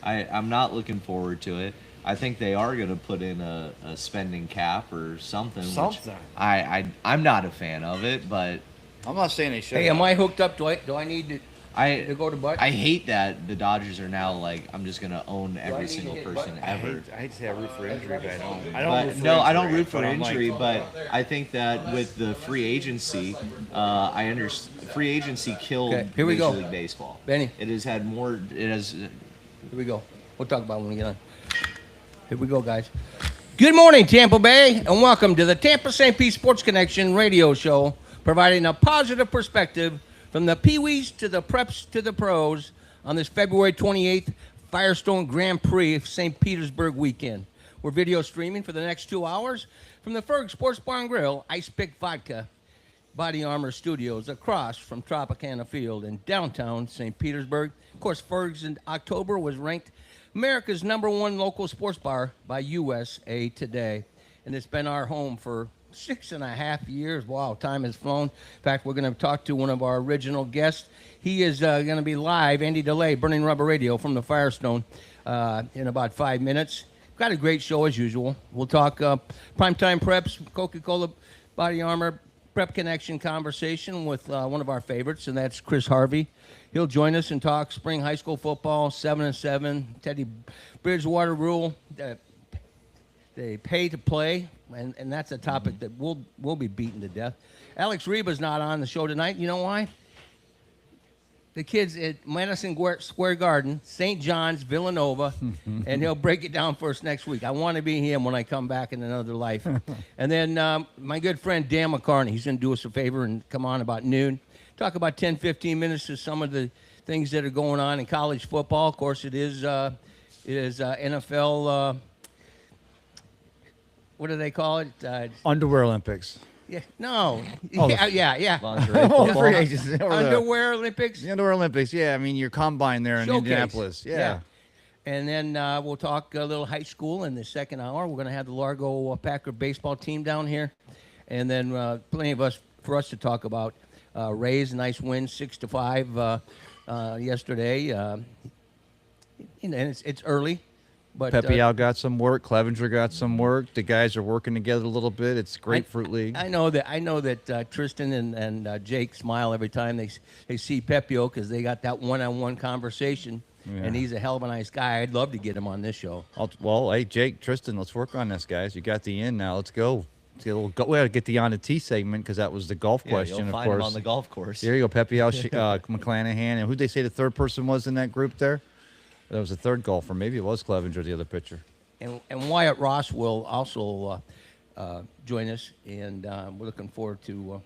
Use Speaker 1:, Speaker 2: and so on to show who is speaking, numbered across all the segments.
Speaker 1: I'm not looking forward to it. I think they are going to put in a spending cap or something, which
Speaker 2: Something.
Speaker 1: I'm not a fan of it, but
Speaker 2: I'm not saying they
Speaker 3: Hey,
Speaker 2: should
Speaker 3: am
Speaker 2: have.
Speaker 3: I hooked up? Do I need
Speaker 1: I
Speaker 3: to go to butt?
Speaker 1: I hate that the Dodgers are now like I'm just going to own
Speaker 3: Do I
Speaker 1: every
Speaker 3: need to
Speaker 1: single
Speaker 3: hit
Speaker 1: person
Speaker 3: button?
Speaker 1: ever.
Speaker 2: I hate to say I root for injury, but I don't root
Speaker 1: But
Speaker 2: for
Speaker 1: no,
Speaker 2: injury.
Speaker 1: I don't root for
Speaker 2: but I'm like,
Speaker 1: injury. But I think that with the free agency, I understand free agency killed
Speaker 3: Okay, here we
Speaker 1: Major
Speaker 3: go.
Speaker 1: League Baseball.
Speaker 3: Benny.
Speaker 1: It has had more. It has.
Speaker 3: Here we go. We'll talk about it when we get on. Here we go, guys. Good morning, Tampa Bay, and welcome to the Tampa St. Pete Sports Connection radio show, providing a positive perspective from the Pee-wees to the preps to the pros on this February 28th Firestone Grand Prix St. Petersburg weekend. We're video streaming for the next 2 hours from the Ferg Sports Bar and Grill, Ice Pick Vodka, Body Armor Studios across from Tropicana Field in downtown St. Petersburg. Of course, Ferg's in October was ranked America's #1 local sports bar by USA Today. And it's been our home for 6.5 years. Wow, time has flown. In fact, we're going to talk to one of our original guests. He is going to be live, Andy DeLay, Burning Rubber Radio from the Firestone in about 5 minutes. Got a great show as usual. We'll talk primetime preps, Coca-Cola, Body Armor, Prep Connection conversation with one of our favorites, and that's Chris Harvey. He'll join us and talk spring high school football, 7-7, Teddy Bridgewater rule. They pay to play, and that's a topic that we'll be beaten to death. Alex Reba's not on the show tonight. You know why? The kids at Madison Square Garden, St. John's, Villanova, and he'll break it down for us next week. I want to be him when I come back in another life. And then my good friend Dan McCarney, he's going to do us a favor and come on about noon. Talk about 10, 15 minutes to some of the things that are going on in college football. Of course, it is NFL, what do they call it?
Speaker 4: Underwear Olympics.
Speaker 3: Yeah, no.
Speaker 4: Oh,
Speaker 3: yeah.
Speaker 1: Lingerie
Speaker 4: Oh, the
Speaker 1: football.
Speaker 4: free agents. Over there.
Speaker 3: Underwear Olympics.
Speaker 4: The Underwear Olympics. Yeah, I mean your combine there in
Speaker 3: Showcase.
Speaker 4: Indianapolis. Yeah.
Speaker 3: And then we'll talk a little high school in the second hour. We're going to have the Largo Packer baseball team down here. And then plenty for us to talk about. Rays, nice win, 6-5 yesterday. And it's early. But
Speaker 4: Pepe Al got some work. Clevenger got some work. The guys are working together a little bit. It's Grapefruit League.
Speaker 3: I know that Tristan and Jake smile every time they see Pepio because they got that one-on-one conversation, and he's a hell of a nice guy. I'd love to get him on this show.
Speaker 4: Well, hey, Jake, Tristan, let's work on this, guys. You got the in now. Let's go. We got to get the on the tee segment because that was the golf question,
Speaker 1: You'll
Speaker 4: of
Speaker 1: find
Speaker 4: course.
Speaker 1: him on the golf course.
Speaker 4: There you go, Pepe Al McClanahan. And who'd they say the third person was in that group there? That was the third golfer. Maybe it was Clevenger, the other pitcher.
Speaker 3: And Wyatt Ross will also join us, and we're looking forward to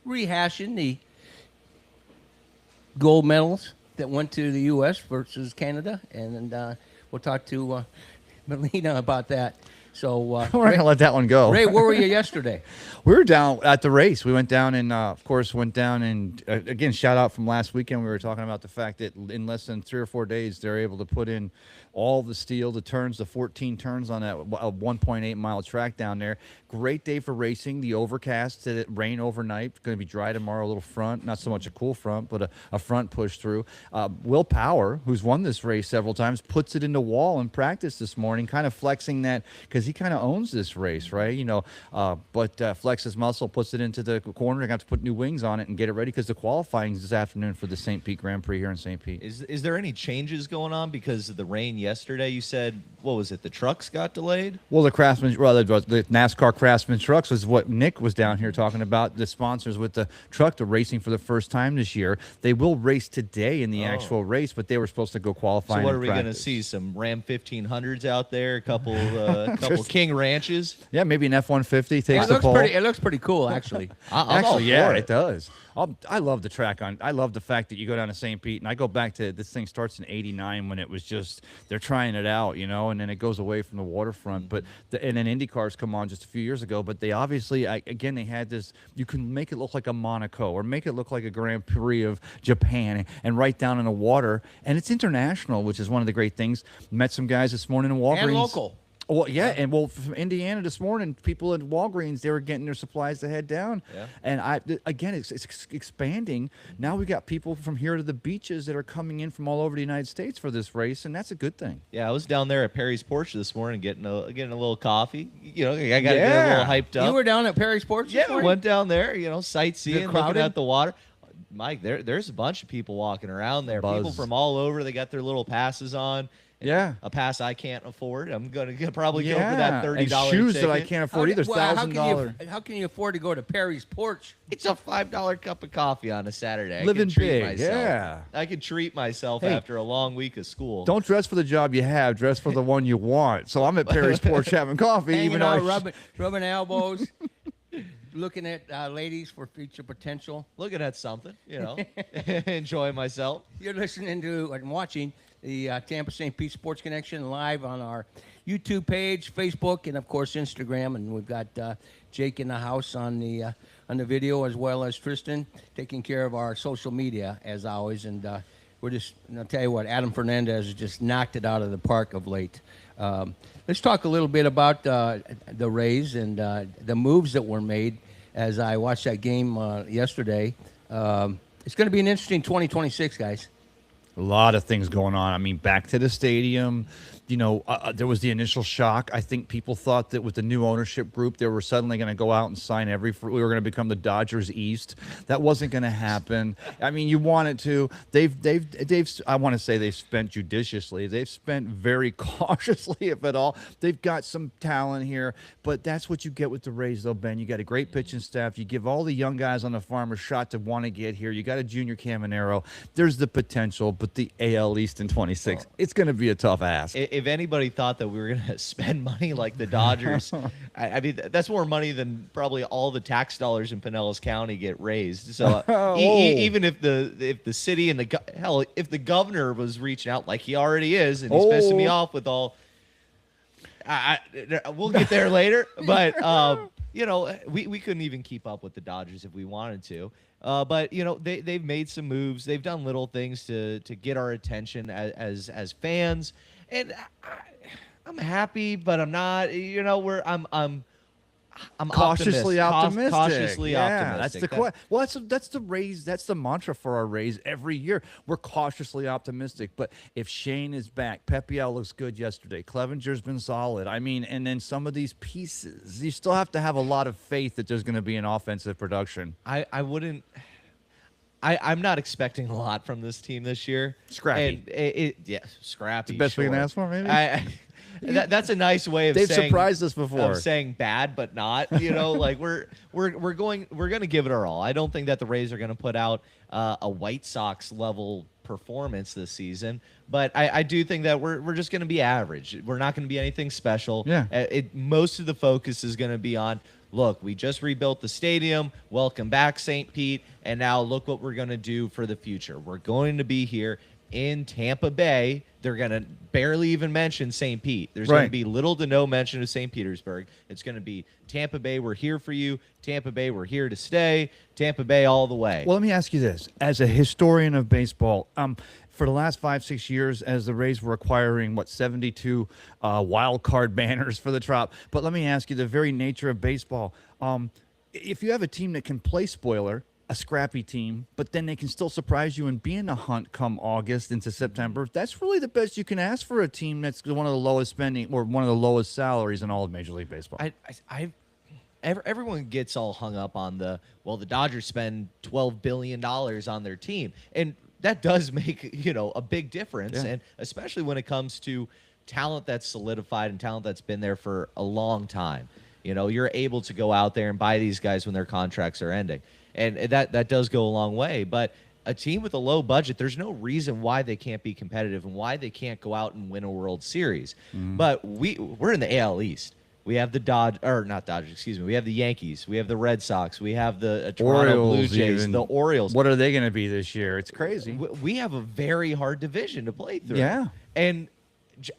Speaker 3: rehashing the gold medals that went to the U.S. versus Canada, and we'll talk to Melina about that. So
Speaker 4: We're not going to let that one go.
Speaker 3: Ray, where were you yesterday?
Speaker 4: We were down at the race. We went down and, of course, again, shout out from last weekend. We were talking about the fact that in less than 3 or 4 days, they're able to put in all the steel, the turns, the 14 turns on that 1.8 mile track down there. Great day for racing. The overcast, it rain overnight. Going to be dry tomorrow, a little front. Not so much a cool front, but a front push through. Will Power, who's won this race several times, puts it in the wall in practice this morning, kind of flexing that because he kind of owns this race, right? But flex his muscle, puts it into the corner. They got to put new wings on it and get it ready because the qualifying is this afternoon for the St. Pete Grand Prix here in St. Pete.
Speaker 1: Is there any changes going on because of the rain yesterday? You said, what was it? The trucks got delayed?
Speaker 4: Well, the NASCAR Craftsman Trucks was what Nick was down here talking about. The sponsors with the truck, they're racing for the first time this year. They will race today in the actual race, but they were supposed to go qualifying.
Speaker 1: So what are we
Speaker 4: going
Speaker 1: to see? Some Ram 1500s out there? A couple King Ranches?
Speaker 4: Yeah, maybe an F-150 takes
Speaker 3: It
Speaker 4: the pole.
Speaker 3: looks pretty cool, actually.
Speaker 1: I'm all
Speaker 4: Yeah,
Speaker 1: for
Speaker 4: it does. I love the track I love the fact that you go down to St. Pete, and I go back to this thing starts in '89 when it was just they're trying it out, and then it goes away from the waterfront. But and then Indy cars come on just a few years ago, but they obviously again they had this. You can make it look like a Monaco or make it look like a Grand Prix of Japan, and right down in the water, and it's international, which is one of the great things. Met some guys this morning in Walgreens.
Speaker 3: And local.
Speaker 4: Well, yeah, and from Indiana this morning, people at Walgreens, they were getting their supplies to head down,
Speaker 1: Yeah.
Speaker 4: and again, it's expanding. Now we got people from here to the beaches that are coming in from all over the United States for this race, and that's a good thing.
Speaker 1: Yeah, I was down there at Perry's Porch this morning getting a little coffee. You know, I got to get a little hyped up.
Speaker 3: You were down at Perry's Porch this
Speaker 1: Yeah,
Speaker 3: morning?
Speaker 1: went down there, you know, sightseeing, looking
Speaker 3: crowded?
Speaker 1: at the water. Mike, there's a bunch of people walking around there. People
Speaker 4: Buzz.
Speaker 1: from all over. They got their little passes on.
Speaker 4: Yeah.
Speaker 1: A pass I can't afford. I'm gonna probably go for that $30
Speaker 4: and shoes
Speaker 1: ticket.
Speaker 4: that I can't afford either. $1,000.
Speaker 3: How can you afford to go to Perry's Porch?
Speaker 1: It's a $5 cup of coffee on a Saturday. I
Speaker 4: Living
Speaker 1: can treat
Speaker 4: big,
Speaker 1: myself.
Speaker 4: yeah.
Speaker 1: I can treat myself
Speaker 4: Hey.
Speaker 1: after a long week of school.
Speaker 4: Don't dress for the job you have. Dress for the one you want. So I'm at Perry's Porch having coffee,
Speaker 3: Hanging
Speaker 4: even though
Speaker 3: out, rubbing elbows, looking at ladies for future potential.
Speaker 1: Looking at something, you know, enjoying myself.
Speaker 3: You're listening to and watching the Tampa St. Pete Sports Connection live on our YouTube page, Facebook, and of course Instagram. And we've got Jake in the house on the video, as well as Tristan taking care of our social media as always. And we're just, I'll tell you what, Adam Fernandez has just knocked it out of the park of late. Let's talk a little bit about the Rays and the moves that were made. As I watched that game yesterday, it's going to be an interesting 2026, guys.
Speaker 4: A lot of things going on. I mean, back to the stadium. You know, there was the initial shock. I think people thought that with the new ownership group, they were suddenly going to go out and sign we were going to become the Dodgers East. That wasn't going to happen. I mean, you wanted to. I want to say they've spent judiciously. They've spent very cautiously, if at all. They've got some talent here, but that's what you get with the Rays, though, Ben. You got a great pitching staff. You give all the young guys on the farm a shot to want to get here. You got a junior Caminero. There's the potential, but the AL East in 26, it's going to be a tough ask.
Speaker 1: If anybody thought that we were going to spend money like the Dodgers, I mean, that's more money than probably all the tax dollars in Pinellas County get raised. So even if the city and if the governor was reaching out like he already is, and he's pissing me off with all, we'll get there later. But you know, we couldn't even keep up with the Dodgers if we wanted to. But you know, they've made some moves. They've done little things to get our attention as fans. And I'm happy, but I'm not. You know, I'm
Speaker 4: cautiously optimistic.
Speaker 1: Cautiously
Speaker 4: That's
Speaker 1: optimistic.
Speaker 4: the well. That's the Rays. That's the mantra for our Rays every year. We're cautiously optimistic. But if Shane is back, Pepiel looks good yesterday. Clevenger's been solid. I mean, and then some of these pieces, you still have to have a lot of faith that there's going to be an offensive production.
Speaker 1: I wouldn't. I'm not expecting a lot from this team this year.
Speaker 4: Scrappy.
Speaker 1: And scrappy.
Speaker 4: It's the best we can ask for, maybe.
Speaker 1: That's a nice way of
Speaker 4: They've
Speaker 1: saying.
Speaker 4: surprised us before.
Speaker 1: Of saying bad, but not. You know, like we're going to give it our all. I don't think that the Rays are going to put out a White Sox level performance this season, but I do think that we're just going to be average. We're not going to be anything special.
Speaker 4: Yeah.
Speaker 1: Most of the focus is going to be on. Look, we just rebuilt the stadium. Welcome back, St. Pete. And now look what we're going to do for the future. We're going to be here in Tampa Bay. They're going to barely even mention St. Pete. There's going to be little to no mention of St. Petersburg. It's going to be Tampa Bay, we're here for you. Tampa Bay, we're here to stay. Tampa Bay all the way.
Speaker 4: Well, let me ask you this. As a historian of baseball, for the last 5-6 years, as the Rays were acquiring, 72 wild card banners for the Trop. But let me ask you, the very nature of baseball, if you have a team that can play spoiler, a scrappy team, but then they can still surprise you and be in the hunt come August into September, that's really the best you can ask for a team that's one of the lowest spending or one of the lowest salaries in all of Major League Baseball.
Speaker 1: Everyone gets all hung up on the Dodgers spend $12 billion on their team. And that does make, a big difference.
Speaker 4: Yeah.
Speaker 1: And especially when it comes to talent that's solidified and talent that's been there for a long time. You're able to go out there and buy these guys when their contracts are ending. And that does go a long way. But a team with a low budget, there's no reason why they can't be competitive and why they can't go out and win a World Series. Mm-hmm. But we're in the AL East. We have the We have the Yankees. We have the Red Sox. We have the Toronto Blue Jays,
Speaker 4: even.
Speaker 1: The Orioles.
Speaker 4: What are they going to be this year? It's crazy.
Speaker 1: We have a very hard division to play through.
Speaker 4: Yeah.
Speaker 1: And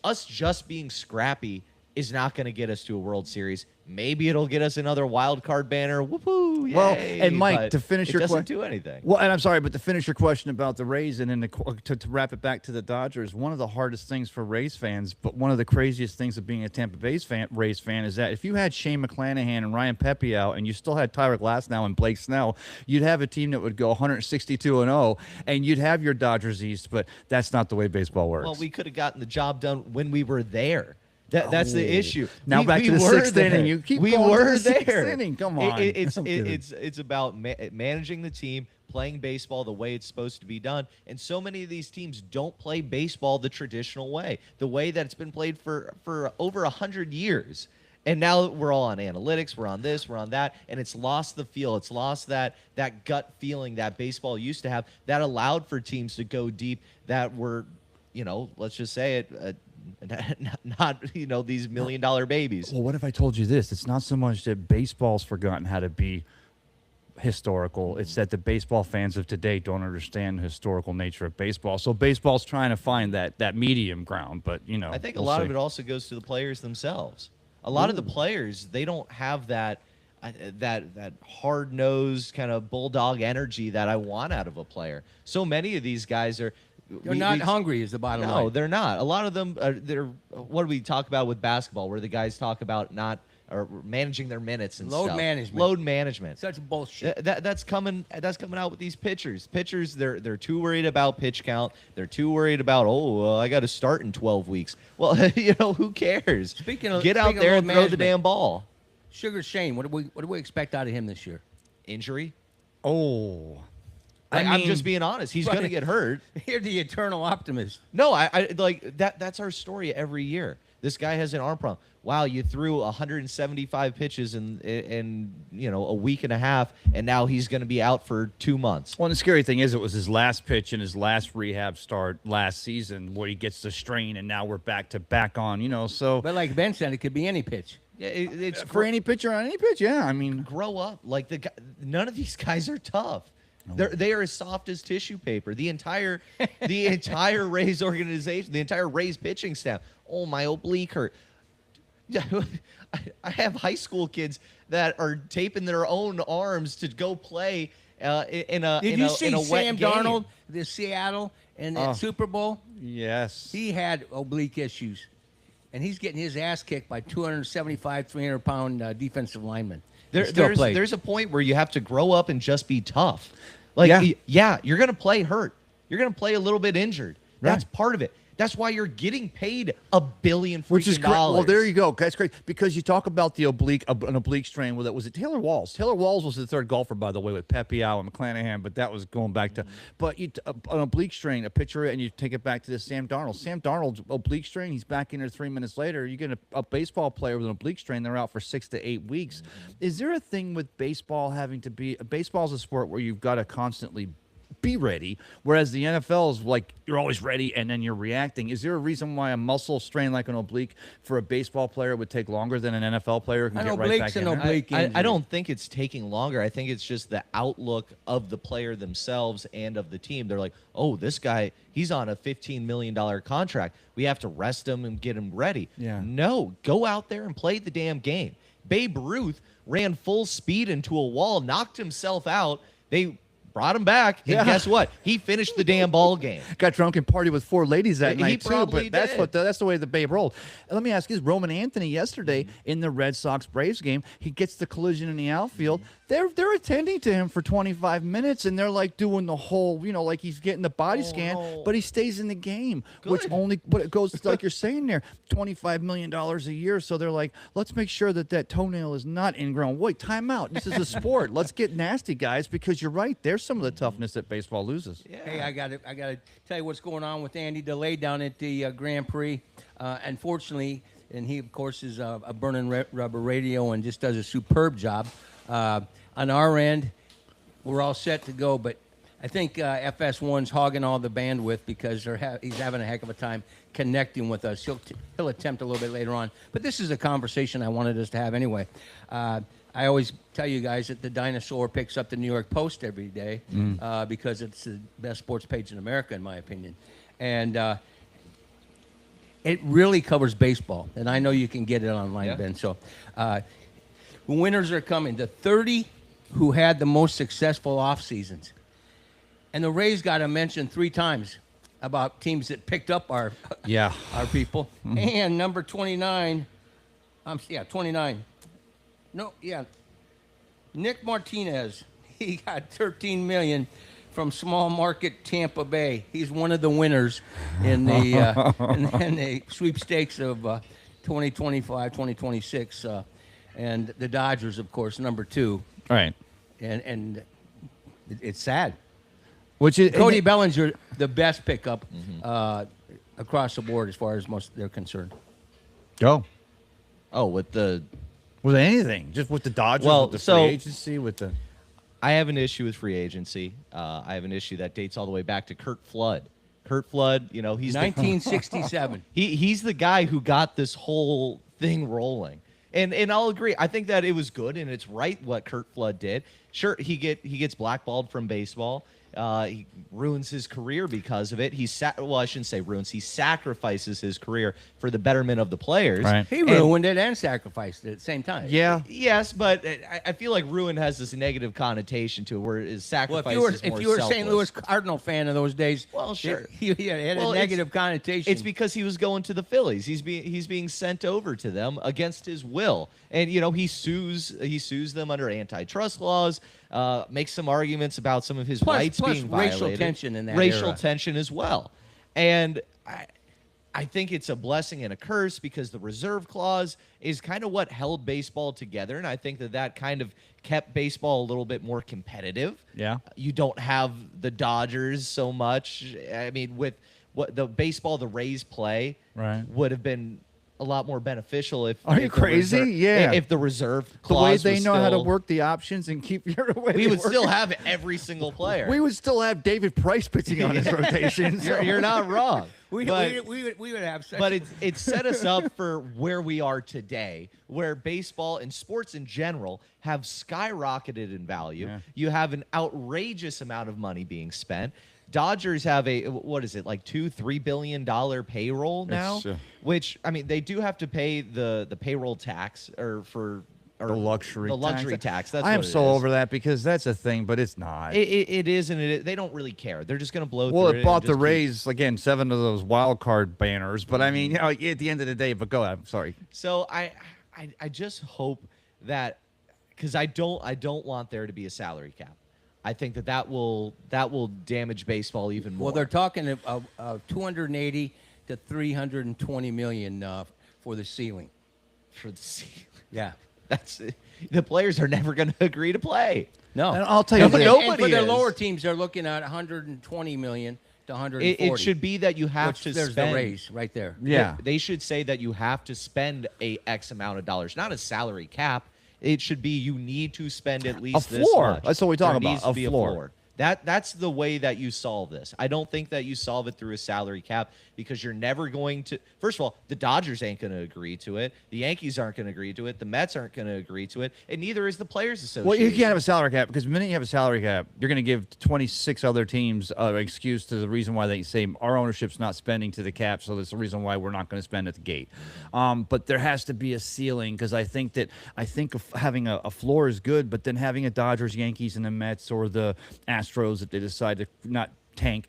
Speaker 1: us just being scrappy is not going to get us to a World Series. Maybe it'll get us another wild card banner. Whoopoo! Yay,
Speaker 4: Well, and Mike,
Speaker 1: but
Speaker 4: to finish your
Speaker 1: it doesn't
Speaker 4: que-
Speaker 1: do anything.
Speaker 4: Well, and I'm sorry, but to finish your question about the Rays and then to wrap it back to the Dodgers, one of the hardest things for Rays fans, but one of the craziest things of being a Tampa Bay Rays fan is that if you had Shane McClanahan and Ryan Pepe out and you still had Tyler Glasnow and Blake Snell, you'd have a team that would go 162-0, and you'd have your Dodgers East, but that's not the way baseball works.
Speaker 1: Well, we could have gotten the job done when we were there. That's the issue.
Speaker 4: Now back to the
Speaker 1: were
Speaker 4: sixth
Speaker 1: there.
Speaker 4: inning. You keep
Speaker 1: we
Speaker 4: going to
Speaker 1: were
Speaker 4: the sixth
Speaker 1: there.
Speaker 4: inning. Come on.
Speaker 1: It's
Speaker 4: I'm kidding.
Speaker 1: it's about managing the team, playing baseball the way it's supposed to be done. And so many of these teams don't play baseball the traditional way, the way that it's been played for over 100 years. And now we're all on analytics. We're on this. We're on that. And it's lost the feel. It's lost that gut feeling that baseball used to have that allowed for teams to go deep that were, let's just say it, not these $1 million babies.
Speaker 4: Well, what if I told you this? It's not so much that baseball's forgotten how to be historical. It's that the baseball fans of today don't understand the historical nature of baseball. So baseball's trying to find that medium ground. But
Speaker 1: I think
Speaker 4: we'll
Speaker 1: a lot
Speaker 4: see.
Speaker 1: of it also goes to the players themselves. A lot of the players, they don't have that hard-nosed kind of bulldog energy that I want out of a player. So many of these guys are.
Speaker 3: They're not hungry is the bottom line.
Speaker 1: No, they're not. A lot of them they're what do we talk about with basketball where the guys talk about not or managing their minutes and
Speaker 3: Load
Speaker 1: stuff.
Speaker 3: management.
Speaker 1: Load management.
Speaker 3: Such bullshit.
Speaker 1: That's coming out with these pitchers. Pitchers they're too worried about pitch count. They're too worried about I got to start in 12 weeks. Well, who cares? Get out there and throw the damn ball.
Speaker 3: Sugar Shane, what do we expect out of him this year?
Speaker 1: Injury?
Speaker 4: Oh.
Speaker 1: I'm just being honest. He's going to get hurt.
Speaker 3: You're the eternal optimist.
Speaker 1: No, I like that. That's our story every year. This guy has an arm problem. Wow, you threw 175 pitches in a week and a half, and now he's going to be out for 2 months.
Speaker 4: Well, and the scary thing is it was his last pitch in his last rehab start last season where he gets the strain, and now we're back on, so.
Speaker 3: But like Ben said, it could be any pitch.
Speaker 1: Yeah, it's
Speaker 4: For any pitcher on any pitch, yeah. I mean,
Speaker 1: grow up. Like none of these guys are tough. They are as soft as tissue paper. The entire Rays organization, the entire Rays pitching staff. Oh, my oblique hurt. I have high school kids that are taping their own arms to go play in a
Speaker 3: Did you see
Speaker 1: wet
Speaker 3: Sam
Speaker 1: game.
Speaker 3: Darnold, the Seattle, in that Super Bowl?
Speaker 4: yes.
Speaker 3: He had oblique issues, and he's getting his ass kicked by 275, 300-pound defensive linemen.
Speaker 1: There's a point where you have to grow up and just be tough. Like, yeah you're going to play hurt. You're going to play a little bit injured. That's part of it. That's why you're getting paid $1 billion
Speaker 4: Which is
Speaker 1: freaking
Speaker 4: great.
Speaker 1: dollars.
Speaker 4: Well, there you go. That's great because you talk about an oblique strain. Well, was it Taylor Walls? Taylor Walls was the third golfer, by the way, with Pepe Out and McClanahan, but that was going back to. But an oblique strain, a pitcher, and you take it back to this Sam Darnold. Sam Darnold's oblique strain. He's back in there 3 minutes later. You get a baseball player with an oblique strain. They're out for 6 to 8 weeks. Is there a thing with baseball having to be? Baseball's a sport where you've got to constantly be ready, whereas the NFL is like you're always ready and then you're reacting. Is there a reason why a muscle strain like an oblique for a baseball player would take longer than an NFL player who can get right back in there?
Speaker 1: I don't think it's taking longer. I think it's just the outlook of the player themselves and of the team. They're like, oh, this guy, he's on a $15 million contract. We have to rest him and get him ready.
Speaker 4: Yeah.
Speaker 1: No, go out there and play the damn game. Babe Ruth ran full speed into a wall, knocked himself out. They brought him back, and guess what? He finished the damn ball game.
Speaker 4: Got drunk and partied with 4 ladies that
Speaker 1: He
Speaker 4: night too.
Speaker 1: probably
Speaker 4: But
Speaker 1: did.
Speaker 4: that's the way the Babe rolled. And let me ask you: this, Roman Anthony yesterday in the Red Sox Braves game, he gets the collision in the outfield. They're attending to him for 25 minutes, and they're like doing the whole, like he's getting the body scan,
Speaker 1: no.
Speaker 4: but he stays in the game,
Speaker 1: Good.
Speaker 4: but it goes like you're saying there, $25 million a year. So they're like, let's make sure that toenail is not ingrown. Wait, time out. This is a sport. Let's get nasty, guys, because you're right. There's some of the toughness that baseball loses.
Speaker 3: Hey, I got to tell you what's going on with Andy DeLay down at the Grand Prix. Unfortunately, and he, of course, is a Burning Rubber Radio and just does a superb job. On our end, we're all set to go, but I think FS1's hogging all the bandwidth because he's having a heck of a time connecting with us. He'll attempt a little bit later on, but this is a conversation I wanted us to have anyway. I always tell you guys that the Dinosaur picks up the New York Post every day because it's the best sports page in America, in my opinion. And it really covers baseball, and I know you can get it online,
Speaker 1: Yeah.
Speaker 3: Ben. So, the winners are coming. The 30 who had the most successful off seasons, and the Rays got to mention 3 times about teams that picked up our
Speaker 4: Yeah.
Speaker 3: our people. And number 29, 29. No, yeah, Nick Martinez. He got 13 million from small market Tampa Bay. He's one of the winners in the in the sweepstakes of 2025, 2026, and the Dodgers, of course, number 2.
Speaker 4: Right.
Speaker 3: And it's sad.
Speaker 4: Which is
Speaker 3: Cody Bellinger, the best pickup across the board as far as most they're concerned.
Speaker 4: Go.
Speaker 1: Oh, with
Speaker 4: anything, just with the Dodgers,
Speaker 1: Well,
Speaker 4: with the
Speaker 1: so-
Speaker 4: free agency, with the.
Speaker 1: I have an issue with free agency. I have an issue that dates all the way back to Kurt Flood. Kurt Flood, you know, he's
Speaker 3: 1967.
Speaker 1: he's the guy who got this whole thing rolling. And I'll agree. I think that it was good and it's right what Kurt Flood did. Sure, he gets blackballed from baseball. He ruins his career because of it. Well, I shouldn't say ruins. He sacrifices his career for the betterment of the players.
Speaker 4: Right.
Speaker 3: He ruined it and sacrificed it at the same time.
Speaker 4: Yeah.
Speaker 1: Yes, but I feel like ruin has this negative connotation to it, where his
Speaker 3: Well,
Speaker 1: sacrifice
Speaker 3: if
Speaker 1: is more
Speaker 3: you were a St.
Speaker 1: selfless.
Speaker 3: Louis Cardinal fan of those days,
Speaker 1: Well, sure.
Speaker 3: it had
Speaker 1: Well,
Speaker 3: a negative connotation.
Speaker 1: It's because he was going to the Phillies. He's being sent over to them against his will, and you know he sues them under antitrust laws. Makes some arguments about some of his rights
Speaker 3: plus
Speaker 1: being
Speaker 3: racial
Speaker 1: violated.
Speaker 3: tension in that
Speaker 1: racial
Speaker 3: era.
Speaker 1: tension as well, and I think it's a blessing and a curse because the reserve clause is kind of what held baseball together, and I think that kind of kept baseball a little bit more competitive.
Speaker 4: Yeah.
Speaker 1: You don't have the Dodgers so much. I mean, with what the baseball the Rays play,
Speaker 4: Right.
Speaker 1: would have been a lot more beneficial if.
Speaker 4: Are you
Speaker 1: if the
Speaker 4: crazy? Yeah.
Speaker 1: If the reserve
Speaker 4: The way
Speaker 1: clause
Speaker 4: they
Speaker 1: was
Speaker 4: know how to
Speaker 1: still-
Speaker 4: work the options and keep your way.
Speaker 1: we
Speaker 4: they
Speaker 1: would
Speaker 4: work
Speaker 1: still
Speaker 4: it.
Speaker 1: have every single player.
Speaker 4: We would still have David Price pitching on his rotation.
Speaker 1: You're not wrong.
Speaker 3: we
Speaker 1: but-
Speaker 3: would have such
Speaker 1: but it's set us up for where we are today, where baseball and sports in general have skyrocketed in value.
Speaker 4: Yeah.
Speaker 1: You have an outrageous amount of money being spent. Dodgers have a what is it like $2-3 billion payroll now,
Speaker 4: It's,
Speaker 1: which I mean they do have to pay the payroll tax or
Speaker 4: the luxury
Speaker 1: tax. That's
Speaker 4: I am
Speaker 1: what it
Speaker 4: so
Speaker 1: is.
Speaker 4: over that because that's a thing, but it's not.
Speaker 1: It is, and they don't really care. They're just going to blow
Speaker 4: Well,
Speaker 1: through
Speaker 4: it
Speaker 1: it.
Speaker 4: bought
Speaker 1: and
Speaker 4: the
Speaker 1: just keep-
Speaker 4: Rays again, 7 of those wild card banners. But I mean, you know, at the end of the day, but go ahead. I'm sorry.
Speaker 1: So I just hope that because I don't want there to be a salary cap. I think that will damage baseball even more.
Speaker 3: Well, they're talking of 280 to 320 million for the ceiling.
Speaker 1: for the season.
Speaker 3: Yeah.
Speaker 1: That's the players are never going to agree to play.
Speaker 3: No.
Speaker 4: And I'll tell you
Speaker 3: And for-
Speaker 4: this.
Speaker 3: and
Speaker 1: Nobody
Speaker 3: for their
Speaker 1: is.
Speaker 3: lower teams, they're looking at 120 million to 140.
Speaker 1: It should be that you have
Speaker 3: which
Speaker 1: to
Speaker 3: there's
Speaker 1: spend.
Speaker 3: the raise right there.
Speaker 4: Yeah.
Speaker 1: They should say that you have to spend a X amount of dollars, not a salary cap. It should be you need to spend at least this
Speaker 4: floor.
Speaker 1: much.
Speaker 4: That's what we talk
Speaker 1: There
Speaker 4: about,
Speaker 1: needs to
Speaker 4: a
Speaker 1: be
Speaker 4: floor.
Speaker 1: That's the way that you solve this. I don't think that you solve it through a salary cap because you're never going to. First of all, the Dodgers ain't going to agree to it. The Yankees aren't going to agree to it. The Mets aren't going to agree to it, and neither is the Players Association.
Speaker 4: Well, you can't have a salary cap because the minute you have a salary cap, you're going to give 26 other teams an excuse to the reason why they say our ownership's not spending to the cap, so that's the reason why we're not going to spend at the gate. But there has to be a ceiling because I think of having a floor is good, but then having a Dodgers, Yankees, and the Mets or the Astros that they decide to not tank,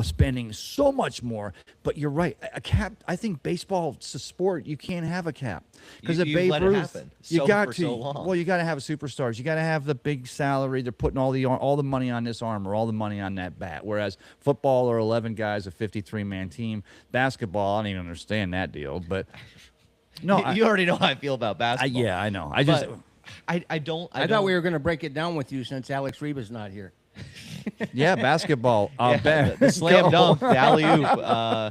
Speaker 4: spending so much more. But you're right, a cap. I think baseball's a sport. You can't have a cap because of
Speaker 1: You've
Speaker 4: Babe
Speaker 1: let it
Speaker 4: Ruth.
Speaker 1: happen
Speaker 4: You got
Speaker 1: for
Speaker 4: to.
Speaker 1: so long.
Speaker 4: Well, you got to have superstars. You got to have the big salary. They're putting all the money on this arm or all the money on that bat. Whereas football are 11 guys, a 53-man team. Basketball, I don't even understand that deal. But no,
Speaker 1: you already know how I feel about basketball.
Speaker 4: yeah, I know. I just.
Speaker 1: But I don't.
Speaker 3: I thought we were going to break it down with you since Alex Reba's not here.
Speaker 4: Yeah, basketball.
Speaker 1: The slam dunk, the alley oop.
Speaker 3: How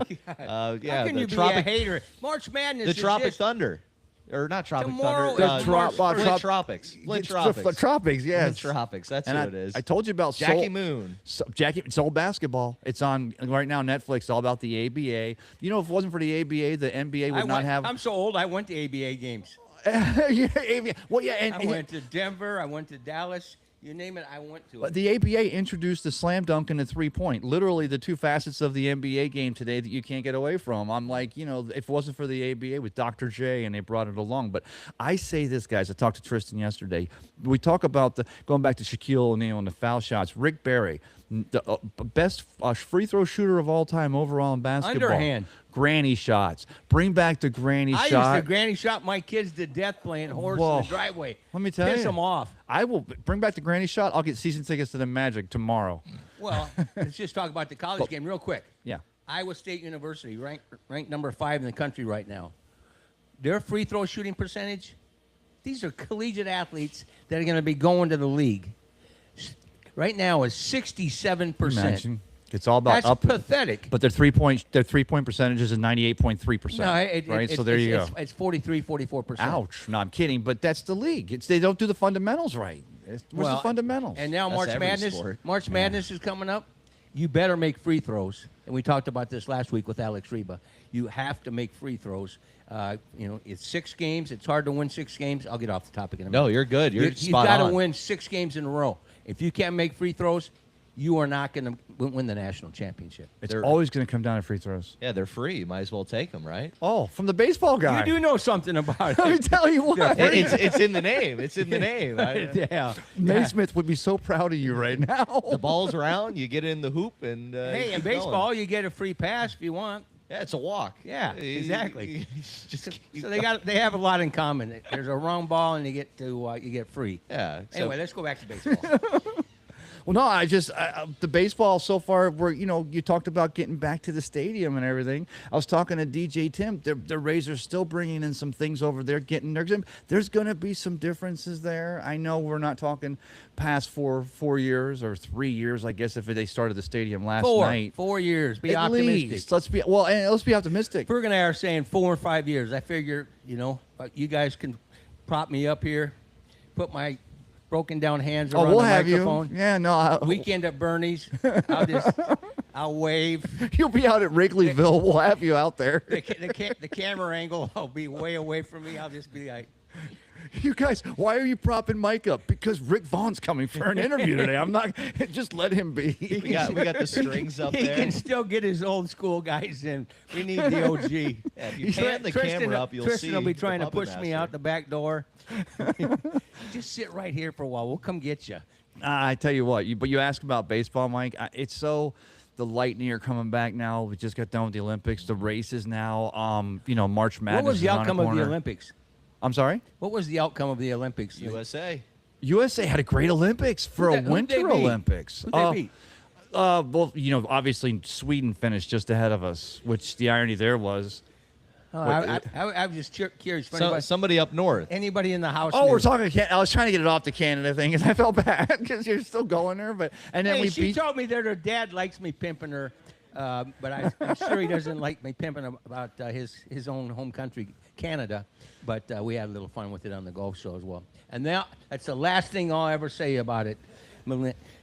Speaker 1: Yeah,
Speaker 3: can
Speaker 1: the
Speaker 3: you be a
Speaker 1: tropic,
Speaker 3: hater? March Madness
Speaker 1: the
Speaker 3: is
Speaker 1: Tropic
Speaker 3: just-
Speaker 1: Thunder, or not Tropic
Speaker 3: Tomorrow
Speaker 1: Thunder.
Speaker 3: is March
Speaker 1: Flint
Speaker 3: first.
Speaker 1: Tropics. Flint
Speaker 4: It's
Speaker 1: Tropics.
Speaker 4: Tropics, yes.
Speaker 1: Flint Tropics. That's
Speaker 4: And
Speaker 1: who it is.
Speaker 4: I told you about
Speaker 1: Jackie
Speaker 4: Soul-
Speaker 1: Moon.
Speaker 4: Jackie, it's all basketball. It's on right now Netflix. All about the ABA. You know, if it wasn't for the ABA, the NBA would not have.
Speaker 3: I'm so old. I went to ABA games.
Speaker 4: Yeah, ABA. Well, yeah, and
Speaker 3: I went to Denver. I went to Dallas. You name it, I went to
Speaker 4: But
Speaker 3: it.
Speaker 4: the ABA introduced the slam dunk and the 3-point, literally the two facets of the NBA game today that you can't get away from. I'm like, if it wasn't for the ABA with Dr. J and they brought it along. But I say this, guys, I talked to Tristan yesterday. We talk about going back to Shaquille O'Neal and the foul shots. Rick Barry, the best free throw shooter of all time overall in basketball.
Speaker 3: Underhand.
Speaker 4: Granny shots. Bring back the granny
Speaker 3: I
Speaker 4: shot.
Speaker 3: used to granny shot my kids to death playing horse
Speaker 4: Whoa.
Speaker 3: in the driveway.
Speaker 4: Let me tell
Speaker 3: Piss
Speaker 4: you.
Speaker 3: them off.
Speaker 4: I will bring back the granny shot. I'll get season tickets to the Magic tomorrow.
Speaker 3: Well, let's just talk about the college game real quick.
Speaker 4: Yeah.
Speaker 3: Iowa State University, ranked number 5 in the country right now. Their free throw shooting percentage, these are collegiate athletes that are going to be going to the league. Right now is 67%.
Speaker 4: Imagine. It's all about
Speaker 3: That's
Speaker 4: up.
Speaker 3: pathetic.
Speaker 4: But their 3-point percentages is 98.3%.
Speaker 3: No,
Speaker 4: right? So there you go.
Speaker 3: It's 43, 44%.
Speaker 4: Ouch. No, I'm kidding. But that's the league. They don't do the fundamentals right. Where's the fundamentals?
Speaker 3: And now
Speaker 1: That's
Speaker 3: March
Speaker 1: every
Speaker 3: Madness.
Speaker 1: sport.
Speaker 3: March Madness is coming up. You better make free throws. And we talked about this last week with Alex Reba. You have to make free throws. It's 6 games. It's hard to win 6 games. I'll get off the topic in a minute.
Speaker 1: No, you're good. You're
Speaker 3: You've
Speaker 1: spot
Speaker 3: got to
Speaker 1: on.
Speaker 3: win 6 games in a row. If you can't make free throws, you are not going to win the national championship.
Speaker 4: it's
Speaker 1: they're-
Speaker 4: always going to come down to free throws.
Speaker 1: Yeah, they're free. You might as well take them, right?
Speaker 4: Oh, from the baseball guy.
Speaker 3: You do know something about
Speaker 4: Let me
Speaker 3: it.
Speaker 4: tell you what.
Speaker 1: It's in the name. It's in the name.
Speaker 3: Yeah.
Speaker 4: Naismith would be so proud of you right now.
Speaker 1: The ball's around. You get in the hoop, and
Speaker 3: Hey,
Speaker 1: you
Speaker 3: in
Speaker 1: keep going.
Speaker 3: baseball, you get a free pass if you want.
Speaker 1: Yeah, it's a walk.
Speaker 3: Yeah, exactly.
Speaker 1: Just keep
Speaker 3: So they have a lot in common. There's a wrong ball, and you get free.
Speaker 1: yeah.
Speaker 3: Anyway, let's go back to baseball.
Speaker 4: Well, no, the baseball so far, you talked about getting back to the stadium and everything. I was talking to DJ Tim. The Rays are still bringing in some things over there, there's going to be some differences there. I know we're not talking past 4 years or 3 years, I guess, if they started the stadium last night.
Speaker 3: 4 years. Be
Speaker 4: At
Speaker 3: optimistic.
Speaker 4: least. Let's be optimistic.
Speaker 3: Ferg and I are saying 4 or 5 years. I figure, you guys can prop me up here, put my broken down hands around
Speaker 4: we'll
Speaker 3: the
Speaker 4: have
Speaker 3: microphone.
Speaker 4: you. Yeah, no.
Speaker 3: Weekend at Bernie's. I'll wave.
Speaker 4: You'll be out at Wrigleyville. We'll have you out there.
Speaker 3: The camera angle will be way away from me. I'll just be like,
Speaker 4: You guys, why are you propping Mike up? Because Rick Vaughn's coming for an interview today. I'm not. Just let him be.
Speaker 1: we got the strings up
Speaker 3: he
Speaker 1: there.
Speaker 3: can still get his old school guys in. We need the OG.
Speaker 1: Yeah, if you pan the camera up, you'll
Speaker 3: Tristan
Speaker 1: see.
Speaker 3: will be
Speaker 1: the
Speaker 3: trying to
Speaker 1: puppet
Speaker 3: push me
Speaker 1: master.
Speaker 3: out the back door. Just sit right here for a while. We'll come get you.
Speaker 4: I tell you what. But you ask about baseball, Mike. It's so. The Lightning are coming back now. We just got done with the Olympics. The races now. March Madness.
Speaker 3: What was the
Speaker 4: is around
Speaker 3: outcome of the
Speaker 4: corner.
Speaker 3: Olympics?
Speaker 4: I'm sorry.
Speaker 3: What was the outcome of the Olympics?
Speaker 1: USA.
Speaker 4: USA had a great Olympics for
Speaker 3: Who'd
Speaker 4: a
Speaker 3: they
Speaker 4: Winter
Speaker 3: beat?
Speaker 4: Olympics.
Speaker 3: Who'd they beat?
Speaker 4: Well, obviously Sweden finished just ahead of us, which the irony there was.
Speaker 3: Oh, I'm just curious. For anybody,
Speaker 1: Somebody up north.
Speaker 3: anybody in the house?
Speaker 4: Oh, we're
Speaker 3: knew.
Speaker 4: talking. I was trying to get it off the Canada thing, and I felt bad because you're still going there. And then
Speaker 3: Hey,
Speaker 4: we
Speaker 3: she
Speaker 4: beat.
Speaker 3: told me that her dad likes me pimping her, but I'm sure he doesn't like me pimping about his own home country, Canada. But we had a little fun with it on the golf show as well. And that's the last thing I'll ever say about it.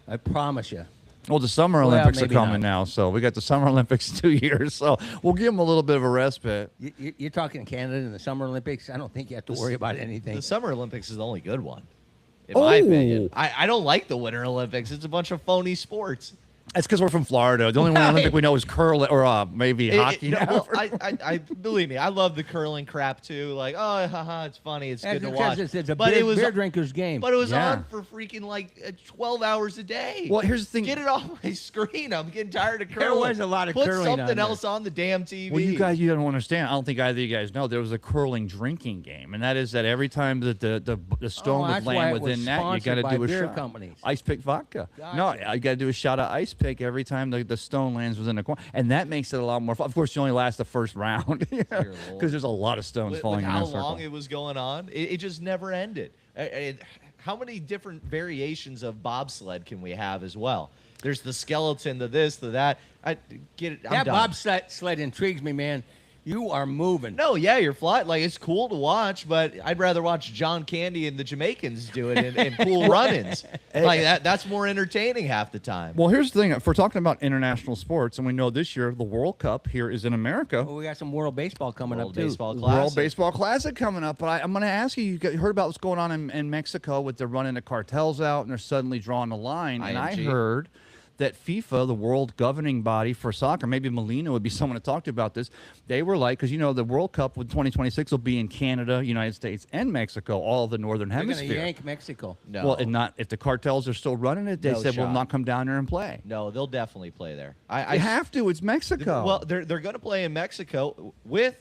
Speaker 3: I promise you.
Speaker 4: Well, the Summer
Speaker 3: Well,
Speaker 4: Olympics are
Speaker 3: maybe
Speaker 4: coming
Speaker 3: not.
Speaker 4: now, so we got the Summer Olympics in 2 years. So we'll give them a little bit of a respite.
Speaker 3: You're talking Canada and the Summer Olympics. I don't think you have to worry about anything.
Speaker 1: The Summer Olympics is the only good one, in my opinion. I don't like the Winter Olympics. It's a bunch of phony sports.
Speaker 4: That's because we're from Florida. The only one Olympic we know is curling or maybe hockey.
Speaker 1: No,
Speaker 4: now.
Speaker 1: well, I believe me, I love the curling crap too. Like, oh, haha, it's funny, it's good to watch.
Speaker 3: It's a
Speaker 1: but
Speaker 3: beer,
Speaker 1: it was,
Speaker 3: beer drinker's game.
Speaker 1: but it was
Speaker 4: Yeah.
Speaker 1: on for freaking 12 hours a day.
Speaker 4: Well, here's the thing.
Speaker 1: Get it off my screen. I'm getting tired of
Speaker 3: There
Speaker 1: curling.
Speaker 3: was a lot of
Speaker 1: Put
Speaker 3: curling on
Speaker 1: something
Speaker 3: there.
Speaker 1: else on the damn TV.
Speaker 4: Well, you don't understand. I don't think either of you guys know. There was a curling drinking game, and that is that every time that the stone would
Speaker 3: that's why
Speaker 4: land
Speaker 3: it was
Speaker 4: within that, you
Speaker 3: sponsored
Speaker 4: got to
Speaker 3: by
Speaker 4: do a
Speaker 3: beer
Speaker 4: shot.
Speaker 3: companies.
Speaker 4: Ice Pick vodka. No,
Speaker 3: Gotcha.
Speaker 4: I got to do a shot of Ice Pick every time the stone lands within the corner, and that makes it a lot more fun. Of course, you only last the first round
Speaker 1: Dear Lord.
Speaker 4: because there's a lot of stones
Speaker 1: with
Speaker 4: falling in
Speaker 1: how
Speaker 4: that circle.
Speaker 1: long it was going on, it just never ended. How many different variations of bobsled can we have as well? There's the skeleton, the this, the that. I get it. I'm
Speaker 3: That
Speaker 1: done.
Speaker 3: bobsled intrigues me, man. You are moving.
Speaker 1: No, yeah, you're flying. Like, it's cool to watch, but I'd rather watch John Candy and the Jamaicans do it in cool run-ins. Like, that's more entertaining half the time.
Speaker 4: Well, here's the thing. If we're talking about international sports, and we know this year the World Cup here is in America.
Speaker 3: Well, we got some World Baseball coming
Speaker 1: World
Speaker 3: up, too.
Speaker 1: Baseball Classic.
Speaker 4: World Baseball Classic coming up. But I'm going to ask you, you heard about what's going on in Mexico with they're running the cartels out and they're suddenly drawing a line. And I
Speaker 1: IMG.
Speaker 4: heard that FIFA, the world governing body for soccer, maybe Molina would be someone to talk to about this. They were like, because, the World Cup with 2026 will be in Canada, United States, and Mexico, all of the Northern
Speaker 3: They're going to
Speaker 4: Hemisphere.
Speaker 3: yank Mexico.
Speaker 1: No.
Speaker 4: Well, and not if the cartels are still running it, they
Speaker 1: No
Speaker 4: said,
Speaker 1: shot.
Speaker 4: "Will not come down there and play."
Speaker 1: No, they'll definitely play there.
Speaker 4: I have to. It's Mexico.
Speaker 1: Well, they're going to play in Mexico with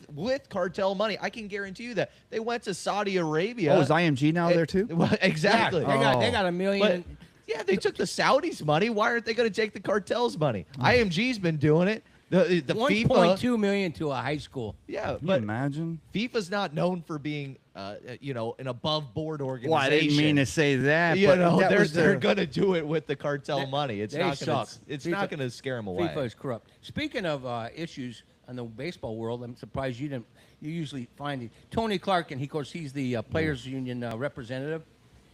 Speaker 1: cartel money. I can guarantee you that. They went to Saudi Arabia.
Speaker 4: oh, is IMG now there too?
Speaker 1: Well, exactly.
Speaker 3: Yeah, they got
Speaker 4: Oh.
Speaker 3: a million.
Speaker 1: But, yeah, they took the Saudis' money. Why aren't they going to take the cartel's money? IMG's been doing it. The FIFA.
Speaker 3: 1.2 million to a high school.
Speaker 1: Yeah,
Speaker 4: Can you
Speaker 1: but
Speaker 4: imagine?
Speaker 1: FIFA's not known for being, an above-board organization.
Speaker 4: Well, I didn't mean to say that.
Speaker 1: You
Speaker 4: but
Speaker 1: know,
Speaker 4: that was
Speaker 1: they're
Speaker 4: their-
Speaker 1: going to do it with the cartel money. It's
Speaker 3: They
Speaker 1: not going
Speaker 3: suck.
Speaker 1: to. It's
Speaker 3: FIFA
Speaker 1: not going to scare them away.
Speaker 3: FIFA is corrupt. Speaking of issues in the baseball world, I'm surprised you didn't. You usually find it. Tony Clark, and of course he's the players' union representative.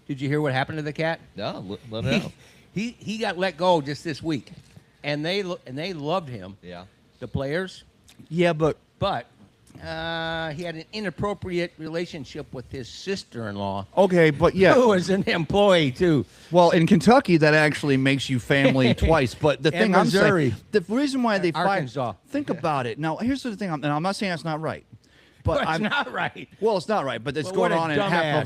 Speaker 3: Did you hear what happened to the cat?
Speaker 1: No, let me know.
Speaker 3: He got let go just this week, and they loved him.
Speaker 1: Yeah.
Speaker 3: The players,
Speaker 4: Yeah, but
Speaker 3: but he had an inappropriate relationship with his sister-in-law,
Speaker 4: okay, but yeah.
Speaker 3: who was an employee too.
Speaker 4: Well, in Kentucky, that actually makes you family twice. But the
Speaker 3: And
Speaker 4: thing I'm
Speaker 3: Missouri.
Speaker 4: saying, the reason why they fired,
Speaker 3: Arkansas.
Speaker 4: think about it. Now, here's the thing, and I'm not saying that's not right. But
Speaker 3: But it's
Speaker 4: I'm
Speaker 3: not right.
Speaker 4: Well, it's not right, but it's
Speaker 3: Well,
Speaker 4: going
Speaker 3: what a
Speaker 4: on, and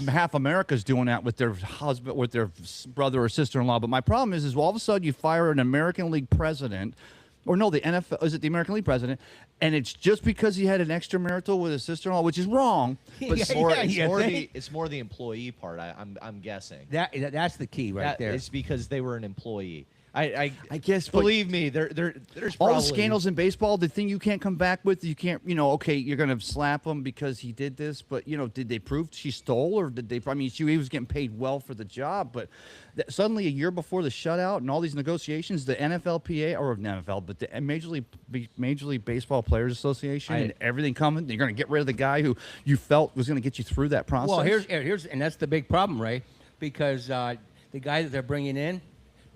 Speaker 3: dumbass.
Speaker 4: half America's doing that with their husband, with their brother or sister-in-law. But my problem is all of a sudden you fire an American League president, or no, the NFL is it the American League president, and it's just because he had an extramarital with his sister-in-law, which is wrong.
Speaker 1: But it's
Speaker 3: Yeah,
Speaker 1: more,
Speaker 3: yeah, you think?
Speaker 1: it's more the employee part. I'm guessing.
Speaker 3: That's the key right there.
Speaker 1: It's because they were an employee. I
Speaker 4: guess, but-
Speaker 1: Believe me, there's
Speaker 4: All
Speaker 1: probably,
Speaker 4: the scandals in baseball, the thing you can't come back with, you can't, okay, you're going to slap him because he did this, but, did they prove she stole or did they, he was getting paid well for the job, but suddenly a year before the shutout and all these negotiations, the NFLPA, or NFL, but the Major League Baseball Players Association and everything coming, you're going to get rid of the guy who you felt was going to get you through that process?
Speaker 3: Well, here's and that's the big problem, Ray, because the guy that they're bringing in,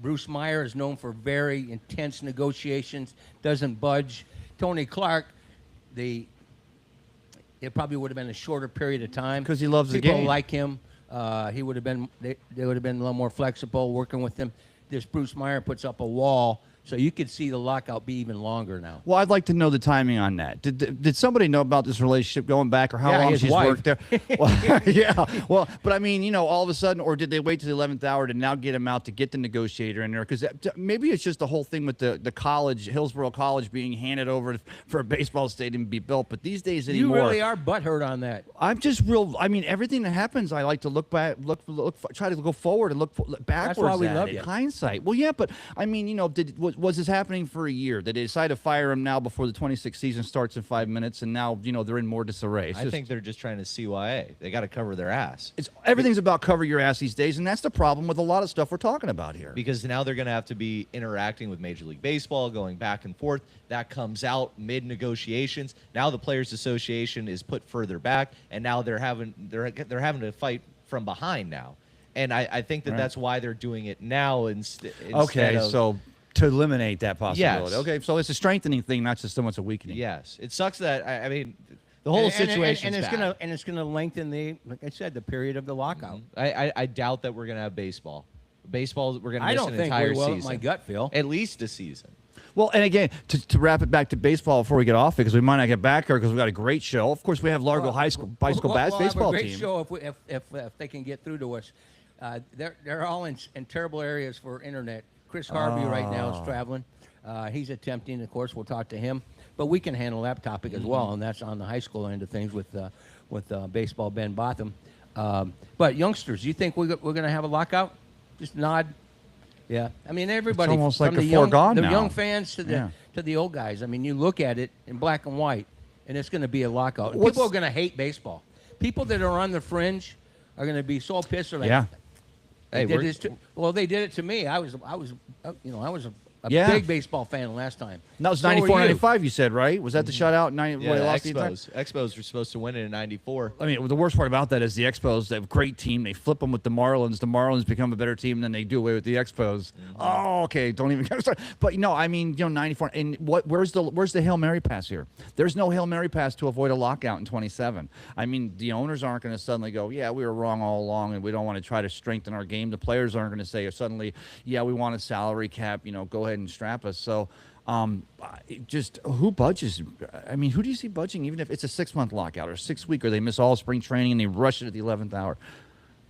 Speaker 3: Bruce Meyer, is known for very intense negotiations, doesn't budge. Tony Clark, it probably would have been a shorter period of time
Speaker 4: 'Cause he loves the
Speaker 3: People
Speaker 4: game.
Speaker 3: like him. He would have been. They would have been a little more flexible working with him. This Bruce Meyer puts up a wall, so you could see the lockout be even longer now.
Speaker 4: Well, I'd like to know the timing on that. Did somebody know about this relationship going back, or how
Speaker 3: Yeah,
Speaker 4: long
Speaker 3: his
Speaker 4: she's
Speaker 3: wife.
Speaker 4: worked there? Well, yeah. Well, but I mean, all of a sudden, or did they wait to the 11th hour to now get him out to get the negotiator in there? Because maybe it's just the whole thing with the college, Hillsborough College, being handed over for a baseball stadium to be built. But these days
Speaker 3: You
Speaker 4: anymore,
Speaker 3: really are butthurt on that.
Speaker 4: I'm just real. I mean, everything that happens, I like to look back, try to go forward and look backwards.
Speaker 3: why we
Speaker 4: at
Speaker 3: love
Speaker 4: it.
Speaker 3: you.
Speaker 4: Hindsight. Well, yeah, but I mean, was this happening for a year? Did they decide to fire him now before the 26th season starts in 5 minutes, and now they're in more disarray?
Speaker 1: I think they're just trying to CYA. They got to cover their ass
Speaker 4: everything's about cover your ass these days, and that's the problem with a lot of stuff we're talking about here.
Speaker 1: because now they're going to have to be interacting with Major League Baseball, going back and forth. That comes out mid negotiations. Now the Players Association is put further back, and now they're having to fight from behind now. And I think that
Speaker 4: Right.
Speaker 1: that's why they're doing it now instead
Speaker 4: Okay,
Speaker 1: of,
Speaker 4: so to eliminate that possibility.
Speaker 1: Yes.
Speaker 4: Okay, so it's a strengthening thing, not just so much a weakening.
Speaker 1: yes, it sucks that I mean the whole situation
Speaker 3: and it's gonna lengthen like I said, the period of the lockout.
Speaker 1: I doubt that we're gonna have baseball. Baseball, we're gonna
Speaker 3: I
Speaker 1: miss
Speaker 3: don't
Speaker 1: an
Speaker 3: think
Speaker 1: entire
Speaker 3: we will.
Speaker 1: season.
Speaker 3: My gut feel.
Speaker 1: At least a season.
Speaker 4: Well, and again, to wrap it back to baseball before we get off it, because we might not get back here because we got a great show. Of course, we have Largo High School
Speaker 3: We'll have
Speaker 4: baseball
Speaker 3: a great
Speaker 4: team.
Speaker 3: show if they can get through to us. They're all in terrible areas for internet. Chris Harvey right now is traveling. He's attempting, of course. We'll talk to him, but we can handle that topic as well, and that's on the high school end of things with baseball. Ben Botham. But youngsters, you think we're going to have a lockout? Just nod. Yeah, I mean everybody.
Speaker 4: It's almost
Speaker 3: from
Speaker 4: like
Speaker 3: the
Speaker 4: a
Speaker 3: young,
Speaker 4: foregone
Speaker 3: the
Speaker 4: now.
Speaker 3: young fans to the
Speaker 4: Yeah.
Speaker 3: to the old guys. I mean, you look at it in black and white, and it's going to be a lockout. And
Speaker 4: What's-
Speaker 3: people are going to hate baseball. People that are on the fringe are going to be so pissed. They're like,
Speaker 4: Yeah.
Speaker 3: they
Speaker 1: Hey,
Speaker 3: did
Speaker 1: we're-
Speaker 3: this to, well, they did it to me. I was a
Speaker 4: Yeah.
Speaker 3: big baseball fan last time.
Speaker 4: And that was
Speaker 3: So were
Speaker 4: 94,
Speaker 3: you.
Speaker 4: 95, you said, right? Was that the shutout?
Speaker 1: Yeah,
Speaker 4: Where they lost the entire-
Speaker 1: Expos were supposed to win it in '94.
Speaker 4: I mean, the worst part about that is the Expos, they have a great team. They flip them with the Marlins. The Marlins become a better team, and then they do away with the Expos. Oh, okay. Don't even get me started. But, 94. And where's the Hail Mary pass here? There's no Hail Mary pass to avoid a lockout in 27. I mean, the owners aren't going to suddenly go, yeah, we were wrong all along, and we don't want to try to strengthen our game. The players aren't going to say suddenly, yeah, we want a salary cap, go ahead and strap us. So, just who budges? I mean, who do you see budging, even if it's a 6-month lockout or 6 week, or they miss all spring training and they rush it at the 11th hour?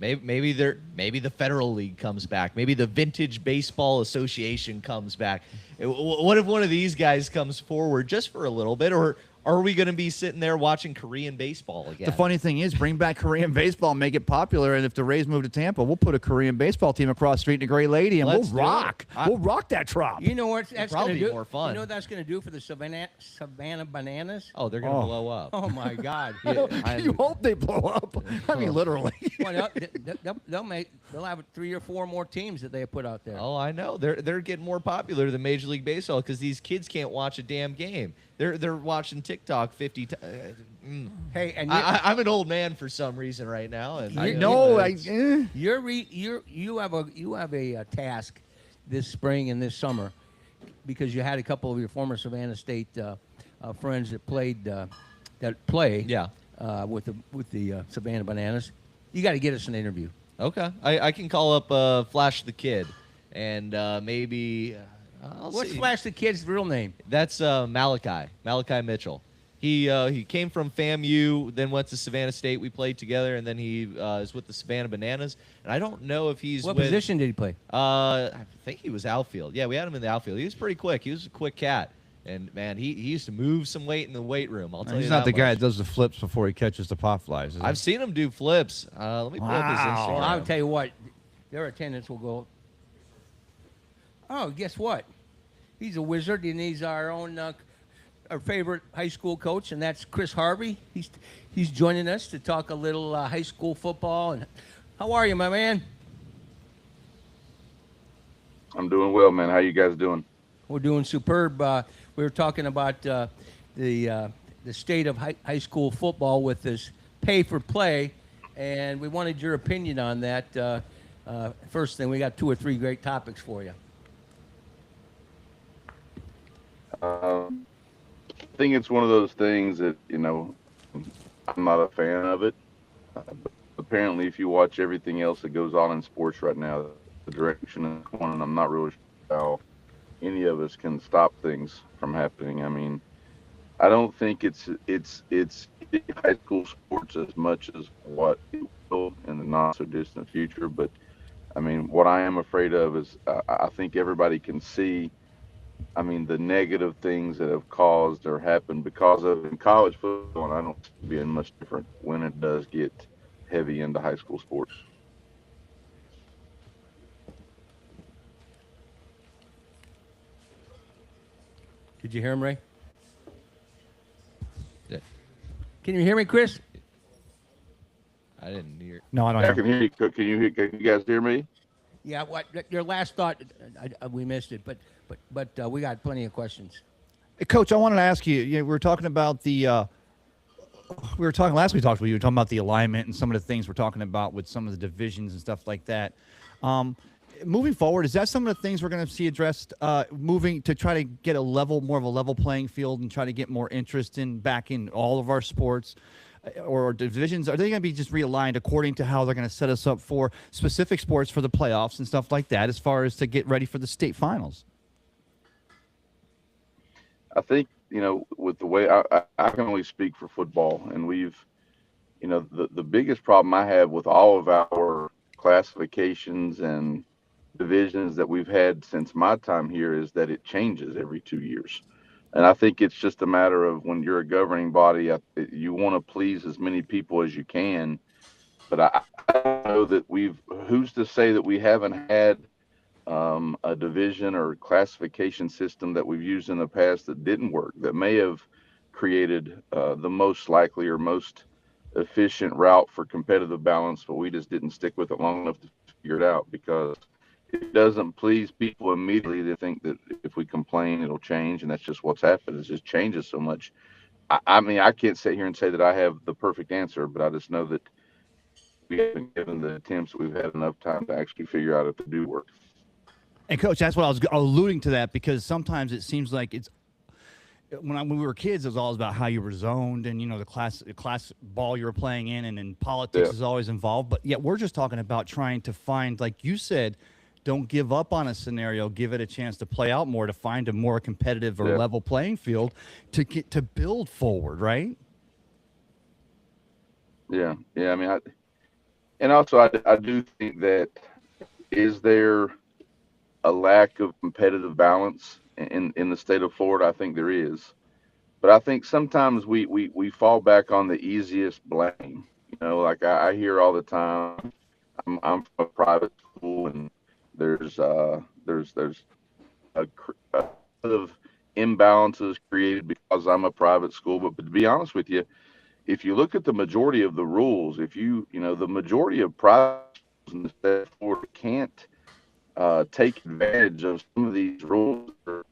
Speaker 1: Maybe the Federal League comes back. Maybe the Vintage Baseball Association comes back. What if one of these guys comes forward just for a little bit, or are we going to be sitting there watching Korean baseball again?
Speaker 4: The funny thing is, bring back Korean baseball, make it popular, and if the Rays move to Tampa, we'll put a Korean baseball team across the street in a Gray Lady, and
Speaker 1: Let's
Speaker 4: we'll
Speaker 1: do it.
Speaker 4: rock. We'll rock that trop.
Speaker 3: You know what that's going
Speaker 1: probably
Speaker 3: to do?
Speaker 1: more fun.
Speaker 3: You know what that's going to do for the Savannah Bananas?
Speaker 1: Oh, they're going to blow up.
Speaker 3: Oh my God!
Speaker 4: You hope they blow up. I mean, literally.
Speaker 3: Well, they'll have 3 or 4 more teams that they put out there.
Speaker 1: Oh, I know. They're getting more popular than Major League Baseball because these kids can't watch a damn game. They're watching TikTok 50 times.
Speaker 3: Hey, and
Speaker 1: I'm an old man for some reason right now, and
Speaker 3: you have a task this spring and this summer because you had a couple of your former Savannah State friends that play
Speaker 1: Yeah.
Speaker 3: with the Savannah Bananas. You got to get us an interview.
Speaker 1: Okay, I can call up Flash the Kid, and maybe
Speaker 3: What's
Speaker 1: see.
Speaker 3: Flash the Kid's real name?
Speaker 1: That's Malachi Mitchell. He came from FAMU, then went to Savannah State. We played together, and then he is with the Savannah Bananas. And I don't know if he's
Speaker 3: What
Speaker 1: with,
Speaker 3: position did he play?
Speaker 1: I think he was outfield. Yeah, we had him in the outfield. He was pretty quick. He was a quick cat. And, man, he used to move some weight in the weight room. I'll tell you
Speaker 4: He's
Speaker 1: that
Speaker 4: not the guy
Speaker 1: much.
Speaker 4: that does the flips before he catches the pop flies. Is he?
Speaker 1: I've seen him do flips. Let me pull up his
Speaker 4: Wow.
Speaker 1: Instagram.
Speaker 3: Well, I'll tell you what, their attendance will go. Oh, guess what? He's a wizard, and he's our own, our favorite high school coach, and that's Chris Harvey. He's joining us to talk a little high school football. And how are you, my man?
Speaker 5: I'm doing well, man. How you guys doing?
Speaker 3: We're doing superb. We were talking about the state of high school football with this pay for play, and we wanted your opinion on that. First thing, we got 2 or 3 great topics for you.
Speaker 5: I think it's one of those things that, I'm not a fan of it. But apparently, if you watch everything else that goes on in sports right now, the direction it's going, I'm not really sure how any of us can stop things from happening. I mean, I don't think it's high school sports as much as what it will in the not so distant future. But I mean, what I am afraid of is I think everybody can see, the negative things that have caused or happened because of in college football, and I don't see it being much different when it does get heavy into high school sports.
Speaker 3: Did you hear him, Ray?
Speaker 1: Yeah.
Speaker 3: Can you hear me, Chris?
Speaker 1: I didn't hear.
Speaker 4: No, I don't
Speaker 5: I
Speaker 4: have
Speaker 5: can hear you. Can you guys hear me?
Speaker 3: Yeah. What your last thought? We missed it, but we got plenty of questions.
Speaker 4: Hey, Coach, I wanted to ask you, we were talking about the we were talking last we talked about you were talking about the alignment and some of the things we're talking about with some of the divisions and stuff like that. Moving forward, is that some of the things we're going to see addressed moving to try to get more of a level playing field and try to get more interest back in all of our sports or divisions? Are they going to be just realigned according to how they're going to set us up for specific sports for the playoffs and stuff like that as far as to get ready for the state finals?
Speaker 5: I think, with the way I can only speak for football, and we've, the biggest problem I have with all of our classifications and divisions that we've had since my time here is that it changes every 2 years. And I think it's just a matter of when you're a governing body, you want to please as many people as you can. But I don't know that who's to say that we haven't had a division or classification system that we've used in the past that didn't work, that may have created the most likely or most efficient route for competitive balance, but we just didn't stick with it long enough to figure it out because it doesn't please people immediately. They think that if we complain, it'll change, and that's just what's happened. It just changes so much. I mean, I can't sit here and say that I have the perfect answer, but I just know that we haven't given the attempts that we've had enough time to actually figure out if to do work.
Speaker 4: And coach, that's what I was alluding to that because sometimes it seems like it's when we were kids, it was always about how you were zoned and the class ball you were playing in, and then politics is always involved. But yet we're just talking about trying to find, like you said, don't give up on a scenario, give it a chance to play out more, to find a more competitive or level playing field to get to build forward, right?
Speaker 5: Yeah. I mean, and also I do think that is there a lack of competitive balance in the state of Florida? I think there is, but I think sometimes we fall back on the easiest blame. Like I hear all the time, I'm from a private school, and there's a lot of imbalances created because I'm a private school. But to be honest with you, if you look at the majority of the rules, the majority of private schools in the state of Florida can't take advantage of some of these rules for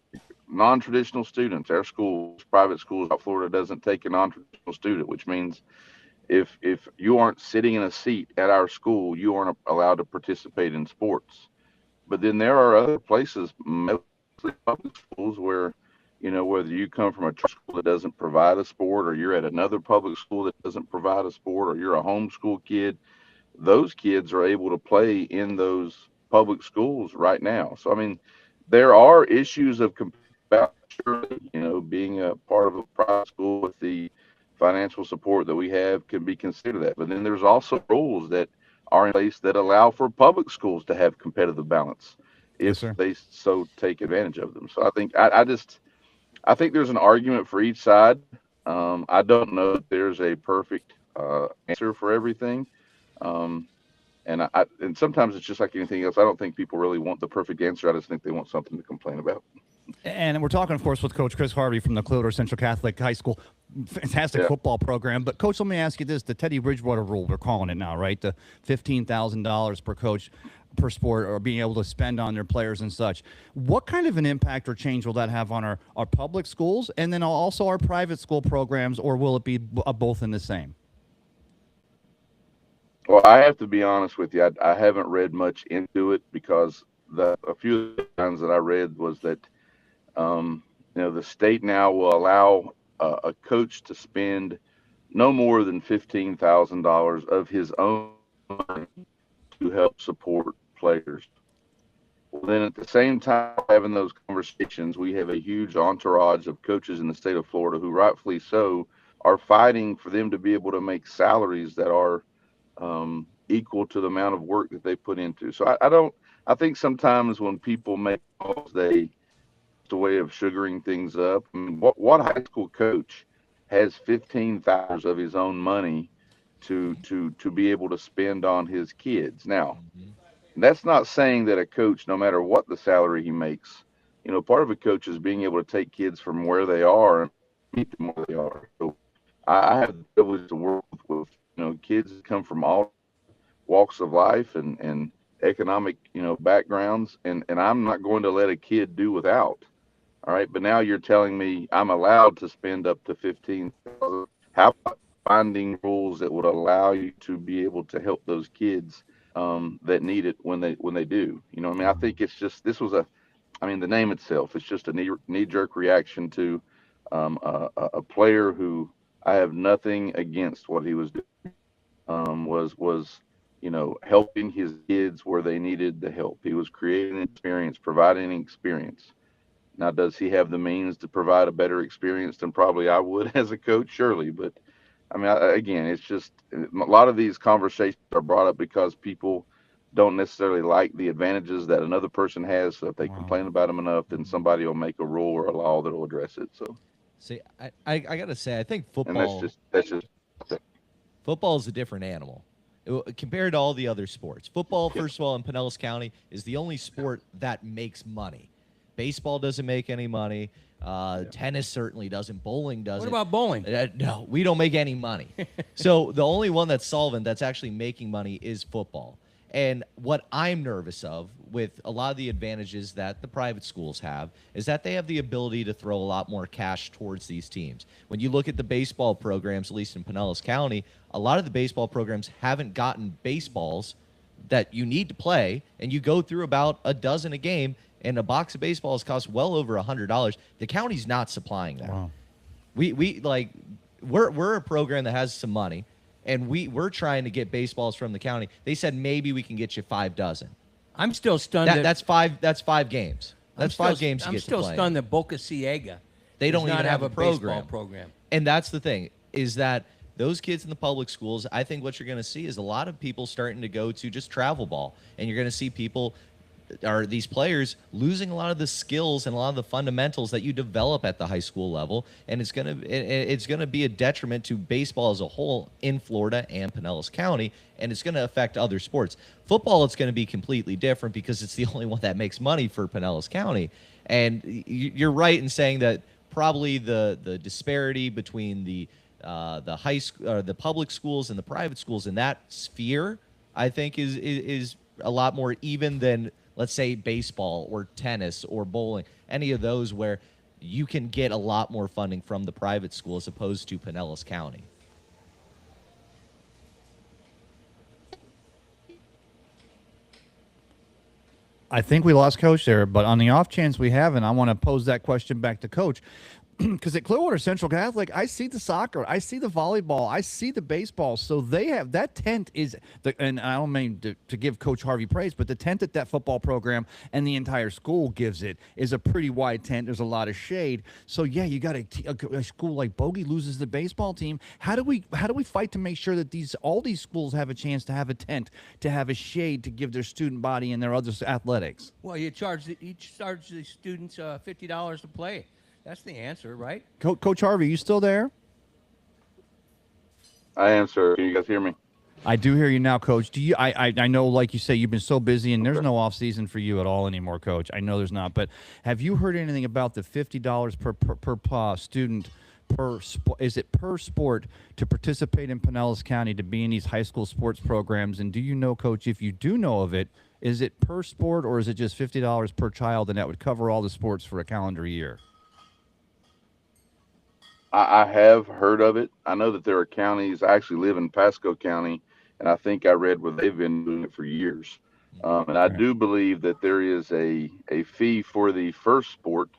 Speaker 5: non-traditional students. Our schools, private schools out Florida, doesn't take a non-traditional student, which means if you aren't sitting in a seat at our school, you aren't allowed to participate in sports. But then there are other places, mostly public schools, where whether you come from a church school that doesn't provide a sport, or you're at another public school that doesn't provide a sport, or you're a homeschool kid, those kids are able to play in those public schools right now. So I mean, there are issues of surely, being a part of a private school with the financial support that we have can be considered that. But then there's also rules that are in place that allow for public schools to have competitive balance if they so take advantage of them. So I think I think there's an argument for each side. I don't know if there's a perfect answer for everything. And sometimes it's just like anything else. I don't think people really want the perfect answer. I just think they want something to complain about.
Speaker 4: And we're talking, of course, with Coach Chris Harvey from the Clearwater Central Catholic High School. Fantastic football program. But, Coach, let me ask you this. The Teddy Bridgewater rule, we're calling it now, right? The $15,000 per coach per sport, or being able to spend on their players and such. What kind of an impact or change will that have on our public schools and then also our private school programs, or will it be both in the same?
Speaker 5: Well, I have to be honest with you. I haven't read much into it because a few of the times that I read was that the state now will allow a coach to spend no more than $15,000 of his own money to help support players. Well, then at the same time having those conversations, we have a huge entourage of coaches in the state of Florida who, rightfully so, are fighting for them to be able to make salaries that are equal to the amount of work that they put into. So I think sometimes when people make calls, it's a way of sugaring things up. I mean, what high school coach has $15,000 of his own money to be able to spend on his kids? Now, that's not saying that a coach, no matter what the salary he makes, part of a coach is being able to take kids from where they are and meet them where they are. So I have the privilege to work with kids that come from all walks of life and economic backgrounds, and I'm not going to let a kid do without. All right, but now you're telling me I'm allowed to spend up to $15,000. How about finding rules that would allow you to be able to help those kids that need it when they do? I think it's just the name itself, it's just a knee-jerk reaction to a player who I have nothing against what he was doing. Was helping his kids where they needed the help. He was creating an experience, providing an experience. Now, does he have the means to provide a better experience than probably I would as a coach? Surely. But again, it's just a lot of these conversations are brought up because people don't necessarily like the advantages that another person has. So if they complain about them enough, then somebody will make a rule or a law that will address it. So,
Speaker 1: see, I got to say, I think football.
Speaker 5: And that's just.
Speaker 1: Football is a different animal compared to all the other sports. Football, first of all, in Pinellas County, is the only sport that makes money. Baseball doesn't make any money. Tennis certainly doesn't. Bowling doesn't.
Speaker 3: What about bowling?
Speaker 1: No, we don't make any money. So the only one that's solvent, that's actually making money, is football. And what I'm nervous of with a lot of the advantages that the private schools have is that they have the ability to throw a lot more cash towards these teams. When you look at the baseball programs, at least in Pinellas County, a lot of the baseball programs haven't gotten baseballs that you need to play, and you go through about a dozen a game, and a box of baseballs costs well over $100. The county's not supplying that.
Speaker 4: Wow.
Speaker 1: We're a program that has some money, and we're trying to get baseballs from the county. They said maybe we can get you 5 dozen.
Speaker 3: I'm still stunned.
Speaker 1: That's 5 games. That's 5 games you
Speaker 3: I'm
Speaker 1: get
Speaker 3: still
Speaker 1: to play.
Speaker 3: stunned that Boca Ciega
Speaker 1: They
Speaker 3: does
Speaker 1: don't
Speaker 3: not
Speaker 1: even have a
Speaker 3: baseball program.
Speaker 1: And that's the thing, is that those kids in the public schools, I think what you're going to see is a lot of people starting to go to just travel ball, and you're going to see people are these players losing a lot of the skills and a lot of the fundamentals that you develop at the high school level, and it's going to be a detriment to baseball as a whole in Florida and Pinellas County, and it's going to affect other sports. Football, it's going to be completely different because it's the only one that makes money for Pinellas County. And you're right in saying that probably the disparity between the high school or the public schools and the private schools in that sphere, I think is a lot more even than, let's say, baseball or tennis or bowling, any of those where you can get a lot more funding from the private school as opposed to Pinellas County.
Speaker 4: I think we lost Coach there, but on the off chance we haven't, I want to pose that question back to Coach. Because at Clearwater Central Catholic, I see the soccer, I see the volleyball, I see the baseball. So they have that tent and I don't mean to give Coach Harvey praise, but the tent that football program and the entire school gives it is a pretty wide tent. There's a lot of shade. So yeah, you got a school like Bogey loses the baseball team. How do we fight to make sure that all these schools have a chance to have a tent, to have a shade, to give their student body and their other athletics?
Speaker 3: Well, you charge the students $50 to play. That's the answer, right?
Speaker 4: Coach Harvey, you still there?
Speaker 5: I am, sir. Can you guys hear me?
Speaker 4: I do hear you now, Coach. Do you? I know, like you say, you've been so busy, and there's no off season for you at all anymore, Coach. I know there's not. But have you heard anything about the $50 per student is it per sport to participate in Pinellas County to be in these high school sports programs? And do you know, Coach, if you do know of it, is it per sport or is it just $50 per child, and that would cover all the sports for a calendar year?
Speaker 5: I have heard of it. I know that there are counties. I actually live in Pasco County, and I think I read where they've been doing it for years. And I do believe that there is a fee for the first sport,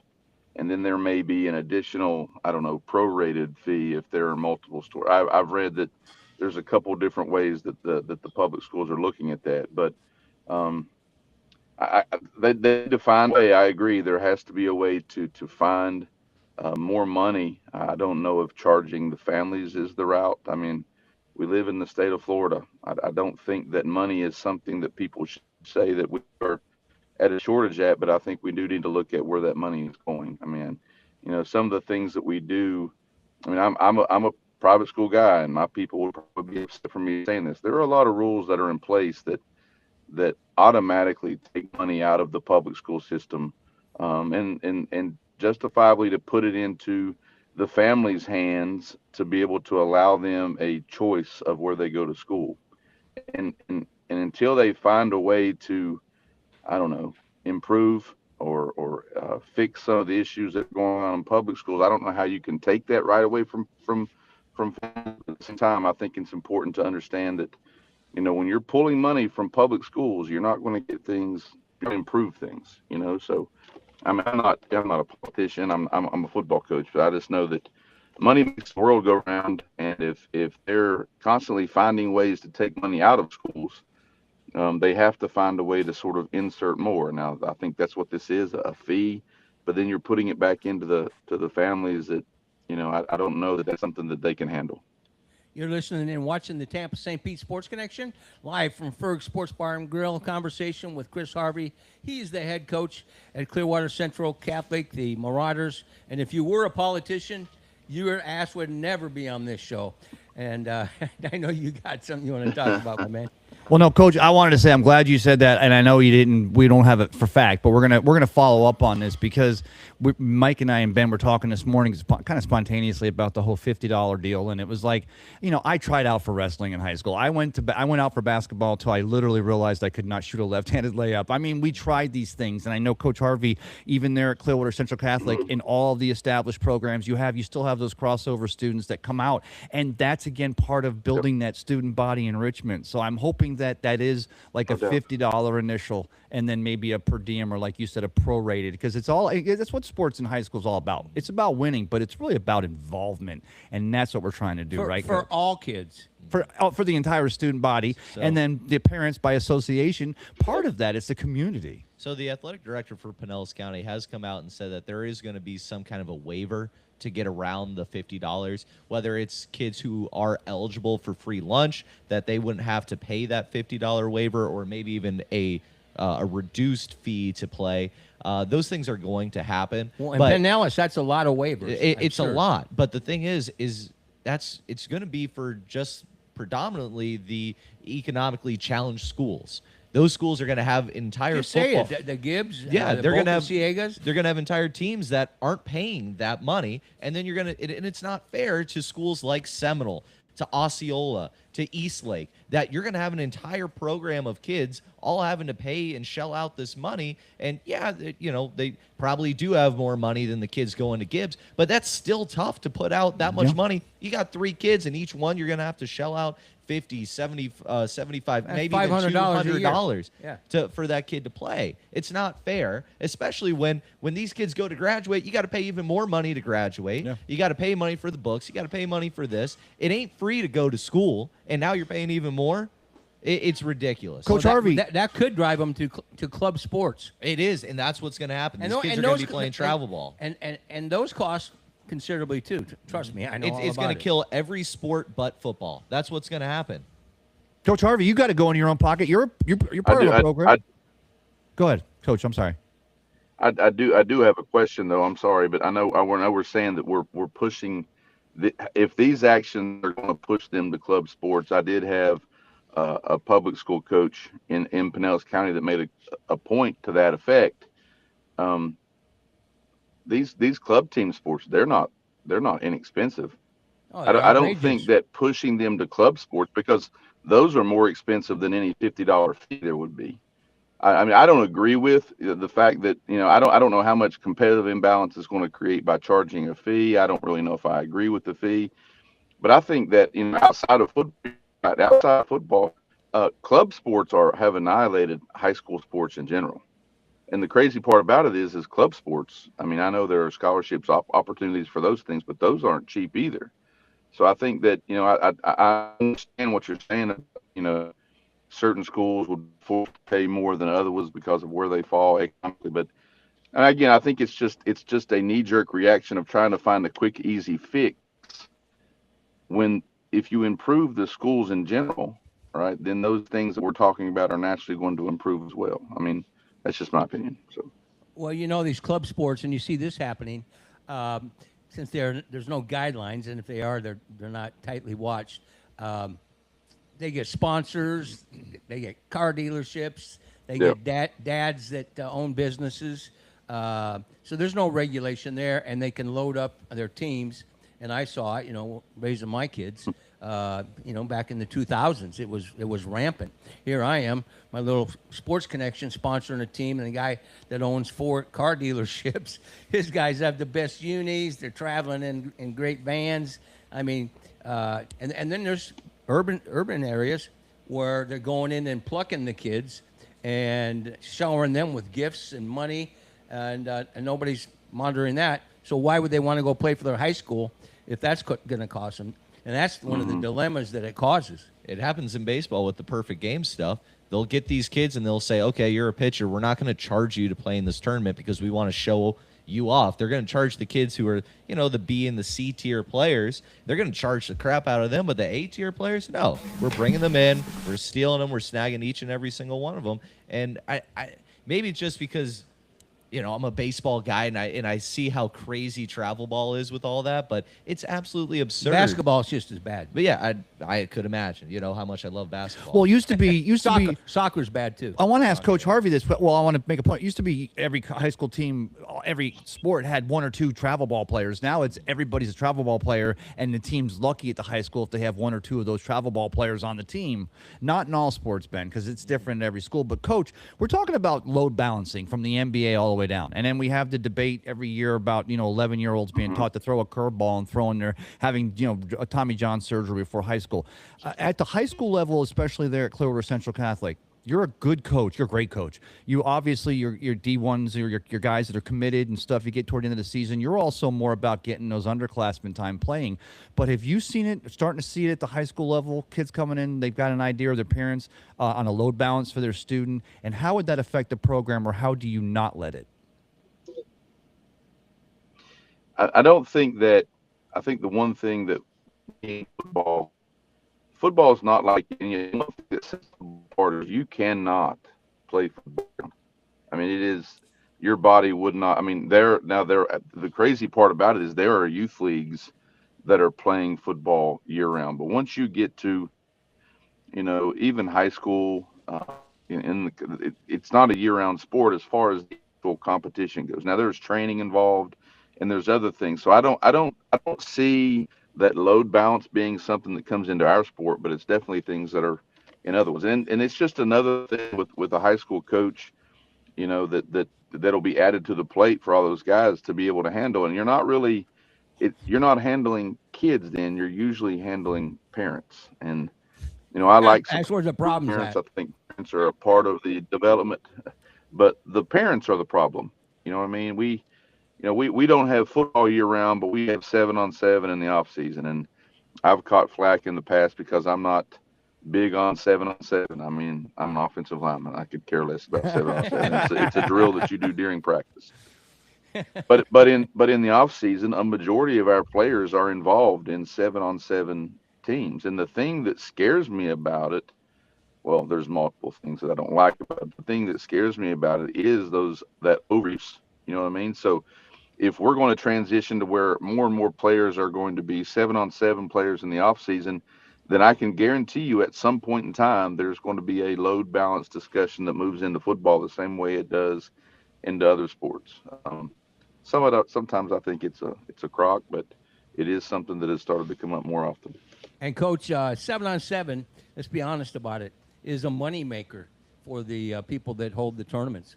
Speaker 5: and then there may be an additional, I don't know, prorated fee if there are multiple sports. I've read that there's a couple different ways that the public schools are looking at that, but they define. I agree. There has to be a way to find more money. I don't know if charging the families is the route. I mean, we live in the state of Florida. I don't think that money is something that people should say that we are at a shortage at, but I think we do need to look at where that money is going. I mean, some of the things that we do. I mean, I'm a private school guy, and my people will probably be upset for me saying this. There are a lot of rules that are in place that automatically take money out of the public school system, and justifiably to put it into the family's hands to be able to allow them a choice of where they go to school. And until they find a way to, I don't know, improve or fix some of the issues that are going on in public schools, I don't know how you can take that right away from families. At the same time, I think it's important to understand that, when you're pulling money from public schools, you're not going to get things, improve things, so I mean, I'm not a politician. I'm a football coach, but I just know that money makes the world go round. And if they're constantly finding ways to take money out of schools, they have to find a way to sort of insert more. Now, I think that's what this is, a fee. But then you're putting it back into the families that, I don't know that that's something that they can handle.
Speaker 3: You're listening and watching the Tampa St. Pete Sports Connection, live from Ferg Sports Bar and Grill, conversation with Chris Harvey. He's the head coach at Clearwater Central Catholic, the Marauders. And if you were a politician, your ass would never be on this show. And I know you got something you want to talk about, my man.
Speaker 4: Well, no, Coach, I wanted to say I'm glad you said that, and I know you didn't. We don't have it for fact, but we're gonna follow up on this because Mike and I and Ben were talking this morning, kind of spontaneously, about the whole $50 deal, and it was like, I tried out for wrestling in high school. I went out for basketball until I literally realized I could not shoot a left-handed layup. I mean, we tried these things, and I know Coach Harvey, even there at Clearwater Central Catholic, in all of the established programs you still have those crossover students that come out, and that's again part of building that student body enrichment. So I'm hoping that is like a $50 initial, and then maybe a per diem, or like you said, a prorated, because that's what sports in high school is all about. It's about winning, but it's really about involvement, and that's what we're trying to do, right?
Speaker 3: For all kids.
Speaker 4: For the entire student body, and then the parents by association. Part of that is the community.
Speaker 1: So the athletic director for Pinellas County has come out and said that there is going to be some kind of a waiver to get around the $50, whether it's kids who are eligible for free lunch, that they wouldn't have to pay that $50 waiver, or maybe even a reduced fee to play. Those things are going to happen.
Speaker 3: Well, in
Speaker 1: but
Speaker 3: Pinellas, that's a lot of waivers.
Speaker 1: It's a lot. But the thing is it's going to be for just predominantly the economically challenged schools. Those schools are going to have entire football.
Speaker 3: The Gibbs,
Speaker 1: yeah,
Speaker 3: the
Speaker 1: they're going to have
Speaker 3: Ciegas.
Speaker 1: They're going to have entire teams that aren't paying that money, and then and it's not fair to schools like Seminole, to Osceola, to Eastlake, that you're going to have an entire program of kids all having to pay and shell out this money. And yeah, they probably do have more money than the kids going to Gibbs, but that's still tough to put out that much money. You got 3 kids, and each one you're going to have to shell out $50, $70, $75, maybe even $200 for that kid to play. It's not fair, especially when these kids go to graduate. You got to pay even more money to graduate. Yeah. You got to pay money for the books. You got to pay money for this. It ain't free to go to school, and now you're paying even more. It's ridiculous.
Speaker 4: Coach Harvey,
Speaker 3: that could drive them to club sports.
Speaker 1: It is, and that's what's going to happen. These kids are going to be playing travel ball,
Speaker 3: and those costs considerably too. Trust me, I know.
Speaker 1: It's going to kill every sport but football. That's what's going to happen.
Speaker 4: Coach Harvey, you got to go in your own pocket. You're part of the program. Go ahead, Coach. I'm sorry.
Speaker 5: I do have a question though. I'm sorry, but I know we're saying that we're pushing. If these actions are going to push them to club sports, I did have a public school coach in Pinellas County that made a point to that effect. These club team sports, they're not inexpensive. I don't think that pushing them to club sports, because those are more expensive than any $50 fee there would be. I mean, I don't agree with the fact that, I don't know how much competitive imbalance is going to create by charging a fee. I don't really know if I agree with the fee, but I think that, outside of football, club sports have annihilated high school sports in general. And the crazy part about it is club sports. I mean, I know there are scholarships, opportunities for those things, but those aren't cheap either. So I think that, I understand what you're saying. Certain schools would pay more than others because of where they fall economically. But again, I think it's just a knee-jerk reaction of trying to find a quick, easy fix. When if you improve the schools in general, right, then those things that we're talking about are naturally going to improve as well. I mean, that's just my opinion. So,
Speaker 3: well, these club sports, and you see this happening, since there's no guidelines, and if they are, they're not tightly watched. They get sponsors, they get car dealerships, they get dads that own businesses. So there's no regulation there, and they can load up their teams. And I saw it, raising my kids. Back in the 2000s, it was rampant. Here I am, my little sports connection, sponsoring a team, and the guy that owns 4 car dealerships, his guys have the best unis. They're traveling in great vans. I mean, and then there's urban areas where they're going in and plucking the kids and showering them with gifts and money, and nobody's monitoring that. So why would they want to go play for their high school if that's going to cost them? And that's one of the dilemmas that it causes.
Speaker 1: It happens in baseball with the perfect game stuff. They'll get these kids and they'll say, okay, you're a pitcher. We're not going to charge you to play in this tournament because we want to show you off. They're going to charge the kids who are, the B and the C tier players. They're going to charge the crap out of them, but the A tier players, no. We're bringing them in. We're stealing them. We're snagging each and every single one of them. And I maybe it's just because I'm a baseball guy, and I see how crazy travel ball is with all that, but it's absolutely absurd.
Speaker 3: Basketball is just as bad.
Speaker 1: But yeah, I could imagine, how much I love basketball.
Speaker 4: Well, used to be.
Speaker 3: Soccer's bad too.
Speaker 4: I want to ask Coach Harvey this, but I want to make a point. It used to be every high school team, every sport had one or two travel ball players. Now it's everybody's a travel ball player, and the team's lucky at the high school if they have one or two of those travel ball players on the team. Not in all sports, Ben, because it's different in every school. But Coach, we're talking about load balancing from the NBA all the way down, and then we have the debate every year about 11-year-olds being taught to throw a curveball and throwing their having a Tommy John surgery before high school. At the high school level, especially there at Clearwater Central Catholic, you're a good coach. You're a great coach. You obviously your D1s, your guys that are committed and stuff. You get toward the end of the season. You're also more about getting those underclassmen time playing. But have you seen it? Starting to see it at the high school level. Kids coming in, they've got an idea of their parents on a load balance for their student. And how would that affect the program, or how do you not let it?
Speaker 5: I don't think that. I think the one thing that football is not like any part of you cannot play football. I mean, it is your body would not. I mean, the crazy part about it is there are youth leagues that are playing football year round. But once you get to, even high school, it's not a year round sport as far as the actual competition goes. Now there's training involved, and there's other things. So I don't see that load balance being something that comes into our sport, but it's definitely things that are in other ones. And it's just another thing with a high school coach, that'll be added to the plate for all those guys to be able to handle. And you're not handling kids then, you're usually handling parents. And, I like
Speaker 3: that's where the problem's
Speaker 5: parents.
Speaker 3: at.
Speaker 5: I think parents are a part of the development, but the parents are the problem. You know what I mean? We don't have football year round, but we have 7-on-7 in the off season. And I've caught flack in the past because I'm not big on 7-on-7. I mean, I'm an offensive lineman. I could care less about 7-on-7. It's a drill that you do during practice. But in the off season, a majority of our players are involved in 7-on-7 teams. And the thing that scares me about it, well, there's multiple things that I don't like about it. The thing that scares me about it is that overuse. You know what I mean? So if we're going to transition to where more and more players are going to be 7-on-7 players in the off season, then I can guarantee you at some point in time, there's going to be a load balance discussion that moves into football the same way it does into other sports. Sometimes I think it's a crock, but it is something that has started to come up more often.
Speaker 3: And Coach, 7-on-7, let's be honest about it, is a moneymaker for the people that hold the tournaments.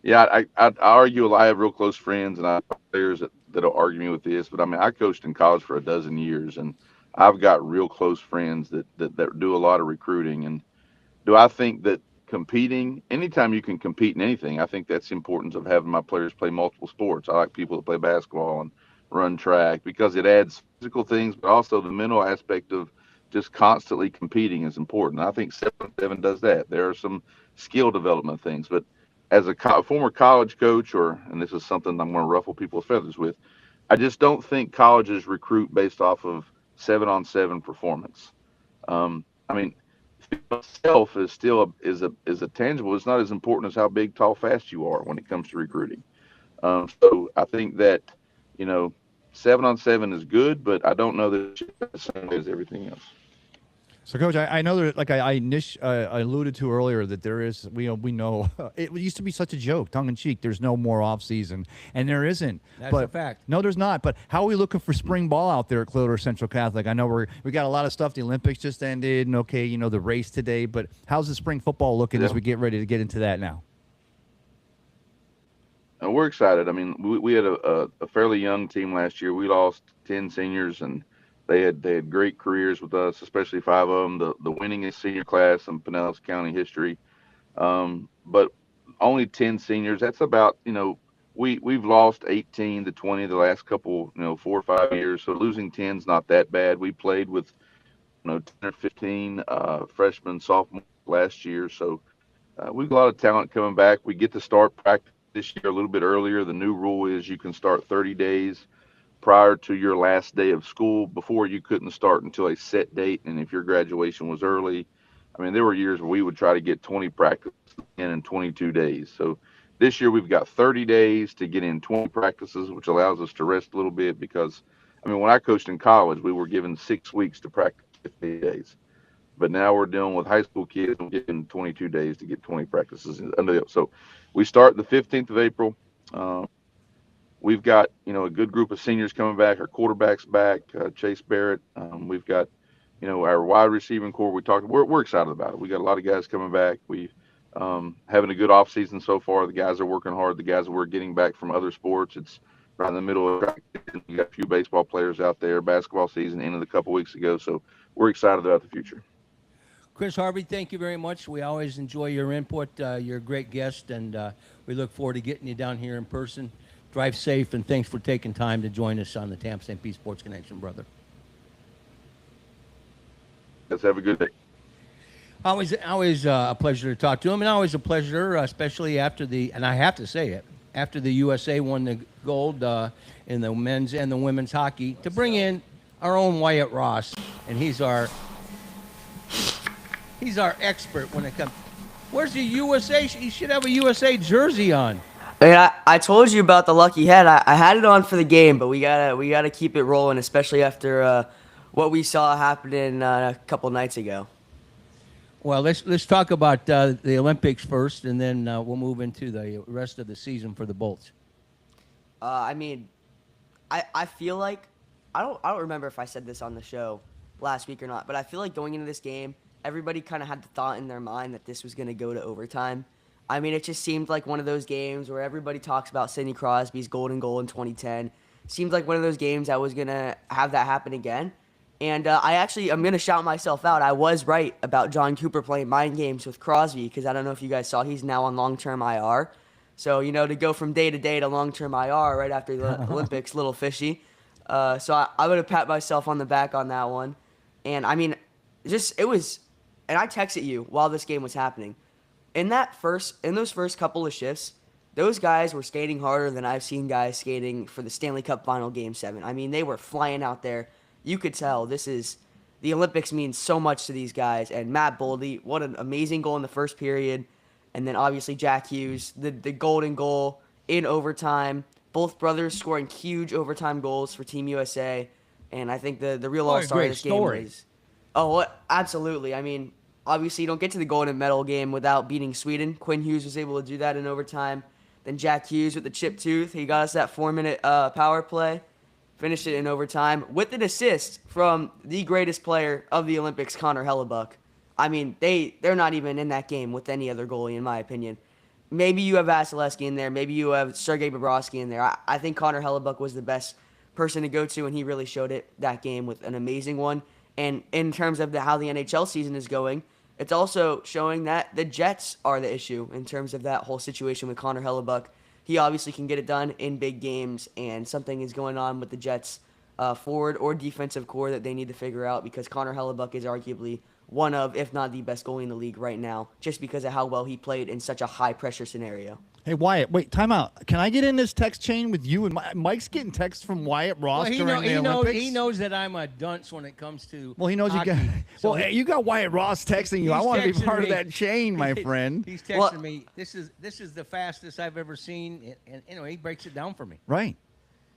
Speaker 5: Yeah, I argue. I have real close friends and I have players that'll argue me with this, but I mean, I coached in college for a dozen years, and I've got real close friends that do a lot of recruiting. And do I think that competing, anytime you can compete in anything, I think that's the importance of having my players play multiple sports. I like people that play basketball and run track because it adds physical things, but also the mental aspect of just constantly competing is important. I think 7-on-7 does that. There are some skill development things, but as a former college coach, and this is something I'm going to ruffle people's feathers with, I just don't think colleges recruit based off of 7-on-7 performance. I mean, itself is still a tangible. It's not as important as how big, tall, fast you are when it comes to recruiting. So I think that 7-on-7 is good, but I don't know that it's the same way as everything else.
Speaker 4: So, Coach, I know that, like I alluded to earlier, that there is, we know it used to be such a joke, tongue in cheek. There's no more off season, and there isn't.
Speaker 3: That's a fact.
Speaker 4: No, there's not. But how are we looking for spring ball out there at Clearwater Central Catholic? I know we got a lot of stuff. The Olympics just ended, and the race today. But how's the spring football looking as we get ready to get into that now?
Speaker 5: We're excited. I mean, we had a fairly young team last year. We lost 10 seniors, and they had great careers with us, especially 5 of them, the winningest senior class in Pinellas County history. But only 10 seniors. That's about, we've lost 18 to 20 the last couple, 4 or 5 years. So losing 10 is not that bad. We played with, 10 or 15 freshmen, sophomore last year. So we've got a lot of talent coming back. We get to start practice this year a little bit earlier. The new rule is you can start 30 days prior to your last day of school. Before, you couldn't start until a set date, and if your graduation was early, I mean, there were years where we would try to get 20 practices in 22 days. So this year we've got 30 days to get in 20 practices, which allows us to rest a little bit because, I mean, when I coached in college, we were given 6 weeks to practice 50 days. But now we're dealing with high school kids and getting 22 days to get 20 practices under the. So we start the 15th of April. We've got, a good group of seniors coming back. Our quarterback's back, Chase Barrett. We've got, our wide receiving core. We're excited about it. We got a lot of guys coming back. We having a good off season so far. The guys are working hard. The guys that we're getting back from other sports. It's right in the middle of. We got a few baseball players out there. Basketball season ended a couple weeks ago, so we're excited about the future.
Speaker 3: Chris Harvey, thank you very much. We always enjoy your input. You're a great guest, and we look forward to getting you down here in person. Drive safe, and thanks for taking time to join us on the Tampa St. Pete Sports Connection, brother.
Speaker 5: Let's have a good day.
Speaker 3: Always a pleasure to talk to him, and always a pleasure, especially after and I have to say it, after the USA won the gold in the men's and the women's hockey, to bring in our own Wyatt Ross, and he's our expert when it comes. Where's the USA? He should have a USA jersey on.
Speaker 6: I mean, I told you about the lucky head. I had it on for the game, but we gotta keep it rolling, especially after what we saw happening a couple nights ago.
Speaker 3: Well, let's talk about the Olympics first, and then we'll move into the rest of the season for the Bolts.
Speaker 6: I mean, I feel like I don't remember if I said this on the show last week or not, but I feel like going into this game, everybody kind of had the thought in their mind that this was going to go to overtime. I mean, it just seemed like one of those games where everybody talks about Sidney Crosby's golden goal in 2010. Seemed like one of those games that was going to have that happen again. And I'm going to shout myself out. I was right about John Cooper playing mind games with Crosby because I don't know if you guys saw, he's now on long-term IR. So, to go from day to day to long-term IR right after the Olympics, little fishy. So I'm going to pat myself on the back on that one. And, I mean, and I texted you while this game was happening. In those first couple of shifts, those guys were skating harder than I've seen guys skating for the Stanley Cup Final Game 7. I mean, they were flying out there. You could tell the Olympics means so much to these guys. And Matt Boldy, what an amazing goal in the first period. And then obviously Jack Hughes, the golden goal in overtime. Both brothers scoring huge overtime goals for Team USA. And I think the real all-star of this game is... Oh, absolutely. I mean, obviously you don't get to the golden medal game without beating Sweden. Quinn Hughes was able to do that in overtime. Then Jack Hughes with the chip tooth. He got us that 4-minute power play. Finished it in overtime with an assist from the greatest player of the Olympics, Connor Hellebuck. I mean, they're not even in that game with any other goalie, in my opinion. Maybe you have Vasilevsky in there. Maybe you have Sergei Bobrovsky in there. I think Connor Hellebuck was the best person to go to, and he really showed it that game with an amazing one. And in terms of how the NHL season is going, it's also showing that the Jets are the issue in terms of that whole situation with Connor Hellebuck. He obviously can get it done in big games, and something is going on with the Jets' forward or defensive core that they need to figure out because Connor Hellebuck is arguably one of, if not the best goalie in the league right now, just because of how well he played in such a high-pressure scenario.
Speaker 4: Hey, Wyatt, wait, time out. Can I get in this text chain with you? And Mike's getting texts from Wyatt Ross during the Olympics.
Speaker 3: He knows that I'm a dunce when it comes to
Speaker 4: Well, he knows
Speaker 3: hockey.
Speaker 4: you got.
Speaker 3: So
Speaker 4: well, you got Wyatt Ross texting you. I want to be part of that chain, my friend.
Speaker 3: He's texting me. This is the fastest I've ever seen, and anyway, he breaks it down for me.
Speaker 4: Right.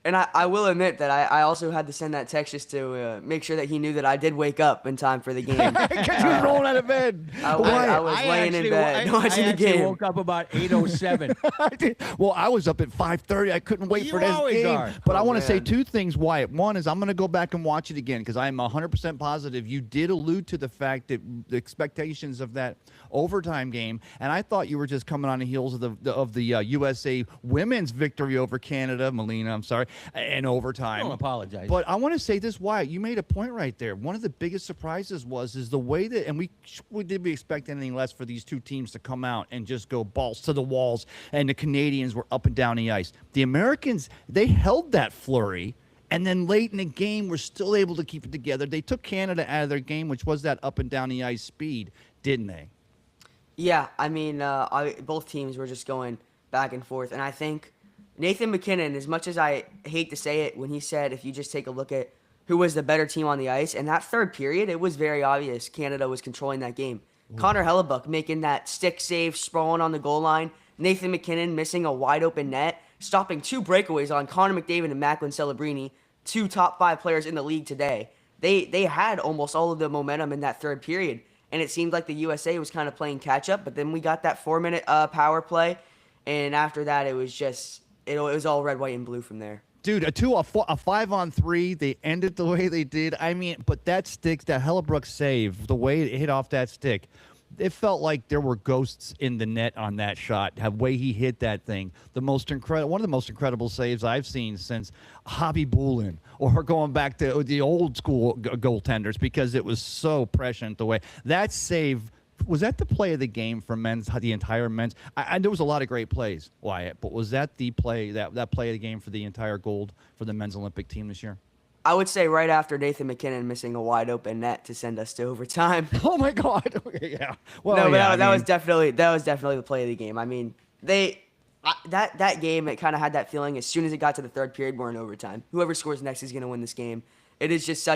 Speaker 6: And I will admit that I also had to send that text just to make sure that he knew that I did wake up in time for the game.
Speaker 4: Because you were rolling out of bed.
Speaker 6: I was laying in bed watching the game.
Speaker 3: I woke up about 8:07.
Speaker 4: Well, I was up at 5:30. I couldn't wait for this
Speaker 3: always
Speaker 4: game.
Speaker 3: are.
Speaker 4: But I want to say
Speaker 6: man.
Speaker 4: two things, Wyatt. One is I'm going to go back and watch it again because I'm 100% positive you did allude to the fact that the expectations of that overtime game, and I thought you were just coming on the heels of the USA women's victory over Canada, Melina, I'm sorry, in overtime.
Speaker 3: Don't apologize.
Speaker 4: But I want to say this, Wyatt, you made a point right there. One of the biggest surprises is the way that, and we did we expect anything less for these two teams to come out and just go balls to the walls, and the Canadians were up and down the ice. The Americans, they held that flurry, and then late in the game, were still able to keep it together. They took Canada out of their game, which was that up and down the ice speed, didn't they?
Speaker 6: Yeah, I mean, both teams were just going back and forth. And I think Nathan MacKinnon, as much as I hate to say it, when he said if you just take a look at who was the better team on the ice, in that third period, it was very obvious Canada was controlling that game. Connor Hellebuck making that stick save, sprawling on the goal line. Nathan McKinnon missing a wide open net, stopping 2 breakaways on Connor McDavid and Macklin Celebrini, 2 top 5 players in the league today. They had almost all of the momentum in that third period, and it seemed like the USA was kind of playing catch up. But then we got that 4-minute power play, and after that it was just it was all red, white, and blue from there.
Speaker 4: Dude, a 5-on-3, they ended the way they did. I mean, but that stick, that Hellebuck save, the way it hit off that stick, it felt like there were ghosts in the net on that shot. The way he hit that thing, one of the most incredible saves I've seen since Hobby Bulin, or going back to the old school goaltenders, because it was so prescient the way that save. Was that the play of the game for the entire men's? There was a lot of great plays, Wyatt, but was that the play, that play of the game for the entire gold for the men's Olympic team this year?
Speaker 6: I would say right after Nathan McKinnon missing a wide open net to send us to overtime.
Speaker 4: Oh my God! Yeah. Well,
Speaker 6: no, but
Speaker 4: yeah,
Speaker 6: that was definitely the play of the game. I mean, that game, it kind of had that feeling. As soon as it got to the third period, we're in overtime. Whoever scores next is going to win this game. It is just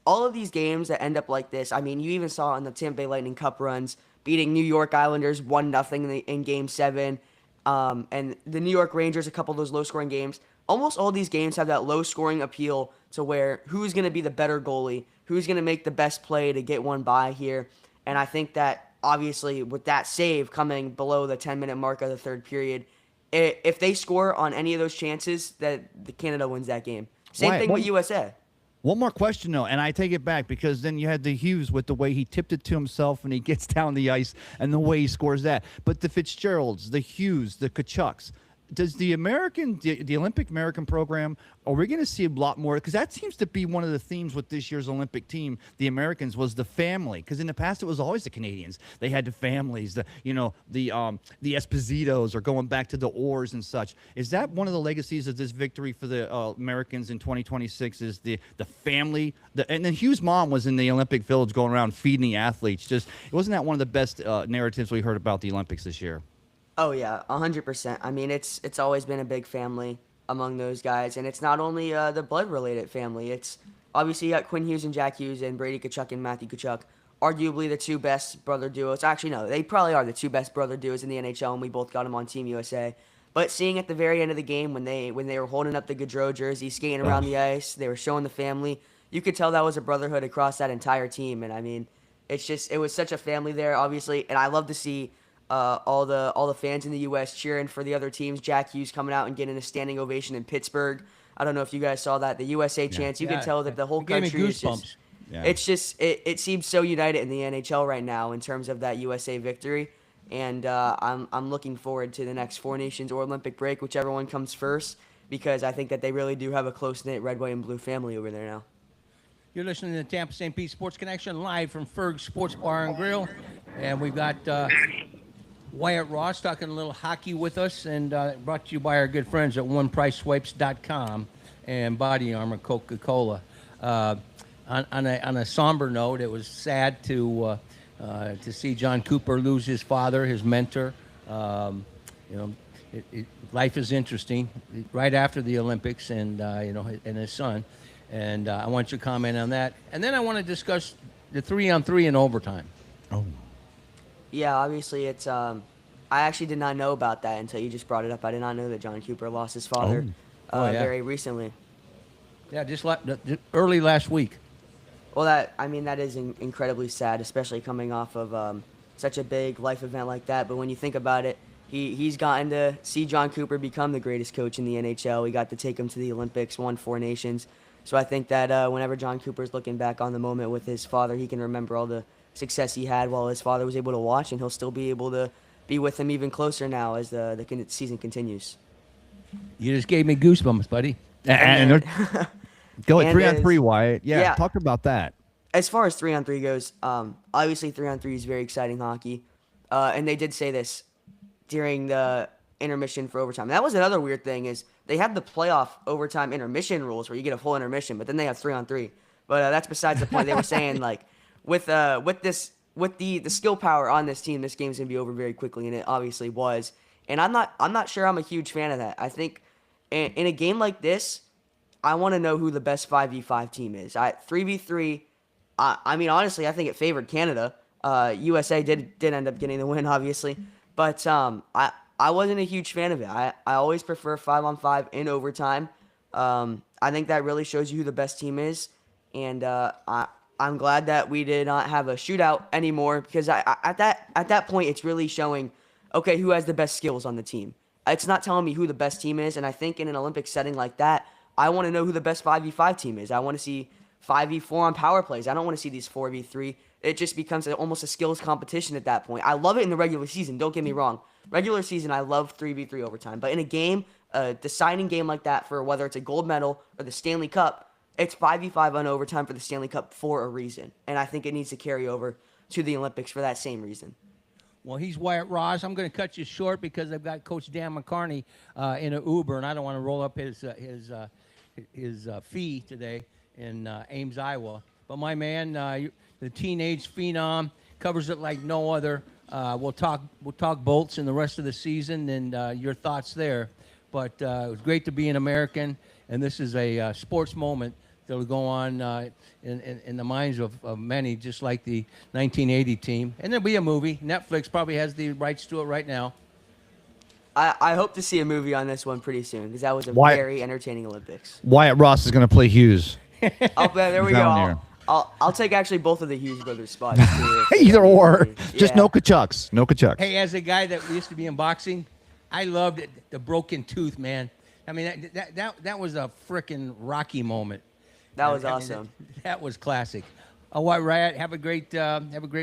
Speaker 6: all of these games that end up like this. I mean, you even saw in the Tampa Bay Lightning Cup runs, beating New York Islanders 1-0 in Game 7, and the New York Rangers, a couple of those low-scoring games. Almost all these games have that low-scoring appeal to where who's going to be the better goalie, who's going to make the best play to get one by here. And I think that, obviously, with that save coming below the 10-minute mark of the third period, if they score on any of those chances, that Canada wins that game. Same thing with USA.
Speaker 4: One more question, though, and I take it back, because then you had the Hughes with the way he tipped it to himself and he gets down the ice and the way he scores that. But the Fitzgeralds, the Hughes, the Kachucks, does the Olympic American program, are we going to see a lot more? Because that seems to be one of the themes with this year's Olympic team, the Americans, was the family. Because in the past it was always the Canadians. They had the families, the Espositos, or going back to the Oars and such. Is that one of the legacies of this victory for the Americans in 2026? Is the family? And then Hughes' mom was in the Olympic Village going around feeding the athletes. Wasn't that one of the best narratives we heard about the Olympics this year?
Speaker 6: Oh yeah, 100%. I mean, it's always been a big family among those guys, and it's not only the blood-related family. It's obviously you got Quinn Hughes and Jack Hughes and Brady Tkachuk and Matthew Tkachuk, arguably the 2 best brother duos. Actually, no, they probably are the 2 best brother duos in the NHL, and we both got them on Team USA. But seeing at the very end of the game when they were holding up the Gaudreau jersey, skating around the ice, they were showing the family. You could tell that was a brotherhood across that entire team, and I mean, it was such a family there, obviously, and I love to see all the fans in the U.S. cheering for the other teams. Jack Hughes coming out and getting a standing ovation in Pittsburgh. I don't know if you guys saw that. The USA chants. You can tell that the whole country is just. Yeah. It's just it seems so united in the NHL right now in terms of that USA victory, and I'm looking forward to the next 4 Nations or Olympic break, whichever one comes first, because I think that they really do have a close knit red, white, and blue family over there now.
Speaker 3: You're listening to the Tampa St. Pete Sports Connection live from Ferg's Sports Bar and Grill, and we've got Wyatt Ross talking a little hockey with us, and brought to you by our good friends at OnePriceSwipes.com and Body Armor Coca-Cola. On a somber note, it was sad to see John Cooper lose his father, his mentor. Life is interesting. Right after the Olympics, and and his son, and I want you to comment on that, and then I want to discuss the 3-on-3 in overtime.
Speaker 4: Oh.
Speaker 6: Yeah, obviously it's. I actually did not know about that until you just brought it up. I did not know that John Cooper lost his father very recently.
Speaker 3: Yeah, just early last week.
Speaker 6: Well, that is incredibly sad, especially coming off of such a big life event like that. But when you think about it, he's gotten to see John Cooper become the greatest coach in the NHL. We got to take him to the Olympics, won 4 nations. So I think that whenever John Cooper's looking back on the moment with his father, he can remember all the success he had while his father was able to watch, and he'll still be able to be with him even closer now as the season continues.
Speaker 3: You just gave me goosebumps, buddy.
Speaker 4: And go at 3-on-3, Wyatt. Yeah, talk about that.
Speaker 6: As far as 3-on-3 goes, obviously 3-on-3 is very exciting hockey, and they did say this during the intermission for overtime. That was another weird thing is they have the playoff overtime intermission rules where you get a full intermission, but then they have 3-on-3. But that's besides the point. They were saying like with the skill power on this team, this game's gonna be over very quickly, and it obviously was. And I'm not sure I'm a huge fan of that. I think in a game like this, I want to know who the best 5v5 team is. 3v3. I mean, honestly, I think it favored Canada. USA did end up getting the win, obviously, but I wasn't a huge fan of it. I always prefer 5-on-5 in overtime. I think that really shows you who the best team is, and I'm glad that we did not have a shootout anymore, because at that point it's really showing, okay, who has the best skills on the team. It's not telling me who the best team is, and I think in an Olympic setting like that, I want to know who the best 5v5 team is. I want to see 5v4 on power plays. I don't want to see these 4v3. It just becomes almost a skills competition at that point. I love it in the regular season, don't get me wrong. Regular season, I love 3v3 overtime. But in a game, a deciding game like that, for whether it's a gold medal or the Stanley Cup, it's 5v5 on overtime for the Stanley Cup for a reason. And I think it needs to carry over to the Olympics for that same reason.
Speaker 3: Well, he's Wyatt Ross. I'm going to cut you short because I've got Coach Dan McCarney in an Uber, and I don't want to roll up his fee today in Ames, Iowa. But my man, the teenage phenom, covers it like no other. We'll talk Bolts in the rest of the season and your thoughts there. But it was great to be an American, and this is a sports moment that will go on in the minds of many, just like the 1980 team. And there'll be a movie. Netflix probably has the rights to it right now.
Speaker 6: I hope to see a movie on this one pretty soon, because that was a very entertaining Olympics.
Speaker 4: Wyatt Ross is going to play Hughes.
Speaker 6: There we go. I'll take actually both of the Hughes brothers spots.
Speaker 4: Either or.
Speaker 6: Yeah.
Speaker 4: Just no Kachucks. No Kachucks.
Speaker 3: Hey, as a guy that used to be in boxing, I loved it, the broken tooth, man. I mean, that was a freaking Rocky moment.
Speaker 6: That was awesome.
Speaker 3: That was classic. White Riot, have a great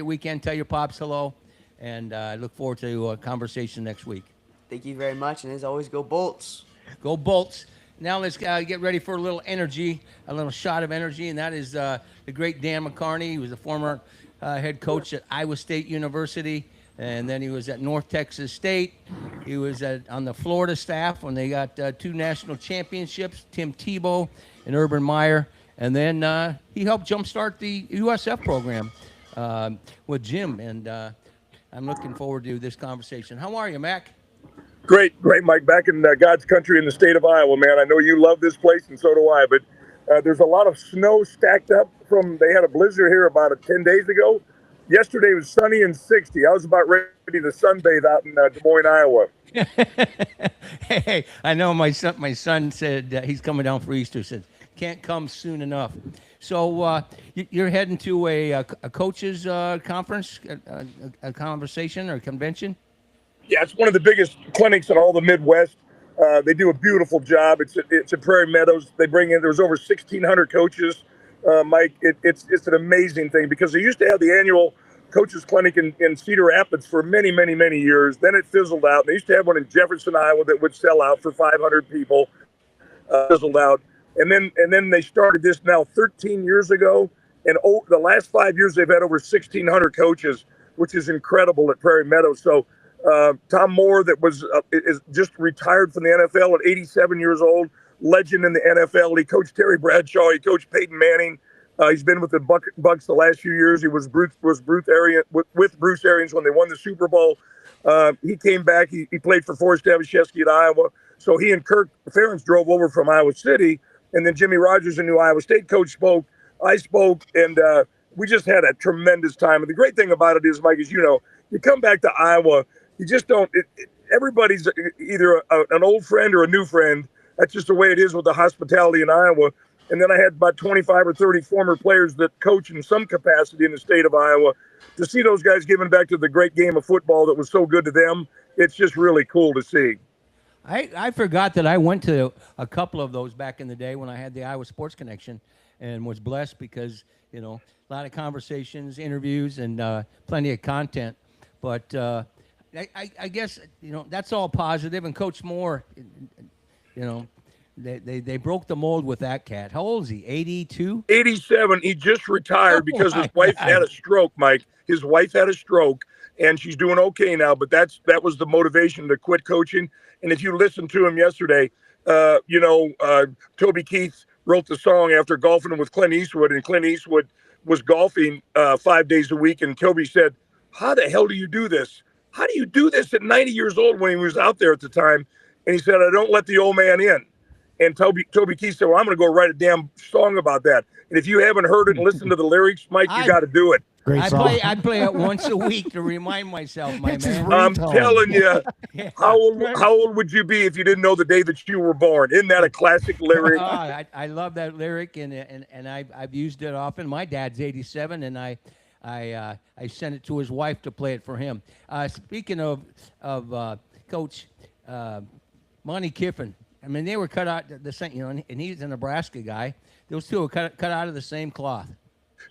Speaker 3: weekend. Tell your pops hello, and I look forward to a conversation next week.
Speaker 6: Thank you very much, and as always, go Bolts.
Speaker 3: Go Bolts. Now let's get ready for a little energy, a little shot of energy, and that is the great Dan McCarney. He was a former head coach at Iowa State University, and then he was at North Texas State. He was on the Florida staff when they got 2 national championships, Tim Tebow and Urban Meyer. And then he helped jumpstart the USF program with Jim, and I'm looking forward to this conversation. How are you, Mac?
Speaker 7: Great, Mike. Back in God's country in the state of Iowa, man. I know you love this place, and so do I. But there's a lot of snow stacked up they had a blizzard here about 10 days ago. Yesterday was sunny and 60. I was about ready to sunbathe out in Des Moines, Iowa.
Speaker 3: Hey, I know my son said he's coming down for Easter. Said can't come soon enough. So you're heading to a coaches conference, a conversation or convention?
Speaker 7: Yeah, it's one of the biggest clinics in all the Midwest. They do a beautiful job. It's at Prairie Meadows. They bring in, there's over 1,600 coaches. Mike, it's an amazing thing, because they used to have the annual coaches clinic in Cedar Rapids for many, many, many years. Then it fizzled out. They used to have one in Jefferson, Iowa that would sell out for 500 people. Fizzled out. And then they started this now 13 years ago. And the last 5 years, they've had over 1,600 coaches, which is incredible at Prairie Meadows. So Tom Moore, that is just retired from the NFL at 87 years old, legend in the NFL. He coached Terry Bradshaw. He coached Peyton Manning. He's been with the Bucs the last few years. He was with Bruce Arians when they won the Super Bowl. He came back. He played for Forrest Davishevsky at Iowa. So he and Kirk Ferentz drove over from Iowa City. And then Jimmy Rogers, a new Iowa State coach, spoke. I spoke, and we just had a tremendous time. And the great thing about it is, Mike, as you know, you come back to Iowa, you just don't everybody's either an old friend or a new friend. That's just the way it is with the hospitality in Iowa. And then I had about 25 or 30 former players that coach in some capacity in the state of Iowa. To see those guys giving back to the great game of football that was so good to them, it's just really cool to see.
Speaker 3: I forgot that I went to a couple of those back in the day when I had the Iowa Sports Connection, and was blessed because, a lot of conversations, interviews, and plenty of content. But I guess, that's all positive. And Coach Moore, they broke the mold with that cat. How old is he? 82?
Speaker 7: 87. He just retired because his wife had a stroke, Mike. His wife had a stroke, and she's doing okay now. But that was the motivation to quit coaching. And if you listen to him yesterday, Toby Keith wrote the song after golfing with Clint Eastwood, and Clint Eastwood was golfing 5 days a week. And Toby said, "How the hell do you do this? How do you do this at 90 years old?" when he was out there at the time. And he said, "I don't let the old man in." And Toby Keith said, "Well, I'm going to go write a damn song about that." And if you haven't heard it and listened to the lyrics, Mike, you got to do it.
Speaker 8: Great song.
Speaker 3: I play it once a week to remind myself, my
Speaker 8: It's his
Speaker 3: man.
Speaker 7: I'm
Speaker 8: ringtone.
Speaker 7: telling you,
Speaker 3: Yeah.
Speaker 7: how old would you be if you didn't know the day that you were born? Isn't that a classic lyric?
Speaker 3: I love that lyric, and I've used it often. My dad's 87, and I sent it to his wife to play it for him. Speaking of Coach Monty Kiffin, I mean, they were cut out the same, and he's a Nebraska guy. Those two were cut out of the same cloth.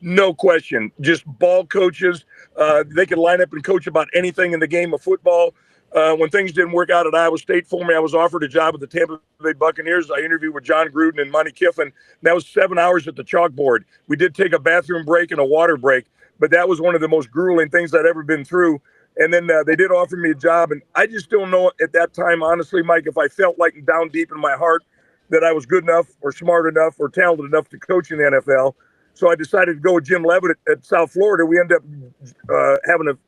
Speaker 7: No question. Just ball coaches. They could line up and coach about anything in the game of football. When things didn't work out at Iowa State for me, I was offered a job at the Tampa Bay Buccaneers. I interviewed with John Gruden and Monty Kiffin. That was 7 hours at the chalkboard. We did take a bathroom break and a water break, but that was one of the most grueling things I'd ever been through. And then they did offer me a job, and I just don't know at that time, honestly, Mike, if I felt like down deep in my heart that I was good enough or smart enough or talented enough to coach in the NFL. So I decided to go with Jim Levitt at South Florida. We ended up having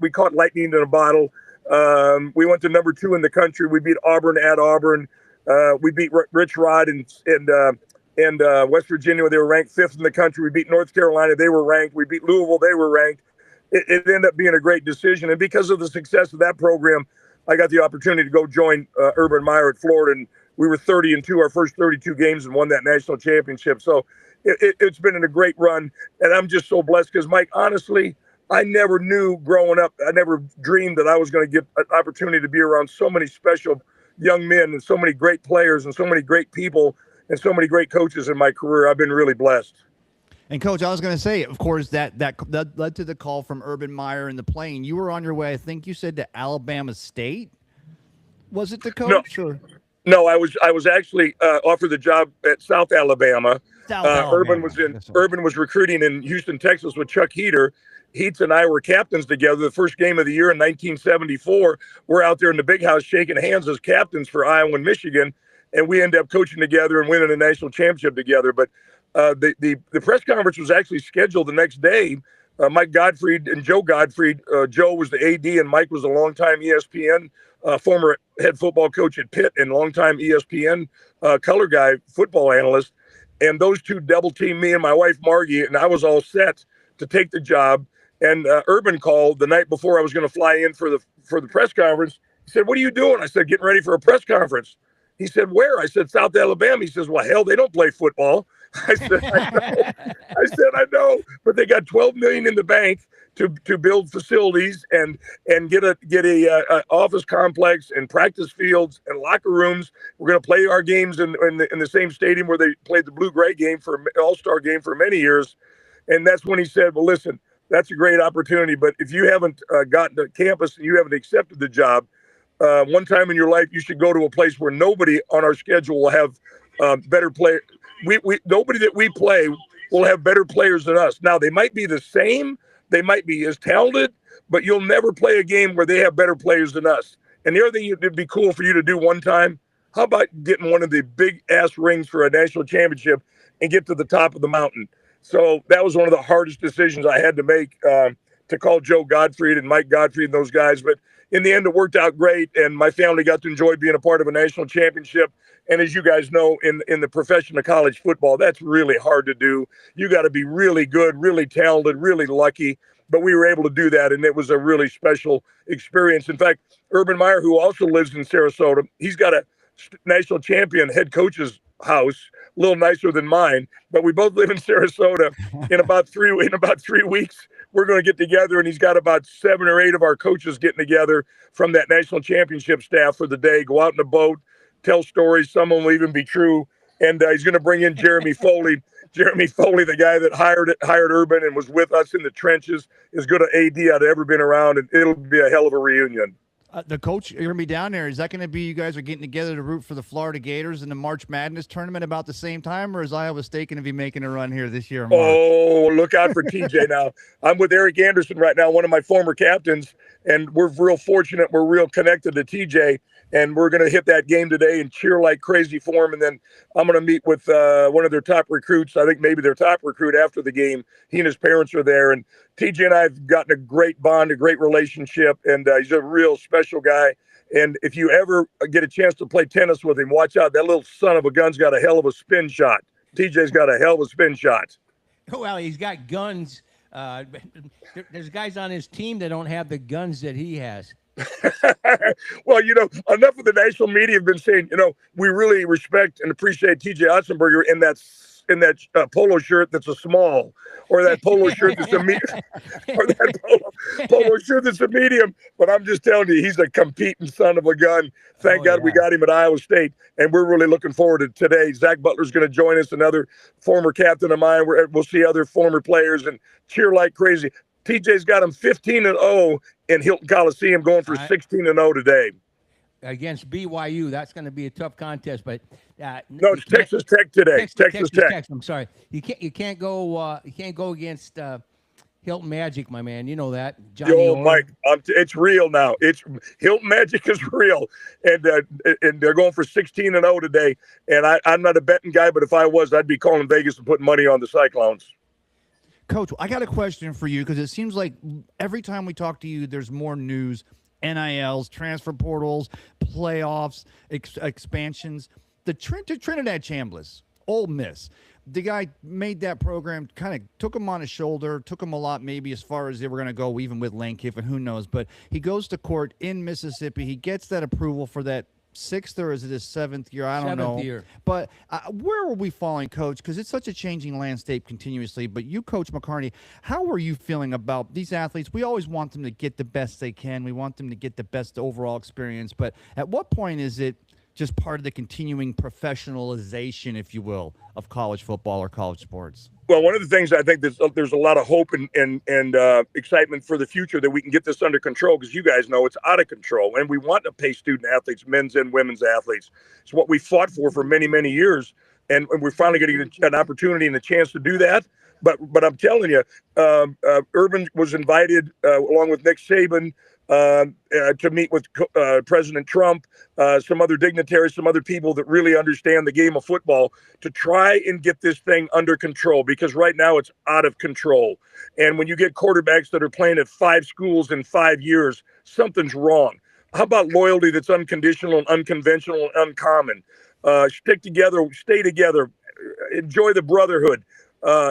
Speaker 7: we caught lightning in a bottle. We went to number 2 in the country. We beat Auburn at Auburn. We beat Rich Rod and West Virginia. They were ranked 5th in the country. We beat North Carolina. They were ranked. We beat Louisville. They were ranked. It ended up being a great decision. And because of the success of that program, I got the opportunity to go join Urban Meyer at Florida. And we were 30-2 our first 32 games and won that national championship. So it's been a great run. And I'm just so blessed because, Mike, honestly, I never knew growing up, I never dreamed that I was going to get an opportunity to be around so many special young men and so many great players and so many great people and so many great coaches in my career. I've been really blessed.
Speaker 4: And Coach, I was going to say, of course, that led to the call from Urban Meyer in the plane. You were on your way, I think you said, to Alabama State. Was it the coach?
Speaker 7: No, I was actually offered the job at South Alabama. Urban was recruiting in Houston, Texas with Chuck Heater. Heats and I were captains together. The first game of the year in 1974, we're out there in the big house shaking hands as captains for Iowa and Michigan, and we ended up coaching together and winning a national championship together. But the press conference was actually scheduled the next day. Mike Gottfried and Joe Gottfried. Joe was the AD and Mike was a longtime ESPN, former head football coach at Pitt and longtime ESPN color guy, football analyst. And those two double teamed me and my wife, Margie, and I was all set to take the job. And Urban called the night before I was going to fly in for the press conference. He said, "What are you doing?" I said, "Getting ready for a press conference." He said, "Where?" I said, "South Alabama." He says, "Well, hell, they don't play football." I said, "I know." I know, but they got $12 million in the bank to build facilities and get a office complex and practice fields and locker rooms. We're going to play our games in the same stadium where they played the blue-gray game for All-Star game for many years. And that's when he said, "Well, listen, that's a great opportunity, but if you haven't gotten to campus and you haven't accepted the job, one time in your life, you should go to a place where nobody on our schedule will have better play. Nobody that we play will have better players than us. Now, they might be the same, they might be as talented, but you'll never play a game where they have better players than us. And the other thing it'd be cool for you to do one time, how about getting one of the big ass rings for a national championship and get to the top of the mountain?" So that was one of the hardest decisions I had to make, to call Joe Gottfried and Mike Gottfried and those guys. But in the end, it worked out great, and my family got to enjoy being a part of a national championship. And as you guys know, in the profession of college football, that's really hard to do. You got to be really good, really talented, really lucky. But we were able to do that, and it was a really special experience. In fact, Urban Meyer, who also lives in Sarasota, he's got a national champion head coach's house, a little nicer than mine, but we both live in Sarasota. In about 3 weeks, we're going to get together, and he's got about 7 or 8 of our coaches getting together from that national championship staff for the day, go out in a boat, tell stories. Some of them will even be true. And he's going to bring in Jeremy Foley. Jeremy Foley, the guy that hired Urban and was with us in the trenches, is good at AD I've ever been around, and it'll be a hell of a reunion.
Speaker 4: The coach, you're going to be down there. Is that going to be you guys are getting together to root for the Florida Gators in the March Madness tournament about the same time, or is Iowa State going to be making a run here this year in March?
Speaker 7: Oh, look out for TJ now. I'm with Eric Anderson right now, one of my former captains, and we're real fortunate. We're real connected to TJ, and we're going to hit that game today and cheer like crazy for him. And then I'm going to meet with one of their top recruits. I think maybe their top recruit after the game. He and his parents are there, and TJ and I have gotten a great bond, a great relationship, and he's a real special guy. And if you ever get a chance to play tennis with him, watch out. That little son of a gun's got a hell of a spin shot. TJ's got a hell of a spin shot.
Speaker 3: Well, he's got guns There's guys on his team that don't have the guns that he has.
Speaker 7: Well, enough of the national media have been saying, we really respect and appreciate TJ Otzenberger in that polo shirt that's a small, or that polo shirt that's a or that polo shirt that's a medium. But I'm just telling you, he's a competing son of a gun. Thank God we got him at Iowa State, and we're really looking forward to today. Zach Butler's going to join us, another former captain of mine. We'll see other former players and cheer like crazy. TJ's got him 15-0 in Hilton Coliseum, going for 16-0 today.
Speaker 3: Against BYU, that's going to be a tough contest. But
Speaker 7: no, it's Texas Tech today. Texas Tech.
Speaker 3: I'm sorry, you can't go against Hilton Magic, my man. You know that.
Speaker 7: Mike, it's real now. It's Hilton Magic is real, and they're going for 16-0 today. And I'm not a betting guy, but if I was, I'd be calling Vegas and putting money on the Cyclones.
Speaker 4: Coach, I got a question for you because it seems like every time we talk to you, there's more news, NILs, transfer portals, playoffs, expansions. The Trinidad Chambliss, Ole Miss, the guy made that program, kind of took him on his shoulder, took him a lot maybe as far as they were going to go, even with Lane Kiffin, who knows. But he goes to court in Mississippi. He gets that approval for that 6th, or is it his 7th year? I don't know.
Speaker 3: 7th year.
Speaker 4: But where are we falling, Coach? Because it's such a changing landscape continuously. But you, Coach McCarney, how are you feeling about these athletes? We always want them to get the best they can. We want them to get the best overall experience. But at what point is it just part of the continuing professionalization, if you will, of college football or college sports?
Speaker 7: Well, one of the things I think there's a lot of hope and excitement for the future that we can get this under control, because you guys know it's out of control, and we want to pay student athletes, men's and women's athletes. It's what we fought for many, many years, and we're finally getting an opportunity and a chance to do that. But I'm telling you, Urban was invited along with Nick Saban to meet with President Trump, some other dignitaries, some other people that really understand the game of football, to try and get this thing under control, because right now it's out of control. And when you get quarterbacks that are playing at 5 schools in 5 years, something's wrong. How about loyalty that's unconditional and unconventional and uncommon? Stick together, stay together, enjoy the brotherhood,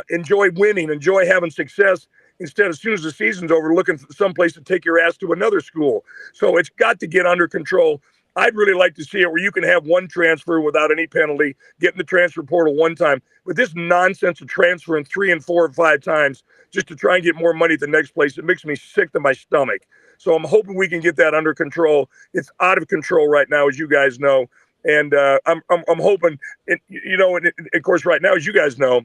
Speaker 7: enjoy winning, enjoy having success, instead as soon as the season's over, looking for someplace to take your ass to another school. So it's got to get under control. I'd really like to see it where you can have one transfer without any penalty, get in the transfer portal one time. But this nonsense of transferring 3 and 4 and 5 times just to try and get more money at the next place, it makes me sick to my stomach. So I'm hoping we can get that under control. It's out of control right now, as you guys know. And I'm hoping, and of course, right now, as you guys know,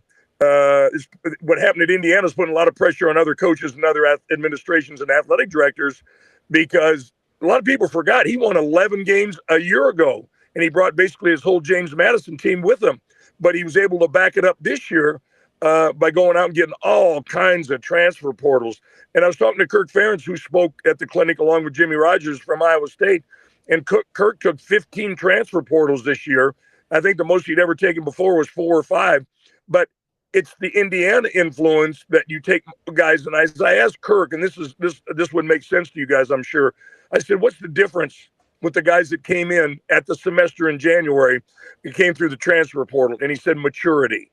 Speaker 7: what happened at Indiana is putting a lot of pressure on other coaches and other administrations and athletic directors, because a lot of people forgot he won 11 games a year ago, and he brought basically his whole James Madison team with him. But he was able to back it up this year by going out and getting all kinds of transfer portals. And I was talking to Kirk Ferentz, who spoke at the clinic along with Jimmy Rogers from Iowa State, and Kirk took 15 transfer portals this year. I think the most he'd ever taken before was 4 or 5. But it's the Indiana influence that you take guys. And as I asked Kirk, and this would make sense to you guys, I'm sure. I said, what's the difference with the guys that came in at the semester in January and came through the transfer portal? And he said, maturity.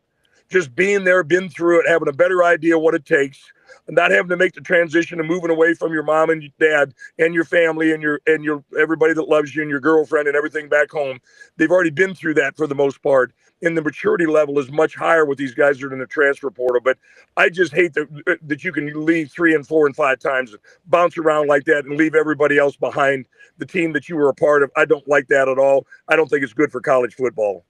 Speaker 7: Just being there, been through it, having a better idea what it takes, and not having to make the transition and moving away from your mom and your dad and your family and your everybody that loves you and your girlfriend and everything back home. They've already been through that for the most part. And the maturity level is much higher with these guys that are in the transfer portal. But I just hate that you can leave 3 and 4 and 5 times, bounce around like that, and leave everybody else behind the team that you were a part of. I don't like that at all. I don't think it's good for college football.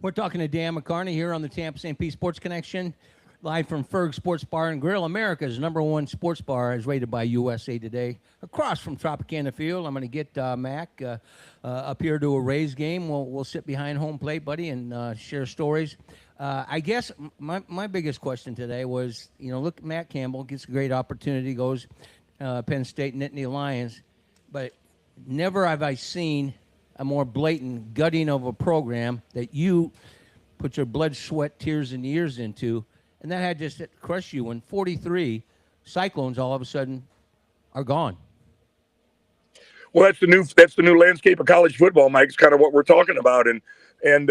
Speaker 3: We're talking to Dan McCarney here on the Tampa St. Pete Sports Connection, live from Ferg Sports Bar and Grill, America's #1 sports bar, as rated by USA Today. Across from Tropicana Field, I'm going to get Mac up here to a Rays game. We'll sit behind home plate, buddy, and share stories. I guess my biggest question today was, look, Matt Campbell gets a great opportunity, goes Penn State, Nittany Lions, but never have I seen a more blatant gutting of a program that you put your blood, sweat, tears, and years into, and that had just crushed you when 43 Cyclones all of a sudden are gone.
Speaker 7: Well, that's the new landscape of college football, Mike. It's kind of what we're talking about. And And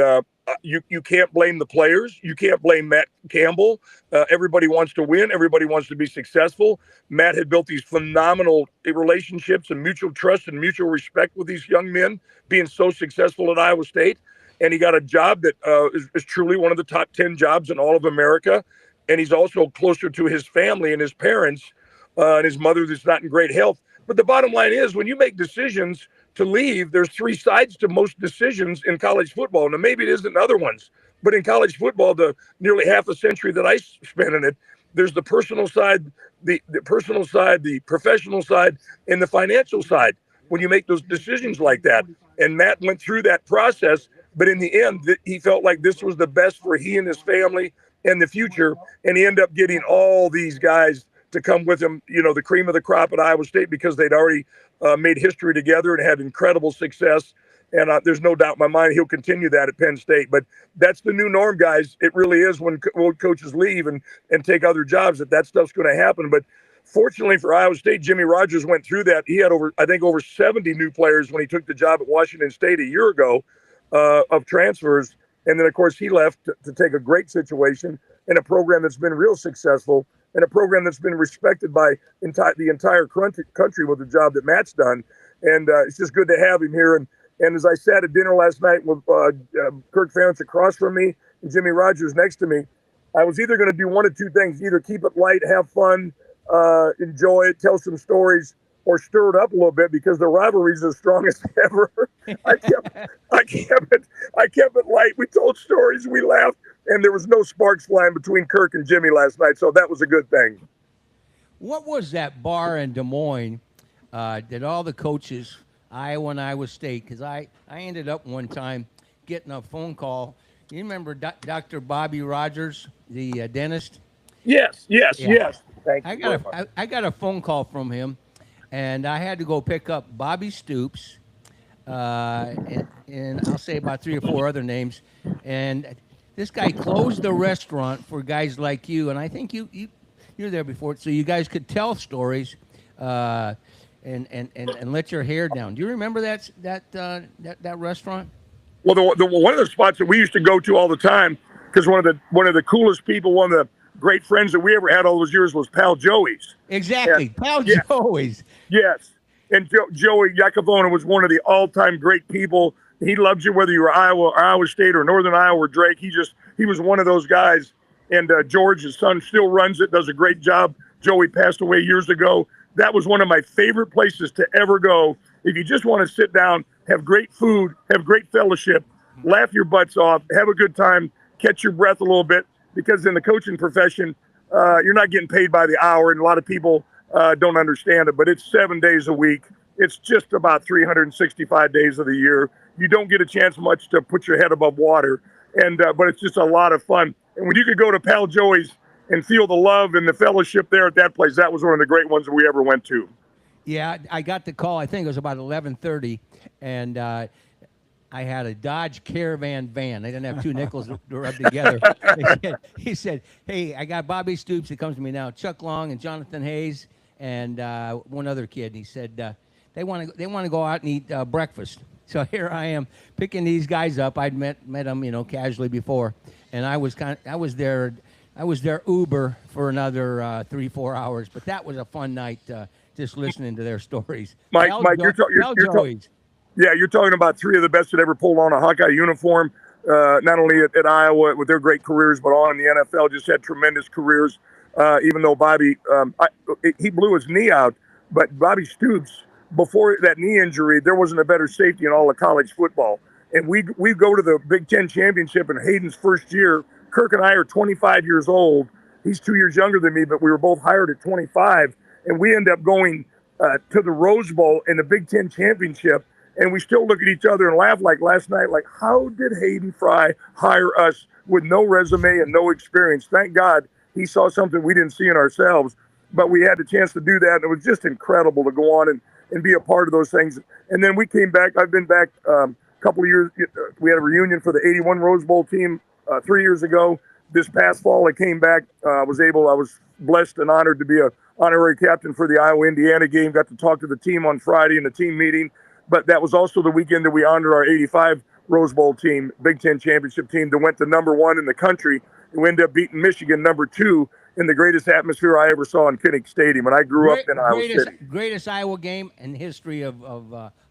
Speaker 7: you can't blame the players. You can't blame Matt Campbell. Everybody wants to win. Everybody wants to be successful. Matt had built these phenomenal relationships and mutual trust and mutual respect with these young men, being so successful at Iowa State. And he got a job that is truly one of the top 10 jobs in all of America. And he's also closer to his family and his parents and his mother that's not in great health. But the bottom line is, when you make decisions to leave, there's three sides to most decisions in college football. Now, maybe it isn't in other ones, but in college football, the nearly half a century that I spent in it, there's the personal side, the personal side, the professional side, and the financial side when you make those decisions like that. And Matt went through that process, but in the end, he felt like this was the best for he and his family and the future. And he ended up getting all these guys to come with him, the cream of the crop at Iowa State, because they'd already made history together and had incredible success. And there's no doubt in my mind he'll continue that at Penn State. But that's the new norm, guys. It really is when old coaches leave and take other jobs, that stuff's going to happen. But fortunately for Iowa State, Jimmy Rogers went through that. He had over 70 new players when he took the job at Washington State a year ago of transfers. And then, of course, he left to take a great situation in a program that's been real successful and a program that's been respected by the entire country with the job that Matt's done. And it's just good to have him here. And as I sat at dinner last night with Kirk Ferentz across from me and Jimmy Rogers next to me, I was either going to do one of two things: either keep it light, have fun, enjoy it, tell some stories, or stir it up a little bit, because the rivalry is as strong as ever. I kept it light. We told stories, we laughed, and there was no sparks flying between Kirk and Jimmy last night, so that was a good thing.
Speaker 3: What was that bar in Des Moines that all the coaches, Iowa and Iowa State, because I ended up one time getting a phone call. You remember Dr. Bobby Rogers, the dentist?
Speaker 7: Yes. Thank you.
Speaker 3: I got a phone call from him, and I had to go pick up Bobby Stoops, and I'll say about 3 or 4 other names. And this guy closed the restaurant for guys like you, and I think you're there before, so you guys could tell stories and let your hair down. Do you remember that restaurant?
Speaker 7: Well, one of the spots that we used to go to all the time, because one of the coolest people, one of the great friends that we ever had all those years was Pal Joey's.
Speaker 3: Exactly, Pal Joey's.
Speaker 7: Yes, and Joey Yakavona was one of the all-time great people. He loved you whether you were Iowa State or Northern Iowa or Drake. He was one of those guys. And George, his son, still runs it, does a great job. Joey passed away years ago. That was one of my favorite places to ever go. If you just want to sit down, have great food, have great fellowship, laugh your butts off, have a good time, catch your breath a little bit, because in the coaching profession, you're not getting paid by the hour, and a lot of people don't understand it, but it's 7 days a week. It's just about 365 days of the year. You don't get a chance much to put your head above water, but it's just a lot of fun. And when you could go to Pal Joey's and feel the love and the fellowship there at that place, that was one of the great ones that we ever went to.
Speaker 3: Yeah, I got the call. I think it was about 11:30, and I had a Dodge Caravan van. They didn't have 2 nickels to rub together. He said, "Hey, I got Bobby Stoops that comes to me now, Chuck Long and Jonathan Hayes, and one other kid." And he said they want to go out and eat breakfast. So here I am picking these guys up. I'd met them, casually before, and I was their Uber for another 3-4 hours. But that was a fun night, just listening to their stories.
Speaker 7: Mike, you're talking about 3 of the best that ever pulled on a Hawkeye uniform. Not only at Iowa with their great careers, but on in the NFL, just had tremendous careers. Even though Bobby, he blew his knee out, but Bobby Stoops, before that knee injury, there wasn't a better safety in all of college football. And we go to the Big Ten championship in Hayden's first year. Kirk and I are 25 years old. He's 2 years younger than me, but we were both hired at 25. And we end up going to the Rose Bowl in the Big Ten championship. And we still look at each other and laugh like last night, like, how did Hayden Fry hire us with no resume and no experience? Thank God he saw something we didn't see in ourselves. But we had the chance to do that, and it was just incredible to go on and be a part of those things. And then we came back. I've been back a couple of years. We had a reunion for the 81 Rose Bowl team 3 years ago. This past fall, I came back. I was blessed and honored to be an honorary captain for the Iowa-Indiana game. Got to talk to the team on Friday in the team meeting. But that was also the weekend that we honored our 85 Rose Bowl team, Big Ten championship team that went to #1 in the country, who ended up beating Michigan #2 in the greatest atmosphere I ever saw in Kinnick Stadium. And I grew up in Iowa City.
Speaker 3: Greatest Iowa game in history of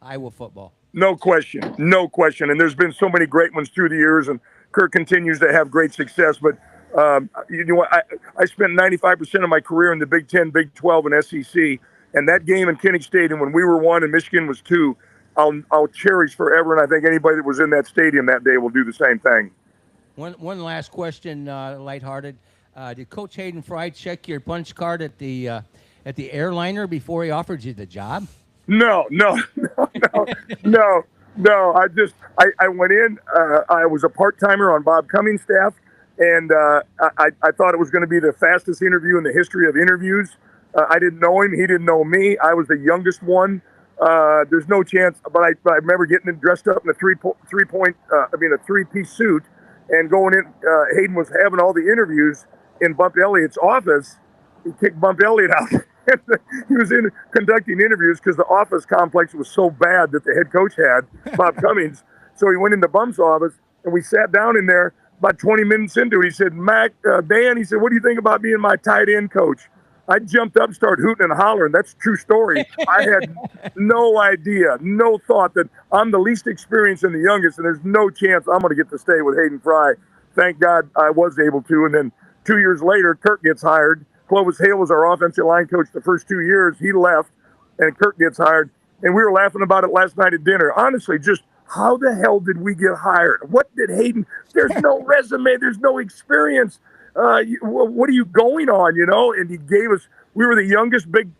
Speaker 3: Iowa football.
Speaker 7: No question. No question. And there's been so many great ones through the years, and Kirk continues to have great success. But you know, I spent 95% of my career in the Big Ten, Big 12, and SEC. And that game in Kinnick Stadium when we were 1 and Michigan was 2, I'll cherish forever. And I think anybody that was in that stadium that day will do the same thing.
Speaker 3: One last question, lighthearted. Did Coach Hayden Fry check your punch card at the airliner before he offered you the job?
Speaker 7: No. I went in. I was a part-timer on Bob Cummings' staff, and I thought it was going to be the fastest interview in the history of interviews. I didn't know him. He didn't know me. I was the youngest one. There's no chance. But I remember getting dressed up in a three-piece suit and going in. Hayden was having all the interviews in Bump Elliott's office. He kicked Bump Elliott out. He was in conducting interviews because the office complex was so bad that the head coach had, Bob Cummings. So he went into Bump's office, and we sat down in there. About 20 minutes into it, he said, Dan, he said, what do you think about being my tight end coach? I jumped up and started hooting and hollering. That's a true story. I had no idea, no thought that I'm the least experienced and the youngest, and there's no chance I'm going to get to stay with Hayden Fry. Thank God I was able to. And then 2 years later, Kirk gets hired. Clovis Hale was our offensive line coach the first 2 years. He left, and Kirk gets hired. And we were laughing about it last night at dinner. Honestly, just how the hell did we get hired? What did Hayden? There's no resume. There's no experience. What are you going on, you know? And he gave us, we were the youngest big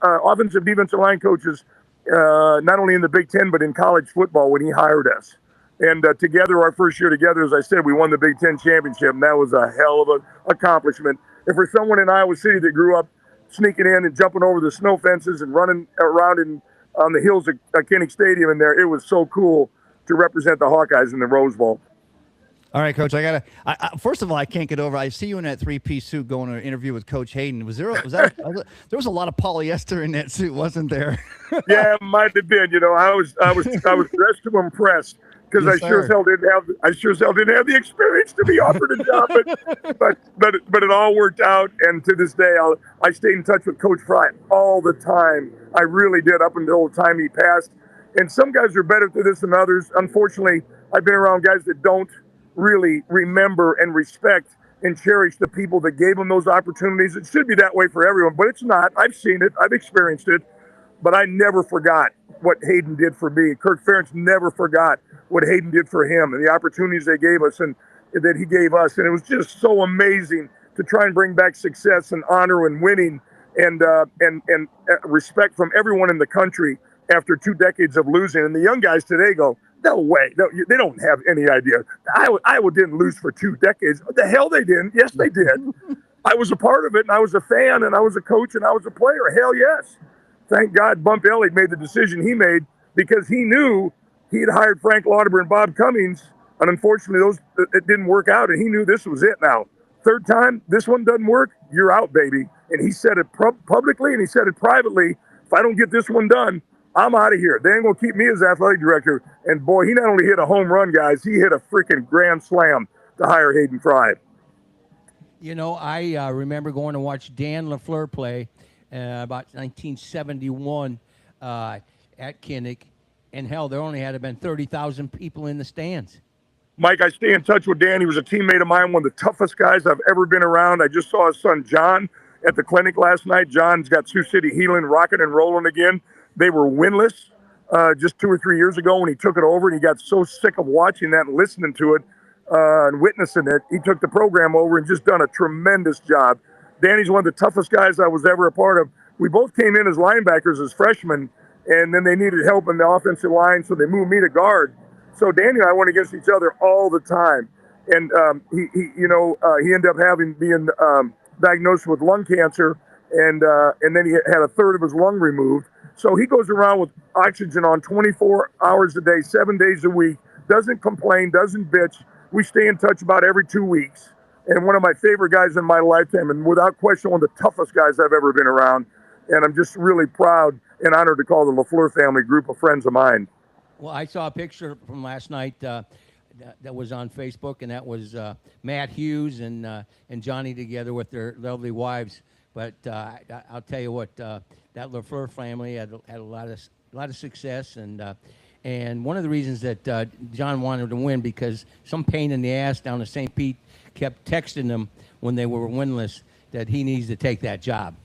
Speaker 7: offensive defensive line coaches, not only in the Big Ten, but in college football when he hired us. And together, our first year together, as I said, we won the Big Ten championship, and that was a hell of an accomplishment. And for someone in Iowa City that grew up sneaking in and jumping over the snow fences and running around on the hills of Kinnick Stadium in there, it was so cool to represent the Hawkeyes in the Rose Bowl.
Speaker 4: All right, Coach. First of all, I can't get over. I see you in that three-piece suit going to an interview with Coach Hayden. There was a lot of polyester in that suit, wasn't there?
Speaker 7: Yeah, it might have been. You know, I was dressed to impress because
Speaker 4: Yes,
Speaker 7: I sure as hell didn't have the experience to be offered a job. But it all worked out, and to this day, I stayed in touch with Coach Fry all the time. I really did up until the time he passed. And some guys are better at this than others. Unfortunately, I've been around guys that don't really remember and respect and cherish the people that gave them those opportunities. It should be that way for everyone, but it's not. I've seen it. I've experienced it. But I never forgot what Hayden did for me. Kirk Ferentz never forgot what Hayden did for him and the opportunities they gave us and that he gave us. And it was just so amazing to try and bring back success and honor and winning and respect from everyone in the country after 2 decades of losing. And the young guys today go, no way. No, they don't have any idea. Iowa didn't lose for 2 decades. What the hell they didn't? Yes, they did. I was a part of it, and I was a fan, and I was a coach, and I was a player. Hell yes. Thank God Bump Elliott made the decision he made because he knew he had hired Frank Lauterbur and Bob Cummings, and unfortunately it didn't work out, and he knew this was it now. Third time, this one doesn't work, you're out, baby. And he said it publicly, and he said it privately. If I don't get this one done, I'm out of here. They ain't going to keep me as athletic director. And, boy, he not only hit a home run, guys, he hit a freaking grand slam to hire Hayden Fry.
Speaker 3: You know, I remember going to watch Dan LaFleur play about 1971 at Kinnick. And, hell, there only had been 30,000 people in the stands.
Speaker 7: Mike, I stay in touch with Dan. He was a teammate of mine, one of the toughest guys I've ever been around. I just saw his son, John, at the clinic last night. John's got Sioux City healing, rocking and rolling again. They were winless just 2 or 3 years ago when he took it over, and he got so sick of watching that and listening to it and witnessing it. He took the program over and just done a tremendous job. Danny's one of the toughest guys I was ever a part of. We both came in as linebackers as freshmen, and then they needed help in the offensive line, so they moved me to guard. So Danny and I went against each other all the time, and he ended up being diagnosed with lung cancer, and then he had a third of his lung removed. So he goes around with oxygen on 24 hours a day, 7 days a week, doesn't complain, doesn't bitch. We stay in touch about every 2 weeks. And one of my favorite guys in my lifetime, and without question, one of the toughest guys I've ever been around. And I'm just really proud and honored to call the LaFleur family group of friends of mine.
Speaker 3: Well, I saw a picture from last night that was on Facebook, and that was Matt Hughes and Johnny together with their lovely wives. But I'll tell you what, that LaFleur family had a lot of success, and one of the reasons that John wanted to win because some pain in the ass down to St. Pete kept texting them when they were winless that he needs to take that job.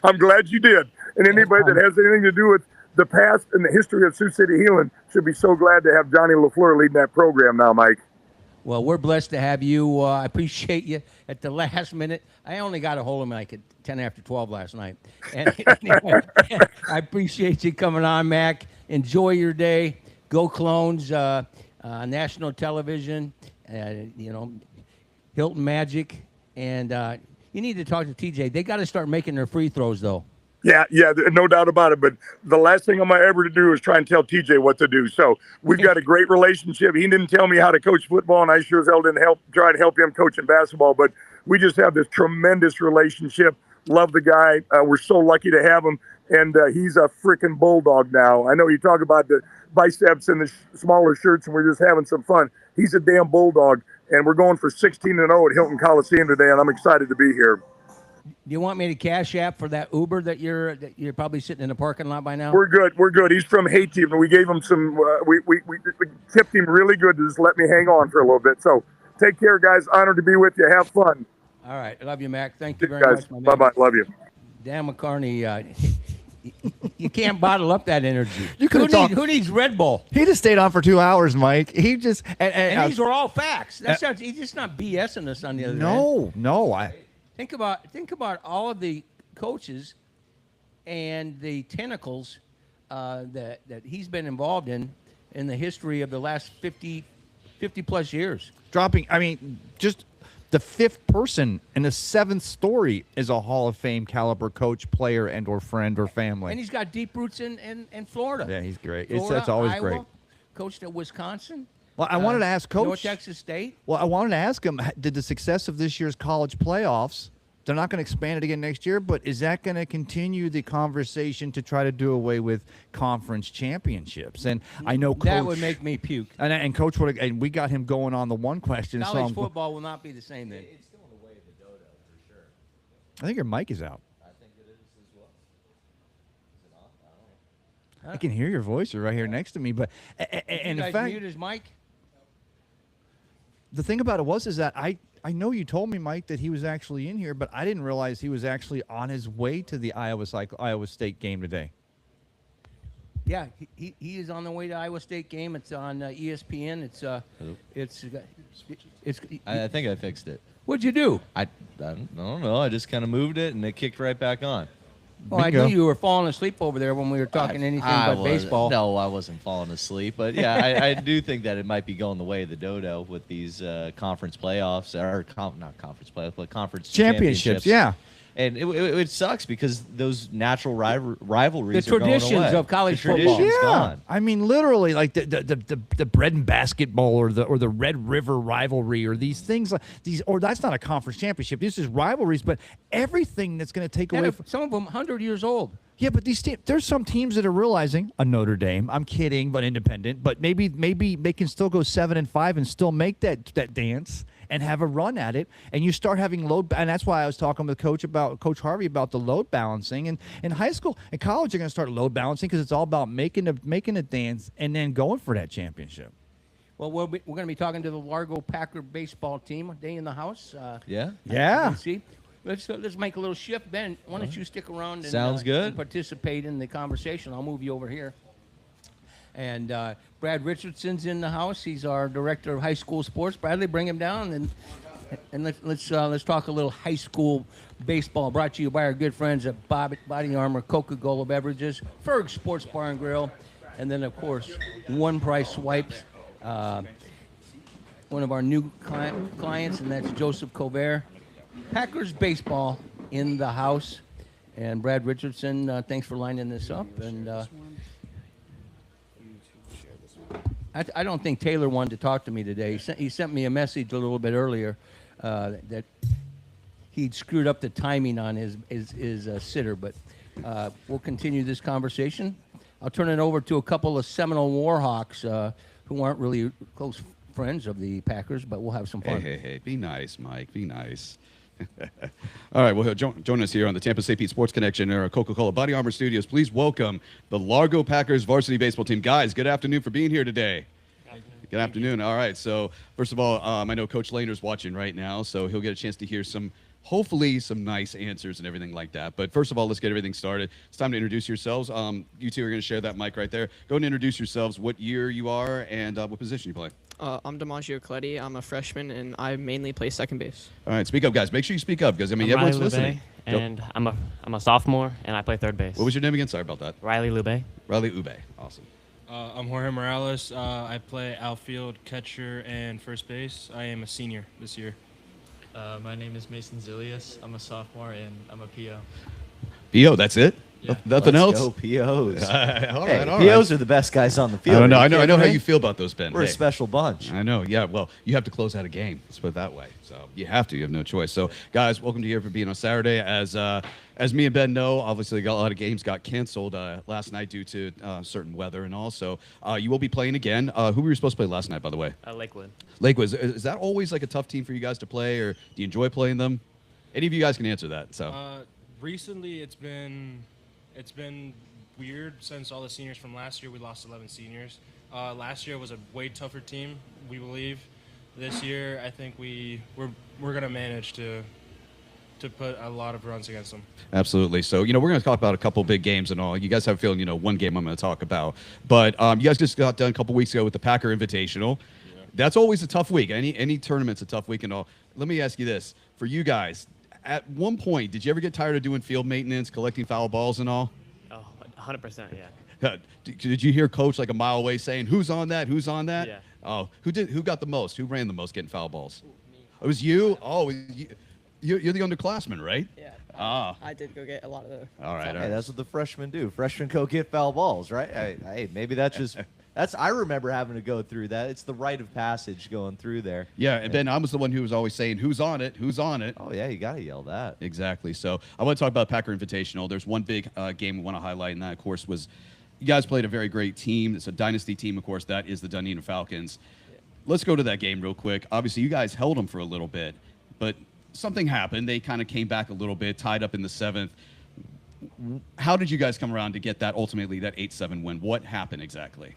Speaker 7: I'm glad you did. And anybody that has anything to do with the past and the history of Sioux City Healing should be so glad to have Johnny LaFleur leading that program now, Mike.
Speaker 3: Well, we're blessed to have you. I appreciate you at the last minute. I only got a hold of him like at 10 after 12 last night. And anyway, I appreciate you coming on, Mac. Enjoy your day. Go Clones, national television, Hilton Magic. And you need to talk to TJ. They got to start making their free throws, though.
Speaker 7: Yeah, no doubt about it. But the last thing I'm ever to do is try and tell TJ what to do. So we've got a great relationship. He didn't tell me how to coach football, and I sure as hell didn't try to help him coaching basketball. But we just have this tremendous relationship. Love the guy. We're so lucky to have him. And he's a freaking bulldog now. I know you talk about the biceps and the smaller shirts, and we're just having some fun. He's a damn bulldog. And we're going for 16-0 at Hilton Coliseum today, and I'm excited to be here.
Speaker 3: Do you want me to cash app for that Uber that you're probably sitting in the parking lot by now?
Speaker 7: We're good. He's from Haiti, and we gave him some. We tipped him really good to just let me hang on for a little bit. So take care, guys. Honored to be with you. Have fun.
Speaker 3: All right, I love you, Mac. Thank you very
Speaker 7: guys.
Speaker 3: much, my man.
Speaker 7: Bye. Love you.
Speaker 3: Dan McCarney, you can't bottle up that energy.
Speaker 4: You could've
Speaker 3: Who needs Red Bull?
Speaker 4: He just stayed on for 2 hours, Mike. He just
Speaker 3: And these are all facts. He's just not BSing us on the other end.
Speaker 4: No.
Speaker 3: Think about all of the coaches and the tentacles that he's been involved in the history of the last 50 plus years.
Speaker 4: Just the fifth person in the seventh story is a Hall of Fame caliber coach, player, and or friend or family.
Speaker 3: And he's got deep roots in Florida.
Speaker 4: Yeah, he's great.
Speaker 3: Florida,
Speaker 4: That's always
Speaker 3: Iowa,
Speaker 4: great.
Speaker 3: Coached at Wisconsin.
Speaker 4: Well, I wanted to ask Coach.
Speaker 3: North Texas State.
Speaker 4: Well, I wanted to ask him, did the success of this year's college playoffs, they're not going to expand it again next year, but is that going to continue the conversation to try to do away with conference championships? And I know Coach,
Speaker 3: that would make me puke.
Speaker 4: And Coach and we got him going on the one question.
Speaker 3: College football will not be the same then.
Speaker 1: It's still in the way of the dodo for sure.
Speaker 4: I think your mic is out.
Speaker 1: I think it is as well. Is it on? I don't know.
Speaker 4: I can hear your voice. You're right here next to me. But and
Speaker 3: You
Speaker 4: in
Speaker 3: guys
Speaker 4: fact,
Speaker 3: mute his mic?
Speaker 4: the thing about it is that I know you told me, Mike, that he was actually in here, but I didn't realize he was actually on his way to the Iowa State game today.
Speaker 3: Yeah, he is on the way to Iowa State game. It's on ESPN.
Speaker 1: I think I fixed it.
Speaker 3: What'd you do?
Speaker 1: I don't know. I just kind of moved it, and it kicked right back on.
Speaker 3: Oh, I
Speaker 4: Bingo.
Speaker 3: knew you were falling asleep over there when we were talking anything but baseball.
Speaker 1: No, I wasn't falling asleep. But, yeah, I do think that it might be going the way of the dodo with these conference playoffs. Or not conference playoffs, but conference championships.
Speaker 4: Yeah.
Speaker 1: And it sucks because those natural rivalries
Speaker 3: The
Speaker 1: are going
Speaker 3: traditions
Speaker 1: away.
Speaker 3: of college
Speaker 1: The
Speaker 3: football.
Speaker 1: tradition's
Speaker 4: Yeah,
Speaker 1: gone.
Speaker 4: I mean, literally, like the bread and basketball, or the Red River rivalry, or these things like these, or that's not a conference championship. This is rivalries, but everything that's going to take away from.
Speaker 3: Some of them 100 years old.
Speaker 4: Yeah, but there's some teams that are realizing a Notre Dame. I'm kidding, but independent. But maybe they can still go 7-5 and still make that dance and have a run at it. And you start having load, and that's why I was talking with Coach Harvey about the load balancing. And in high school and college, you're going to start load balancing because it's all about making a dance and then going for that championship.
Speaker 3: Well, we're going to be talking to the Largo Packer baseball team. A day in the house.
Speaker 1: Yeah.
Speaker 4: Yeah.
Speaker 3: See. Let's make a little shift, Ben. Why don't you stick around and,
Speaker 1: Sounds good.
Speaker 3: and participate in the conversation? I'll move you over here. And Brad Richardson's in the house. He's our director of high school sports. Bradley, bring him down and let's talk a little high school baseball. Brought to you by our good friends at Body Armor, Coca-Cola Beverages, Ferg Sports Bar and Grill, and then of course One Price Swipes. One of our new clients, and that's Joseph Covert. Packers baseball in the house, and Brad Richardson, thanks for lining this up. And I don't think Taylor wanted to talk to me today. He sent me a message a little bit earlier that he'd screwed up the timing on his sitter, but we'll continue this conversation. I'll turn it over to a couple of Seminole Warhawks who aren't really close friends of the Packers, but we'll have some fun.
Speaker 8: Hey, be nice, Mike. Be nice. All right, well, join us here on the Tampa St. Pete Sports Connection or Coca-Cola Body Armor Studios. Please welcome the Largo Packers varsity baseball team. Guys, good afternoon for being here today. Good afternoon. All right, so first of all, I know Coach Lehner's watching right now, so he'll get a chance to hear hopefully some nice answers and everything like that. But first of all, let's get everything started. It's time to introduce yourselves. You two are going to share that mic right there. Go and introduce yourselves, what year you are, and what position you play.
Speaker 9: I'm DiMaggio Coletti. I'm a freshman, and I mainly play second base.
Speaker 8: All right, speak up, guys. Make sure you speak up because, I mean,
Speaker 10: I'm
Speaker 8: everyone's
Speaker 10: Riley
Speaker 8: listening.
Speaker 10: Lube, and I'm a sophomore, and I play third base.
Speaker 8: What was your name again? Sorry about that.
Speaker 10: Riley Lube.
Speaker 8: Riley Ube. Awesome.
Speaker 11: I'm Jorge Morales. I play outfield, catcher, and first base. I am a senior this year.
Speaker 12: My name is Mason Zilius. I'm a sophomore, and I'm a PO.
Speaker 8: PO, that's it?
Speaker 12: Yeah.
Speaker 8: Nothing
Speaker 1: Let's
Speaker 8: else?
Speaker 1: go, POs.
Speaker 8: all right, all
Speaker 1: Hey,
Speaker 8: right.
Speaker 1: POs are the best guys on the field.
Speaker 8: I don't know.
Speaker 1: Are
Speaker 8: I
Speaker 1: you
Speaker 8: know
Speaker 1: kidding
Speaker 8: how
Speaker 1: me?
Speaker 8: you feel about those, Ben.
Speaker 1: We're a
Speaker 8: Hey.
Speaker 1: special bunch.
Speaker 8: I know. Yeah. Well, you have to close out a game. Let's put it that way. So you have to. You have no choice. So, guys, welcome to here for being on Saturday. As me and Ben know, obviously, a lot of games got canceled last night due to certain weather and all. So you will be playing again. Who were you supposed to play last night, by the way?
Speaker 10: Lakewood.
Speaker 8: Lakewood. Is that always like a tough team for you guys to play, or do you enjoy playing them? Any of you guys can answer that. So.
Speaker 11: Recently, it's been weird since all the seniors from last year. We lost 11 seniors. Last year was a way tougher team, we believe. This year, I think we're gonna manage to put a lot of runs against them.
Speaker 8: Absolutely. So, we're going to talk about a couple big games and all. You guys have a feeling, one game I'm going to talk about. But you guys just got done a couple weeks ago with the Packer Invitational. Yeah. That's always a tough week. Any tournament's a tough week and all. Let me ask you this. For you guys, at one point, did you ever get tired of doing field maintenance, collecting foul balls and all?
Speaker 10: Oh, 100%, yeah.
Speaker 8: Did you hear Coach like a mile away saying, who's on that? Who's on that?
Speaker 10: Yeah.
Speaker 8: Oh, who got the most? Who ran the most getting foul balls? It was you? Oh, you're the underclassman, right?
Speaker 9: Yeah.
Speaker 8: I
Speaker 9: did go get a lot of the.
Speaker 8: All right.
Speaker 1: Hey, that's what the freshmen do. Freshmen go get foul balls, right? Hey, maybe that's just I remember having to go through that. It's the rite of passage going through there.
Speaker 8: Yeah, and Ben, I was the one who was always saying, who's on it? Who's on it?
Speaker 1: Oh, yeah, you got to yell that.
Speaker 8: Exactly. So I want to talk about Packer Invitational. There's one big game we want to highlight, and that, of course, was you guys played a very great team. It's a dynasty team, of course. That is the Dunedin Falcons. Let's go to that game real quick. Obviously, you guys held them for a little bit, but something happened. They kind of came back a little bit, tied up in the 7th. How did you guys come around to get that, ultimately, that 8-7 win? What happened exactly?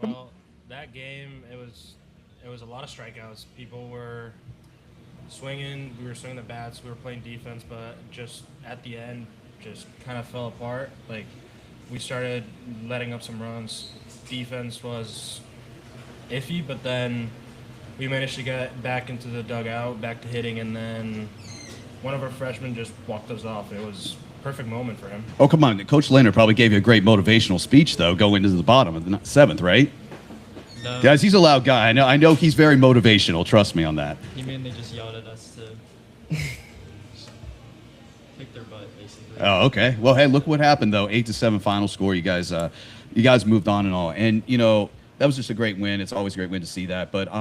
Speaker 11: Well, that game, it was a lot of strikeouts. People were swinging. We were swinging the bats. We were playing defense, but just at the end, just kind of fell apart. Like, we started letting up some runs. Defense was iffy, but then we managed to get back into the dugout, back to hitting, and then one of our freshmen just walked us off. It was a perfect moment for him.
Speaker 8: Oh, come on. Coach Leonard probably gave you a great motivational speech, though, going into the bottom of the 7th, right?
Speaker 12: No,
Speaker 8: Guys, he's a loud guy. I know he's very motivational. Trust me on that.
Speaker 12: he mainly just yelled at us to kick their butt, basically.
Speaker 8: Oh, okay. Well, hey, look what happened, though. 8-7 final score. You guys moved on and all. And, that was just a great win. It's always a great win to see that. But,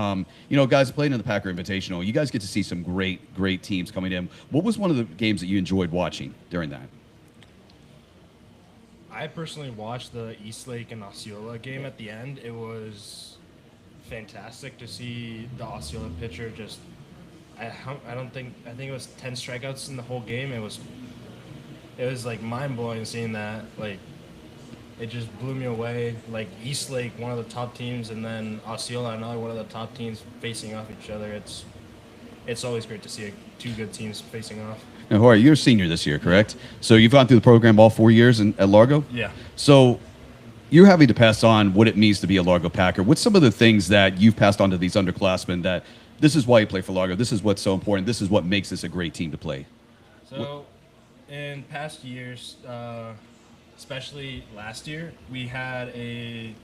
Speaker 8: guys playing in the Packer Invitational, you guys get to see some great, great teams coming in. What was one of the games that you enjoyed watching during that?
Speaker 11: I personally watched the Eastlake and Osceola game at the end. It was fantastic to see the Osceola pitcher just I think it was 10 strikeouts in the whole game. It was like mind-blowing seeing that. Like, it just blew me away. Like, Eastlake, one of the top teams, and then Osceola, another one of the top teams facing off each other. It's always great to see two good teams facing off.
Speaker 8: Now, Jorge, you're a senior this year, correct? So you've gone through the program all 4 years at Largo?
Speaker 11: Yeah.
Speaker 8: So you're having to pass on what it means to be a Largo Packer. What's some of the things that you've passed on to these underclassmen that this is why you play for Largo, this is what's so important, this is what makes this a great team to play?
Speaker 11: So in past years, especially last year, we had a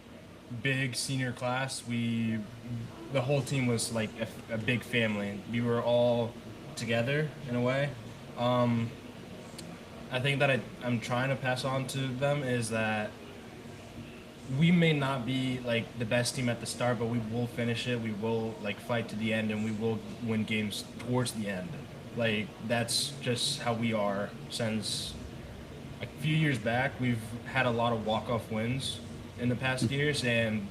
Speaker 11: big senior class. The whole team was like a big family. We were all together in a way. I think that I'm trying to pass on to them is that we may not be like the best team at the start, but we will finish it. We will like fight to the end, and we will win games towards the end. Like, that's just how we are since a few years back, we've had a lot of walk-off wins in the past years, and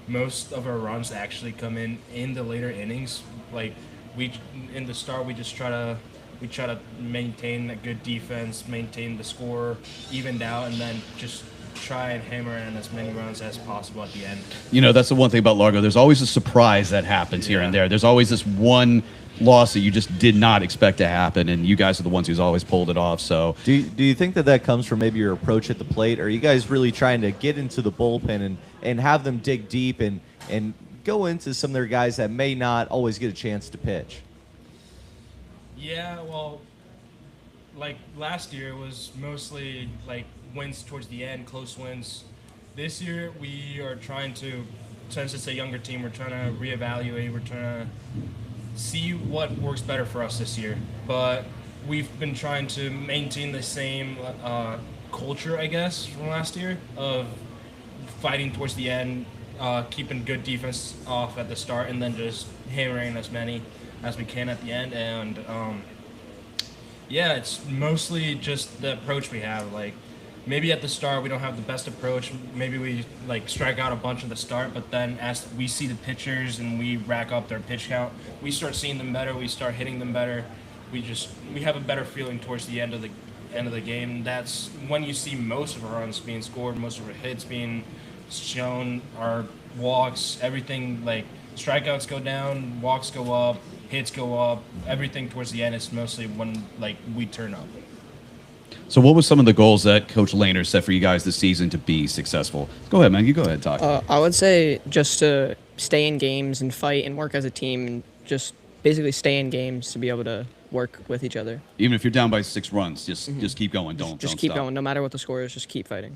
Speaker 11: most of our runs actually come in the later innings. Like in the start, we try to maintain a good defense, maintain the score evened out, and then just try and hammer in as many runs as possible at the end.
Speaker 8: You know, that's the one thing about Largo. There's always a surprise that happens here and there. There's always this one loss that you just did not expect to happen, and you guys are the ones who's always pulled it off. So,
Speaker 1: do you think that comes from maybe your approach at the plate? Or are you guys really trying to get into the bullpen and have them dig deep and go into some of their guys that may not always get a chance to pitch?
Speaker 11: Yeah, well, like last year it was mostly like wins towards the end, close wins. This year we are trying to, since it's a younger team, we're trying to reevaluate. We're trying to see what works better for us this year. But we've been trying to maintain the same culture, I guess, from last year of fighting towards the end, keeping good defense off at the start, and then just hammering as many as we can at the end. And yeah, it's mostly just the approach we have. Like maybe at the start we don't have the best approach. Maybe we like strike out a bunch at the start, but then as we see the pitchers and we rack up their pitch count, we start seeing them better. We start hitting them better. We have a better feeling towards the end of the game. That's when you see most of our runs being scored, most of our hits being shown, our walks, everything. Like strikeouts go down, walks go up, hits go up. Everything towards the end is mostly when like we turn up.
Speaker 8: So what was some of the goals that Coach Lehner set for you guys this season to be successful? Go ahead, man. You go ahead and talk.
Speaker 9: I would say just to stay in games and fight and work as a team, and just basically stay in games to be able to work with each other.
Speaker 8: Even if you're down by 6 runs, just keep going. Don't
Speaker 9: keep
Speaker 8: stop.
Speaker 9: going. No matter what the score is, just keep fighting.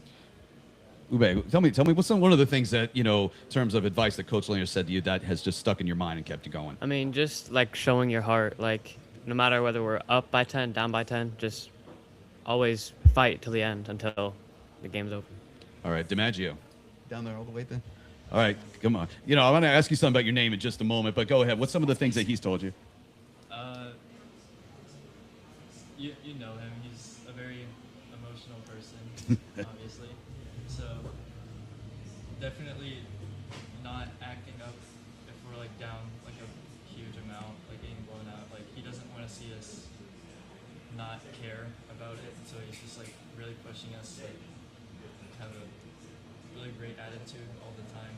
Speaker 8: Ube, tell me what's one of the things that, you know, in terms of advice that Coach Lehner said to you that has just stuck in your mind and kept you going?
Speaker 10: I mean, just like showing your heart. Like no matter whether we're up by 10, down by 10, just always fight till the end until the game's over.
Speaker 8: All right, DiMaggio. Down there all the way then? All right, come on. You know, I want to ask you something about your name in just a moment, but go ahead. What's some of the things that he's told you?
Speaker 12: You know him. He's a very emotional person, obviously. So definitely not acting up if we're like down like a huge amount, like getting blown out. Like he doesn't want to see us not care about it. So he's just like really pushing us to like have a really great attitude all the time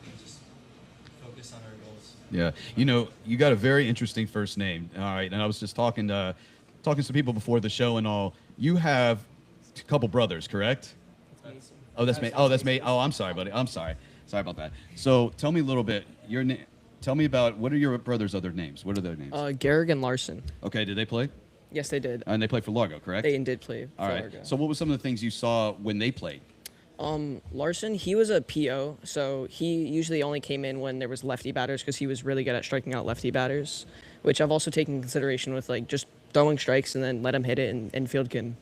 Speaker 12: and just focus on our goals.
Speaker 8: Yeah, you know, you got a very interesting first name. All right, and I was just talking to some people before the show and all. You have a couple brothers, correct? Oh, that's me. Oh, that's me. Oh, I'm sorry, buddy. I'm sorry. Sorry about that. So tell me a little bit. Tell me about, what are your brothers' other names? What are their names?
Speaker 9: Garrick and Larson.
Speaker 8: Okay, did they play?
Speaker 9: Yes, they did.
Speaker 8: And they played for Largo, correct?
Speaker 9: They did play for
Speaker 8: All right.
Speaker 9: Largo.
Speaker 8: So what were some of the things you saw when they played?
Speaker 9: Larson, he was a PO, so he usually only came in when there was lefty batters because he was really good at striking out lefty batters, which I've also taken consideration with, like, just throwing strikes and then let him hit it, and infield and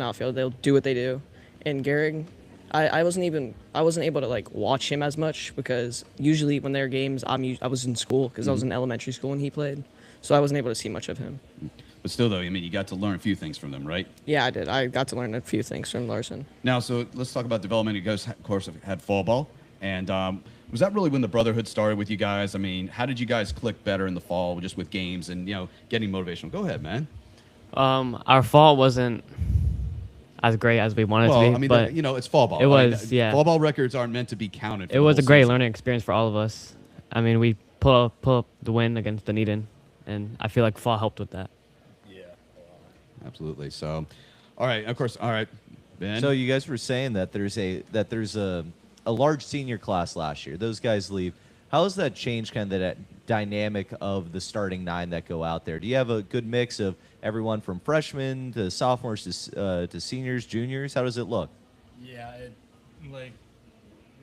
Speaker 9: outfield, they'll do what they do. And Garrick, I wasn't able to like watch him as much because usually when there are games, I was in school because I was in elementary school when he played, so I wasn't able to see much of him.
Speaker 8: But still, though, I mean, you got to learn a few things from them, right?
Speaker 9: Yeah, I did. I got to learn a few things from Larson.
Speaker 8: Now, so let's talk about development. You guys, of course, have had fall ball. And was that really when the brotherhood started with you guys? I mean, how did you guys click better in the fall just with games and, you know, getting motivational? Go ahead, man.
Speaker 10: Our fall wasn't as great as we wanted to be,
Speaker 8: I mean,
Speaker 10: but
Speaker 8: you know, it's fall ball.
Speaker 10: It was, yeah.
Speaker 8: Fall ball records aren't meant to be counted.
Speaker 10: It was a great learning experience for all of us. I mean, we pull up the win against Dunedin, and I feel like fall helped with that.
Speaker 8: Absolutely. So, all right. Of course. All right, Ben.
Speaker 1: So you guys were saying that there's a large senior class last year. Those guys leave. How has that changed kind of that dynamic of the starting 9 that go out there? Do you have a good mix of everyone from freshmen to sophomores to seniors, juniors? How does it look?
Speaker 11: Yeah,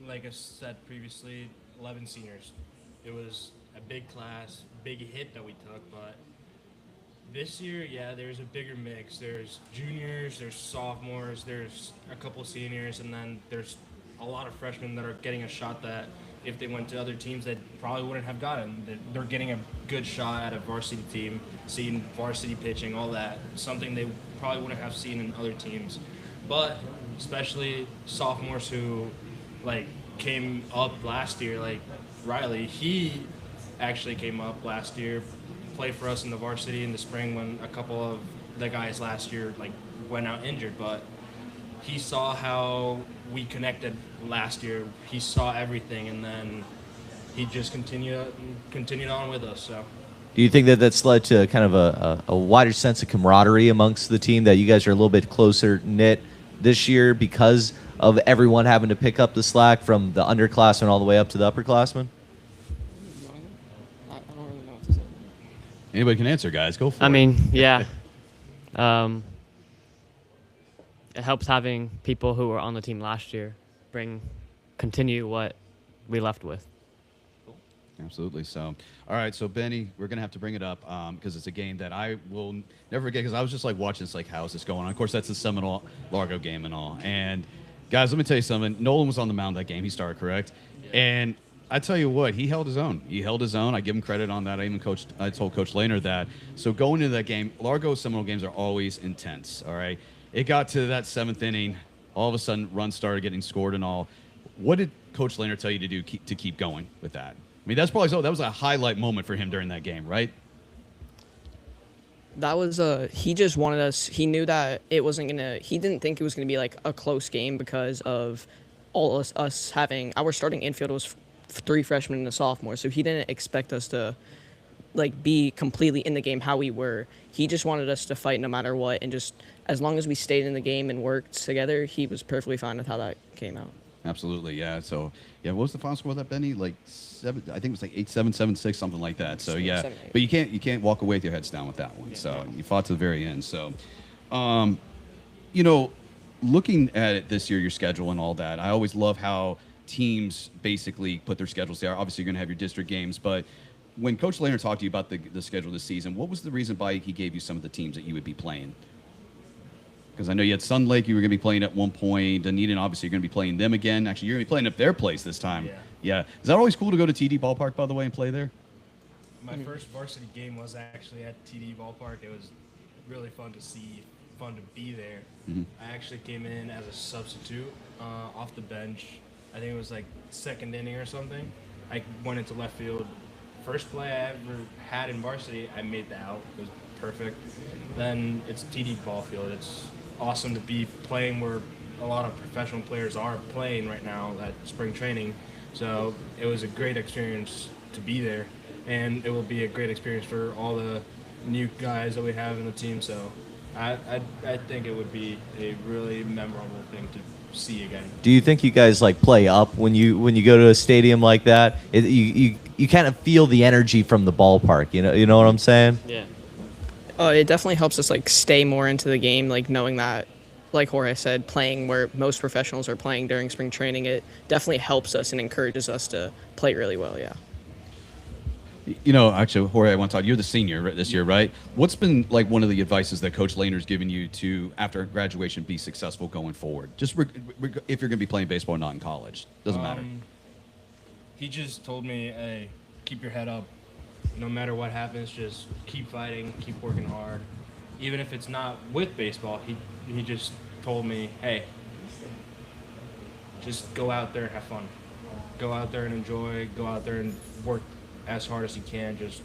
Speaker 11: like I said previously, 11 seniors. It was a big class, big hit that we took, but this year, yeah, there's a bigger mix. There's juniors, there's sophomores, there's a couple seniors, and then there's a lot of freshmen that are getting a shot that if they went to other teams, they probably wouldn't have gotten. They're getting a good shot at a varsity team, seeing varsity pitching, all that. Something they probably wouldn't have seen in other teams. But especially sophomores who like came up last year, like Riley, he actually came up last year, played for us in the varsity in the spring when a couple of the guys last year like went out injured, but he saw how we connected last year. He saw everything, and then he just continued on with us. So,
Speaker 1: Do you think that that's led to kind of a wider sense of camaraderie amongst the team, that you guys are a little bit closer knit this year because of everyone having to pick up the slack from the underclassmen all the way up to the upperclassmen?
Speaker 9: I don't really know what to say.
Speaker 8: Anybody can answer, guys. Go for it.
Speaker 10: I mean, yeah. It helps having people who were on the team last year continue what we left with.
Speaker 8: Absolutely. So, all right. So, Benny, we're going to have to bring it up because it's a game that I will never forget, because I was just like watching this, like, how is this going on? Of course, that's the Seminole Largo game and all. And, guys, let me tell you something. Nolan was on the mound that game. He started, correct? Yeah. And I tell you what, he held his own. He held his own. I give him credit on that. I told Coach Lehner that. So, going into that game, Largo Seminole games are always intense, all right? It got to that 7th inning. All of a sudden, runs started getting scored and all. What did Coach Lehner tell you to do to keep going with that? I mean, that's probably that was a highlight moment for him during that game, right?
Speaker 9: That was he just wanted us. He knew that it wasn't gonna. He didn't think it was gonna be like a close game because of all us having our starting infield was 3 freshmen and a sophomore, so he didn't expect us to like be completely in the game how we were. He just wanted us to fight no matter what, and just as long as we stayed in the game and worked together, he was perfectly fine with how that came out.
Speaker 8: Absolutely, yeah. So, yeah, what was the final score of that, Benny? Like 7, I think it was like 8-7, 7-6, something like that. So, yeah,
Speaker 9: 7-8.
Speaker 8: but you can't walk away with your heads down with that one. Yeah. So you fought to the very end. So, you know, looking at it this year, your schedule and all that, I always love how teams basically put their schedules there. Obviously, you're going to have your district games, but when Coach Lehner talked to you about the schedule this season, what was the reason why he gave you some of the teams that you would be playing? Because I know you had Sun Lake, you were going to be playing at one point. Dunedin, obviously, you're going to be playing them again. Actually, you're going to be playing at their place this time. Yeah. Is that always cool to go to TD Ballpark, by the way, and play there?
Speaker 11: My first varsity game was actually at TD Ballpark. It was really fun to see, fun to be there.
Speaker 8: Mm-hmm.
Speaker 11: I actually came in as a substitute off the bench. I think it was like 2nd inning or something. I went into left field. First play I ever had in varsity, I made the out. It was perfect. Then it's TD ball field. It's awesome to be playing where a lot of professional players are playing right now at spring training. So it was a great experience to be there, and it will be a great experience for all the new guys that we have in the team. So I think it would be a really memorable thing to see again.
Speaker 1: Do you think you guys like play up when you go to a stadium like that? You kind of feel the energy from the ballpark. You know what I'm saying?
Speaker 10: Yeah.
Speaker 9: It definitely helps us like stay more into the game, like knowing that, like Jorge said, playing where most professionals are playing during spring training, it definitely helps us and encourages us to play really well. Yeah.
Speaker 8: You know, actually, Jorge, I want to talk. You're the senior this year, right? What's been like one of the advices that Coach Lehner's given you to, after graduation, be successful going forward? Just if you're going to be playing baseball, not in college, doesn't matter.
Speaker 11: He just told me, hey, keep your head up. No matter what happens, just keep fighting, keep working hard. Even if it's not with baseball, he just told me, hey, just go out there and have fun. Go out there and enjoy. Go out there and work as hard as you can. Just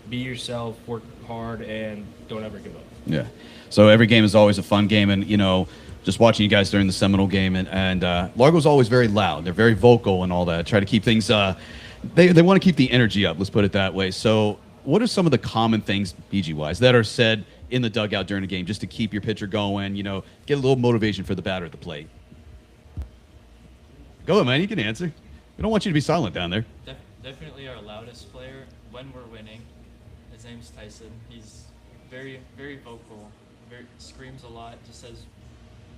Speaker 11: be yourself, work hard, and don't ever give up.
Speaker 8: Yeah. So every game is always a fun game, and you know, just watching you guys during the Seminole game, and Largo's always very loud. They're very vocal and all that. Try to keep things. They want to keep the energy up. Let's put it that way. So, what are some of the common things, BG-wise, that are said in the dugout during a game, just to keep your pitcher going? You know, get a little motivation for the batter at the plate. Go ahead, man. You can answer. We don't want you to be silent down there.
Speaker 12: Definitely our loudest player when we're winning. His name's Tyson. He's very, very vocal. Screams a lot. Just says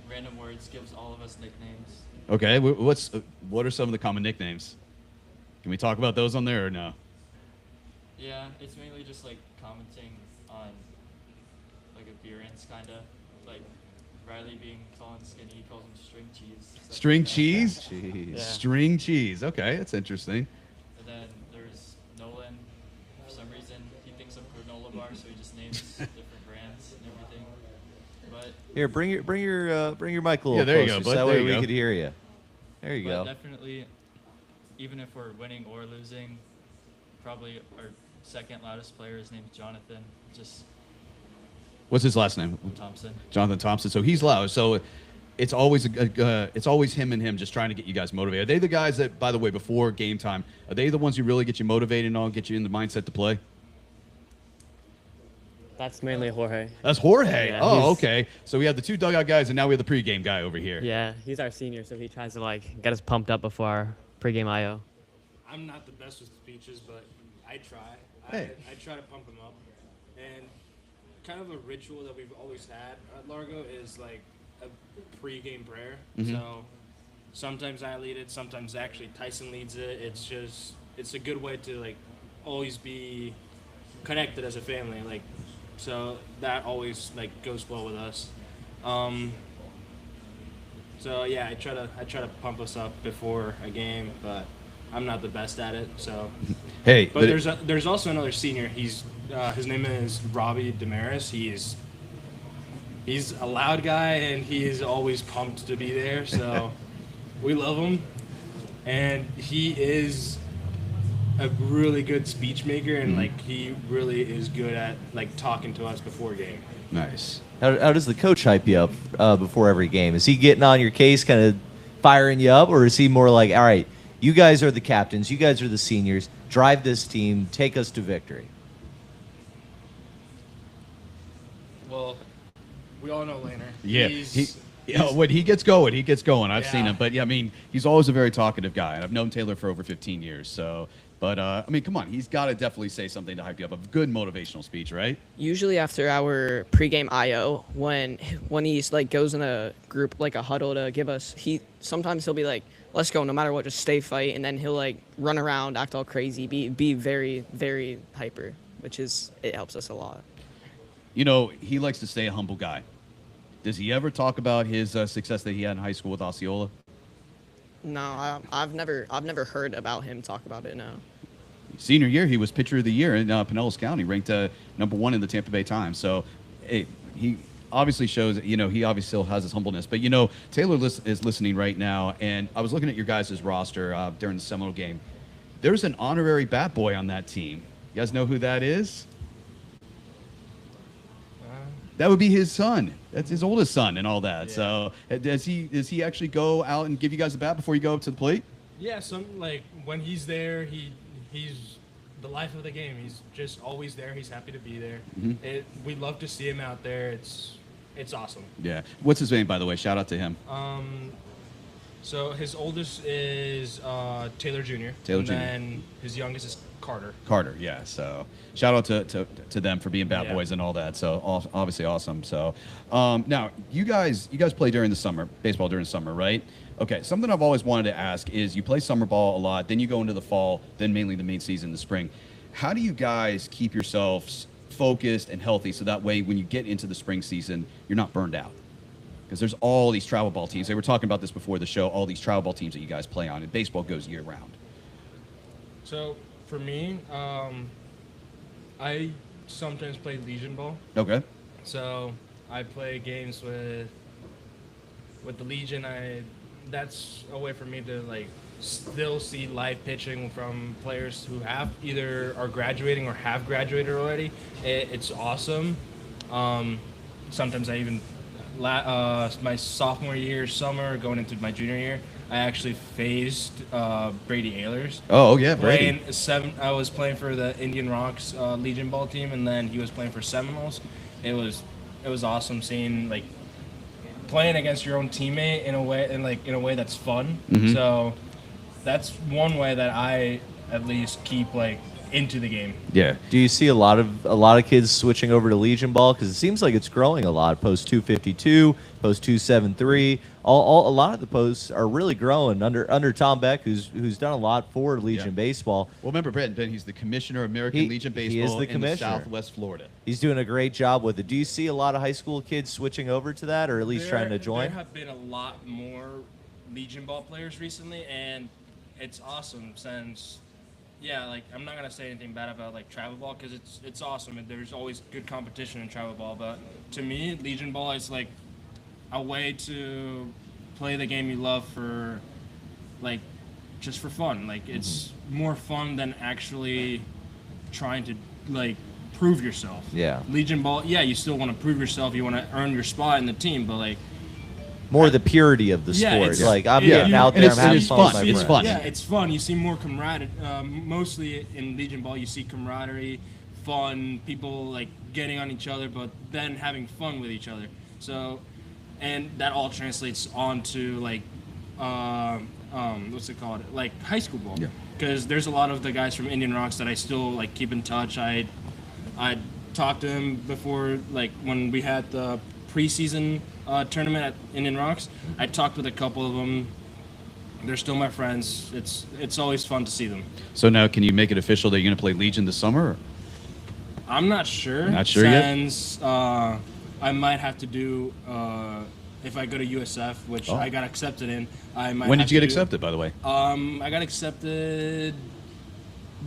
Speaker 12: random words. Gives all of us nicknames.
Speaker 8: Okay. What are some of the common nicknames? Can we talk about those on there or no?
Speaker 12: Yeah, it's mainly just like commenting on like appearance, kind of like Riley being tall and skinny, he calls him string cheese. stuff like
Speaker 8: String
Speaker 12: that.
Speaker 8: cheese?
Speaker 1: Jeez.
Speaker 12: Yeah.
Speaker 8: String cheese. Okay, that's interesting.
Speaker 12: And then there's Nolan. For some reason, he thinks of granola bars, so he just names different brands and everything. But
Speaker 1: Here, bring your mic a little
Speaker 8: Yeah, there you
Speaker 1: closer,
Speaker 8: go,
Speaker 1: so
Speaker 8: bud.
Speaker 1: that
Speaker 8: There
Speaker 1: way
Speaker 8: you
Speaker 1: we
Speaker 8: go.
Speaker 1: could hear you. There you
Speaker 12: But
Speaker 1: go.
Speaker 12: definitely, even if we're winning or losing, probably our second loudest player, his name's Jonathan. Just
Speaker 8: What's his last name?
Speaker 12: Thompson.
Speaker 8: Jonathan Thompson. So he's loud. So it's always it's always him and him just trying to get you guys motivated. Are they the guys that, by the way, before game time, are they the ones who really get you motivated and all, get you in the mindset to play?
Speaker 10: That's mainly Jorge.
Speaker 8: That's Jorge.
Speaker 10: Yeah,
Speaker 8: Oh,
Speaker 10: he's-
Speaker 8: okay. So we have the two dugout guys, and now we have the pregame guy over here.
Speaker 10: Yeah, he's our senior, so he tries to like get us pumped up before our pregame IO.
Speaker 11: I'm not the best with speeches, but I try.
Speaker 8: Hey.
Speaker 11: I try to pump them up. And kind of a ritual that we've always had at Largo is like a pre-game prayer.
Speaker 8: Mhm.
Speaker 11: So sometimes I lead it, sometimes actually Tyson leads it. It's a good way to like always be connected as a family. Like, so that always like goes well with us. So yeah, I try to pump us up before a game, but I'm not the best at it. So,
Speaker 8: Hey,
Speaker 11: but there's also another senior. He's his name is Robbie Damaris. He's a loud guy and he is always pumped to be there. So we love him, and he is a really good speech maker, and like he really is good at like talking to us before game.
Speaker 8: Nice.
Speaker 1: How does the coach hype you up before every game? Is he getting on your case, kind of firing you up, or is he more like, all right, you guys are the captains, you guys are the seniors, drive this team, take us to victory?
Speaker 11: Well, we all know Laner.
Speaker 8: Yeah,
Speaker 11: He's-
Speaker 8: when he gets going, he gets going. I've seen
Speaker 11: Yeah.
Speaker 8: him, but yeah, I mean, he's always a very talkative guy, and I've known Taylor for over 15 years. So, but I mean, come on, he's got to definitely say something to hype you up. A good motivational speech, right?
Speaker 9: Usually after our pregame IO, when he's like goes in a group like a huddle to give us, sometimes he'll be like, "Let's go, no matter what, just stay fight," and then he'll like run around, act all crazy, be very very hyper, it helps us a lot.
Speaker 8: You know, he likes to stay a humble guy. Does he ever talk about his success that he had in high school with Osceola?
Speaker 9: No, I've never heard about him talk about it. No.
Speaker 8: Senior year, he was pitcher of the year in Pinellas County, ranked #1 in the Tampa Bay Times. So he obviously shows, he obviously still has his humbleness. But, Taylor is listening right now, and I was looking at your guys' roster during the Seminole game. There's an honorary bat boy on that team. You guys know who that is? That would be his son. That's his oldest son and all that.
Speaker 11: Yeah.
Speaker 8: So does he actually go out and give you guys a bat before you go up to the plate?
Speaker 11: Yeah, like when he's there, he's the life of the game. He's just always there. He's happy to be there.
Speaker 8: Mhm.
Speaker 11: We love to see him out there. It's awesome.
Speaker 8: Yeah. What's his name, by the way? Shout out to him.
Speaker 11: So his oldest is Taylor Jr.
Speaker 8: Taylor
Speaker 11: and
Speaker 8: Jr.
Speaker 11: then his youngest is Carter.
Speaker 8: Carter, yeah. So shout out to them for being bat
Speaker 11: Yeah.
Speaker 8: boys and all that. So obviously awesome. So now you guys play during the summer, baseball during the summer, right? Okay. Something I've always wanted to ask is you play summer ball a lot, then you go into the fall, then mainly the main season in the spring. How do you guys keep yourselves focused and healthy so that way when you get into the spring season, you're not burned out? Because there's all these travel ball teams. They were talking about this before the show, all these travel ball teams that you guys play on, and baseball goes year round.
Speaker 11: So for me, I sometimes play Legion ball.
Speaker 8: Okay.
Speaker 11: So I play games with the Legion. That's a way for me to like still see live pitching from players who have either are graduating or have graduated already. It's awesome. Sometimes I even my sophomore year summer going into my junior year, I actually faced Brady Ehlers.
Speaker 8: Oh yeah, Brady.
Speaker 11: I was playing for the Indian Rocks Legion ball team, and then he was playing for Seminoles. It was awesome seeing like playing against your own teammate in a way that's fun.
Speaker 8: Mhm.
Speaker 11: So that's one way that I at least keep like into the game.
Speaker 8: Yeah.
Speaker 1: Do you see a lot of kids switching over to Legion Ball? Because it seems like it's growing a lot. Post 252, post 273. A lot of the posts are really growing under Tom Beck, who's done a lot for Legion Baseball.
Speaker 8: Well, remember Ben, he's the commissioner of American Legion Baseball
Speaker 1: he is the
Speaker 8: in
Speaker 1: commissioner.
Speaker 8: Southwest Florida.
Speaker 1: He's doing a great job with it. Do you see a lot of high school kids switching over to that, or at least trying to join?
Speaker 11: There have been a lot more Legion Ball players recently, and it's awesome since, like I'm not gonna say anything bad about like travel ball because it's awesome and there's always good competition in travel ball. But to me, Legion Ball is like a way to play the game you love for, like, just for fun. Like it's more fun than actually trying to like prove yourself.
Speaker 1: Yeah.
Speaker 11: Legion Ball, you still want to prove yourself. You want to earn your spot in the team, but like.
Speaker 1: More the purity of the sport.
Speaker 11: It's,
Speaker 1: like I'm getting out there, I'm having fun with my friends.
Speaker 8: It's fun.
Speaker 11: Yeah, it's fun. You see more camaraderie. Mostly in Legion Ball, you see camaraderie, fun, people like getting on each other, but then having fun with each other. So, and that all translates onto like, what's it called? Like high school ball.
Speaker 8: Yeah.
Speaker 11: Because there's a lot of the guys from Indian Rocks that I still like keep in touch. I talked to them before, like when we had the preseason tournament at Indian Rocks. I talked with a couple of them. They're still my friends. It's always fun to see them.
Speaker 8: So now, can you make it official that you're going to play Legion this summer? Or?
Speaker 11: I'm not sure.
Speaker 8: Not sure yet?
Speaker 11: Since I might have to do, if I go to USF, which I got accepted in, I might
Speaker 8: When
Speaker 11: have
Speaker 8: did you
Speaker 11: to
Speaker 8: get accepted, by the way?
Speaker 11: I got accepted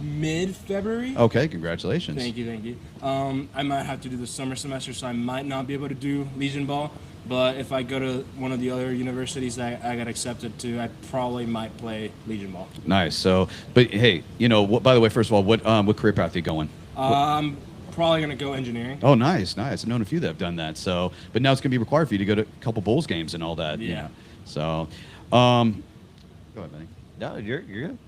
Speaker 11: mid-February.
Speaker 8: Okay, congratulations.
Speaker 11: Thank you. I might have to do the summer semester, so I might not be able to do Legion Ball. But if I go to one of the other universities that I got accepted to, I probably might play Legion Ball.
Speaker 8: Nice. So, but hey, by the way, first of all, what career path are you going?
Speaker 11: I'm probably going to go engineering.
Speaker 8: Oh, nice. I've known a few that have done that. So, but now it's going to be required for you to go to a couple Bulls games and all that.
Speaker 11: Yeah.
Speaker 8: So, go ahead, Benny.
Speaker 1: No, you're good.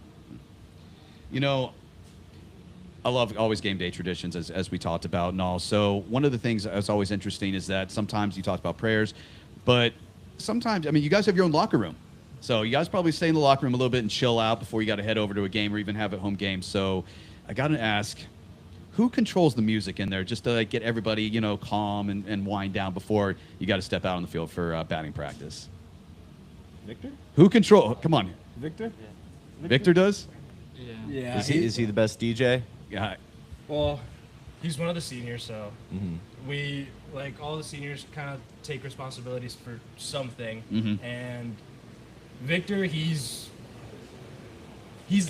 Speaker 8: I love always game day traditions, as we talked about and all. So one of the things that's always interesting is that sometimes you talk about prayers, but sometimes, you guys have your own locker room. So you guys probably stay in the locker room a little bit and chill out before you got to head over to a game or even have a home game. So I got to ask, who controls the music in there just to get everybody, calm and wind down before you got to step out on the field for batting practice?
Speaker 11: Victor?
Speaker 8: Come on.
Speaker 11: Victor?
Speaker 8: Yeah. Victor does?
Speaker 11: Yeah.
Speaker 1: Is he the best DJ?
Speaker 8: Yeah.
Speaker 11: Well, he's one of the seniors, so we, like, all the seniors kind of take responsibilities for something. And Victor, he's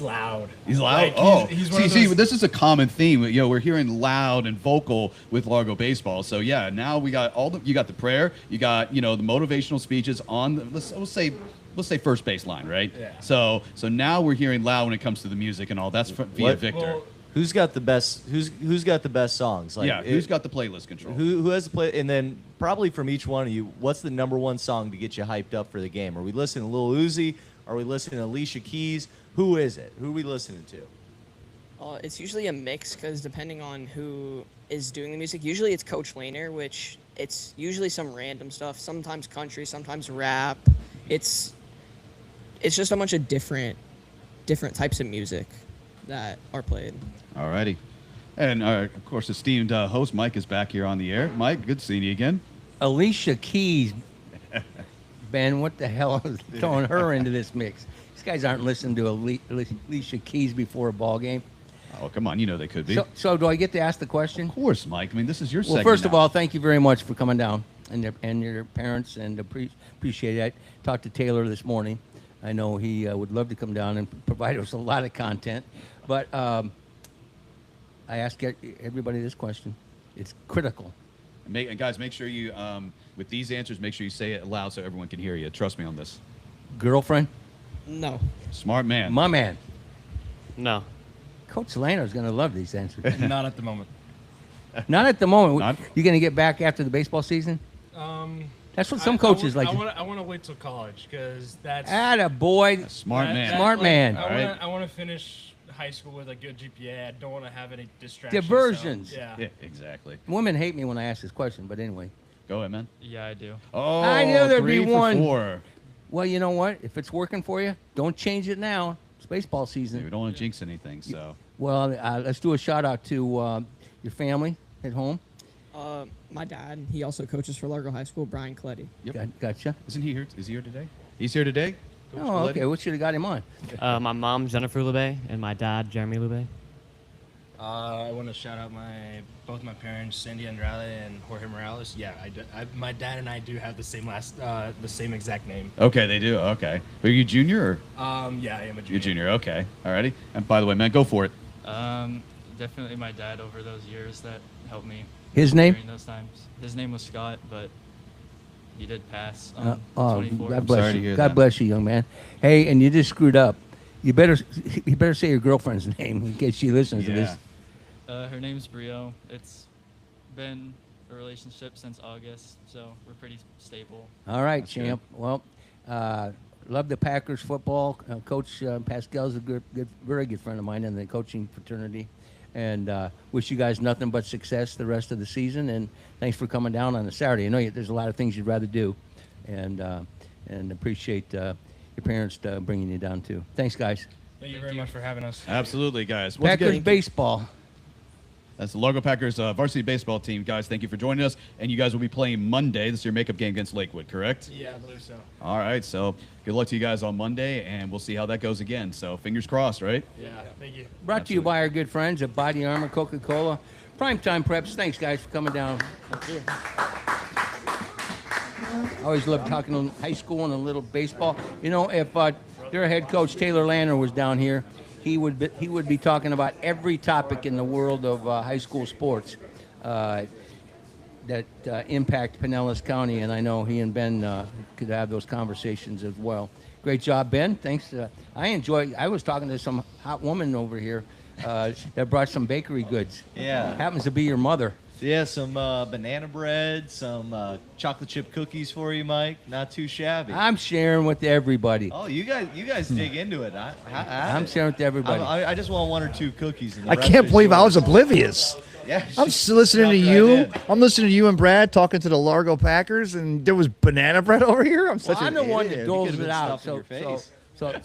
Speaker 11: loud.
Speaker 8: He's loud.
Speaker 11: Like, he's one of
Speaker 8: see,
Speaker 11: those-
Speaker 8: this is a common theme. We're hearing loud and vocal with Largo baseball. So yeah, now we got you got the prayer, you got the motivational speeches on the, let's say first base line, right?
Speaker 11: Yeah.
Speaker 8: So now we're hearing loud when it comes to the music and all. That's via Victor.
Speaker 11: Well,
Speaker 1: Who's got the best? Who's got the best songs? Like,
Speaker 8: who's got the playlist control?
Speaker 1: Who has the play? And then probably from each one of you, what's the number one song to get you hyped up for the game? Are we listening to Lil Uzi? Are we listening to Alicia Keys? Who is it? Who are we listening to?
Speaker 9: It's usually a mix because depending on who is doing the music, usually it's Coach Lehner, which it's usually some random stuff. Sometimes country, sometimes rap. It's just a bunch of different types of music that are played.
Speaker 8: Alrighty. And of course, esteemed host Mike is back here on the air. Mike, good seeing you again.
Speaker 3: Alicia Keys. Ben, what the hell is throwing her into this mix? These guys aren't listening to Alicia Keys before a ball game.
Speaker 8: Oh, come on. They could be.
Speaker 3: So do I get to ask the question?
Speaker 8: Of course, Mike. This is your
Speaker 3: Well,
Speaker 8: segment
Speaker 3: first of
Speaker 8: now.
Speaker 3: all, thank you very much for coming down and your parents, and appreciate it. I talked to Taylor this morning. I know he would love to come down and provide us a lot of content. But I ask everybody this question. It's critical.
Speaker 8: And guys, make sure you, with these answers, make sure you say it loud so everyone can hear you. Trust me on this.
Speaker 3: Girlfriend?
Speaker 9: No.
Speaker 8: Smart man.
Speaker 3: My man.
Speaker 10: No.
Speaker 3: Coach Lehner's going to love these answers.
Speaker 11: Not at the moment.
Speaker 3: Not at the moment.
Speaker 8: Not-
Speaker 3: You going to get back after the baseball season? That's what some coaches like.
Speaker 11: I want to wait till college because that's
Speaker 3: Attaboy.
Speaker 8: Smart man.
Speaker 3: Smart man.
Speaker 11: I want to finish high school with a good GPA. I don't want to have any distractions.
Speaker 3: Diversions.
Speaker 11: So, yeah.
Speaker 8: Yeah, exactly.
Speaker 3: Women hate me when I ask this question, but anyway.
Speaker 8: Go ahead, man.
Speaker 12: Yeah, I do.
Speaker 8: Oh,
Speaker 3: I knew there'd be
Speaker 8: 3 for
Speaker 3: one.
Speaker 8: 4.
Speaker 3: Well, you know what? If it's working for you, don't change it now. It's baseball season.
Speaker 8: We don't want to jinx anything, so.
Speaker 3: Well, let's do a shout out to your family at home.
Speaker 9: My dad, he also coaches for Largo High School, Brian Coletti.
Speaker 3: Gotcha.
Speaker 8: Isn't he here? Is he here today? He's here today? Coach
Speaker 3: Oh,
Speaker 8: Coletti?
Speaker 3: okay. We should have got him on.
Speaker 10: My mom, Jennifer Lube, and my dad, Jeremy Lube.
Speaker 11: I want to shout out both my parents, Sandy Andrade and Jorge Morales. Yeah, my dad and I do have the same exact name.
Speaker 8: Okay, they do. Okay. Are you junior or?
Speaker 11: Yeah, I am a junior.
Speaker 8: You're junior. Okay. Alrighty. And by the way, man, go for it.
Speaker 12: Definitely my dad over those years that helped me.
Speaker 3: His name?
Speaker 12: During those times. His name was Scott, but he did pass.
Speaker 3: Oh,
Speaker 12: 24.
Speaker 3: God bless you. God bless you, young man. Hey, and you just screwed up. You better say your girlfriend's name in case she listens to this.
Speaker 12: Her name's Brio. It's been a relationship since August, so we're pretty stable.
Speaker 3: All right,
Speaker 8: That's
Speaker 3: champ. Well, love the Packers football. Coach Pascal's a very good friend of mine in the coaching fraternity. And wish you guys nothing but success the rest of the season. And thanks for coming down on a Saturday. I know there's a lot of things you'd rather do, and appreciate your parents bringing you down too. Thanks, guys.
Speaker 11: Thank you very much for having us.
Speaker 8: Absolutely, guys. Once
Speaker 3: Packers
Speaker 8: again,
Speaker 3: baseball.
Speaker 8: that's the Largo Packers varsity baseball team. Guys, thank you for joining us. And you guys will be playing Monday. This is your makeup game against Lakewood, correct?
Speaker 11: Yeah, I believe so.
Speaker 8: All right. So good luck to you guys on Monday, and we'll see how that goes again. So fingers crossed, right?
Speaker 11: Yeah, thank you.
Speaker 3: Brought to you by our good friends at Body Armor, Coca-Cola, Primetime Preps. Thanks, guys, for coming down. I always love talking on high school and a little baseball. You know, if their head coach Taylor Lander was down here, he would be talking about every topic in the world of high school sports that impact Pinellas County, and I know he and Ben could have those conversations as well. Great job, Ben. Thanks. I was talking to some hot woman over here that brought some bakery goods.
Speaker 1: Yeah.
Speaker 3: Happens to be your mother.
Speaker 1: Yeah, some banana bread, some chocolate chip cookies for you, Mike. Not too shabby.
Speaker 3: I'm sharing with everybody.
Speaker 1: Oh, you guys dig into it.
Speaker 3: I'm sharing with everybody.
Speaker 1: I just want one or two cookies. And the
Speaker 4: I
Speaker 1: rest
Speaker 4: can't
Speaker 1: is
Speaker 4: believe I
Speaker 1: yours.
Speaker 4: was oblivious.
Speaker 1: Yeah,
Speaker 4: I'm
Speaker 1: she
Speaker 4: just listening to
Speaker 1: jumped right
Speaker 4: you.
Speaker 1: in.
Speaker 4: I'm listening to you and Brad talking to the Largo Packers, and there was banana bread over here. I'm such
Speaker 3: I'm the
Speaker 4: an
Speaker 3: one
Speaker 4: idiot.
Speaker 3: that
Speaker 1: You
Speaker 3: doles
Speaker 1: could've
Speaker 3: it
Speaker 1: been
Speaker 3: out.
Speaker 1: stuffing your face.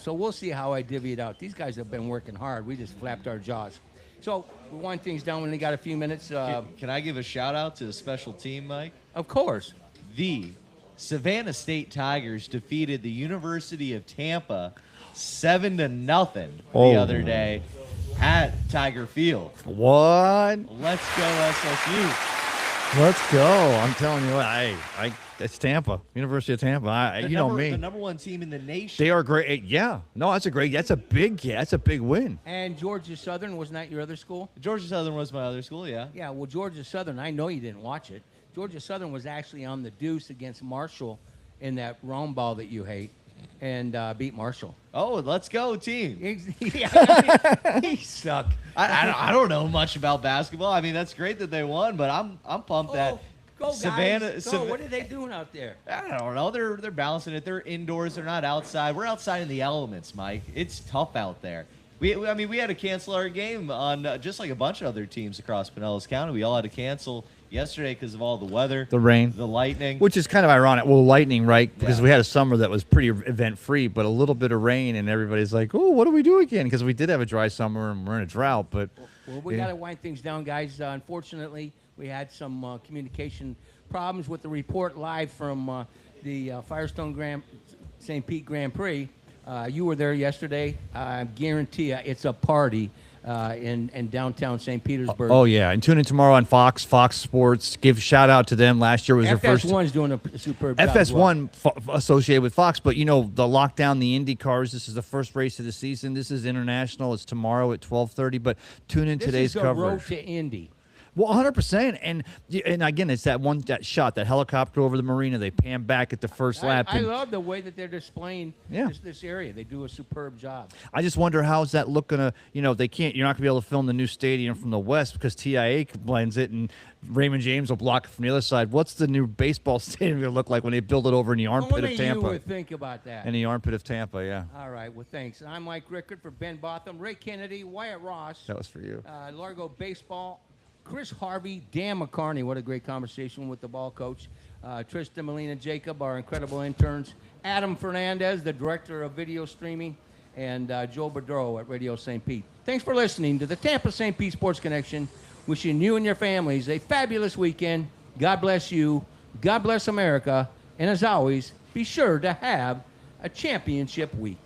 Speaker 3: So we'll see how I divvy it out. These guys have been working hard. We just flapped our jaws. So we wind things down when they got a few minutes.
Speaker 1: Can I give a shout out to the special team, Mike?
Speaker 3: Of course.
Speaker 1: The Savannah State Tigers defeated the University of Tampa 7-0 the
Speaker 4: Oh.
Speaker 1: other day at Tiger Field.
Speaker 4: What?
Speaker 1: Let's go SSU.
Speaker 4: Let's go. I'm telling you what, it's Tampa, University of Tampa. You know me.
Speaker 1: The number one team in the nation.
Speaker 4: They are great. Yeah. No, that's a big win.
Speaker 3: And Georgia Southern, wasn't that your other school?
Speaker 1: Georgia Southern was my other school, yeah.
Speaker 3: Yeah, well, Georgia Southern, I know you didn't watch it. Georgia Southern was actually on the deuce against Marshall in that round ball that you hate and beat Marshall.
Speaker 1: Oh, let's go, team.
Speaker 3: He sucked.
Speaker 1: I don't know much about basketball. I mean, that's great that they won, but I'm pumped that
Speaker 3: Go,
Speaker 1: Savannah.
Speaker 3: guys. Go. What are they doing out there?
Speaker 1: I don't know. They're balancing it. They're indoors. They're not outside. We're outside in the elements, Mike. It's tough out there. We had to cancel our game on just like a bunch of other teams across Pinellas County. We all had to cancel yesterday because of all the weather,
Speaker 4: The rain.
Speaker 1: the lightning.
Speaker 4: Which is kind of ironic. Well, lightning, right? Because
Speaker 1: Yeah.
Speaker 4: we had a summer that was pretty event-free, but a little bit of rain, and everybody's like, oh, what do we do again? Because we did have a dry summer, and we're in a drought, but...
Speaker 3: Well, we
Speaker 4: Yeah.
Speaker 3: got to wind things down, guys. Unfortunately, we had some communication problems with the report live from the Firestone St. Pete Grand Prix. You were there yesterday. I guarantee you it's a party in downtown St. Petersburg.
Speaker 4: Oh, yeah. And tune in tomorrow on Fox Sports. Give shout out to them. Last year was their first...
Speaker 3: FS1's doing a superb job. as
Speaker 4: FS1 associated with Fox, but, you know, the lockdown, the Indy cars, this is the first race of the season. This is international. It's tomorrow at 12:30, but tune in
Speaker 3: This
Speaker 4: today's
Speaker 3: is the
Speaker 4: coverage.
Speaker 3: road to Indy.
Speaker 4: Well, 100%. And again, it's that shot, that helicopter over the marina. They pan back at the first lap.
Speaker 3: I
Speaker 4: and
Speaker 3: love the way that they're displaying
Speaker 4: Yeah.
Speaker 3: this area. They do a superb job.
Speaker 4: I just wonder how's that look gonna, you're not gonna be able to film the new stadium from the west because TIA blends it and Raymond James will block it from the other side. What's the new baseball stadium gonna look like when they build it over in the armpit
Speaker 3: Only
Speaker 4: of Tampa?
Speaker 3: you would think about that.
Speaker 4: In the armpit of Tampa, yeah.
Speaker 3: All right. Well, thanks. I'm Mike Rickard for Ben Botham, Ray Kennedy, Wyatt Ross.
Speaker 4: That was for you.
Speaker 3: Largo Baseball, Chris Harvey, Dan McCarney. What a great conversation with the ball coach. Tristan Molina Jacob, our incredible interns. Adam Fernandez, the director of video streaming. and Joe Bedreau at Radio St. Pete. Thanks for listening to the Tampa St. Pete Sports Connection. Wishing you and your families a fabulous weekend. God bless you. God bless America. And as always, be sure to have a championship week.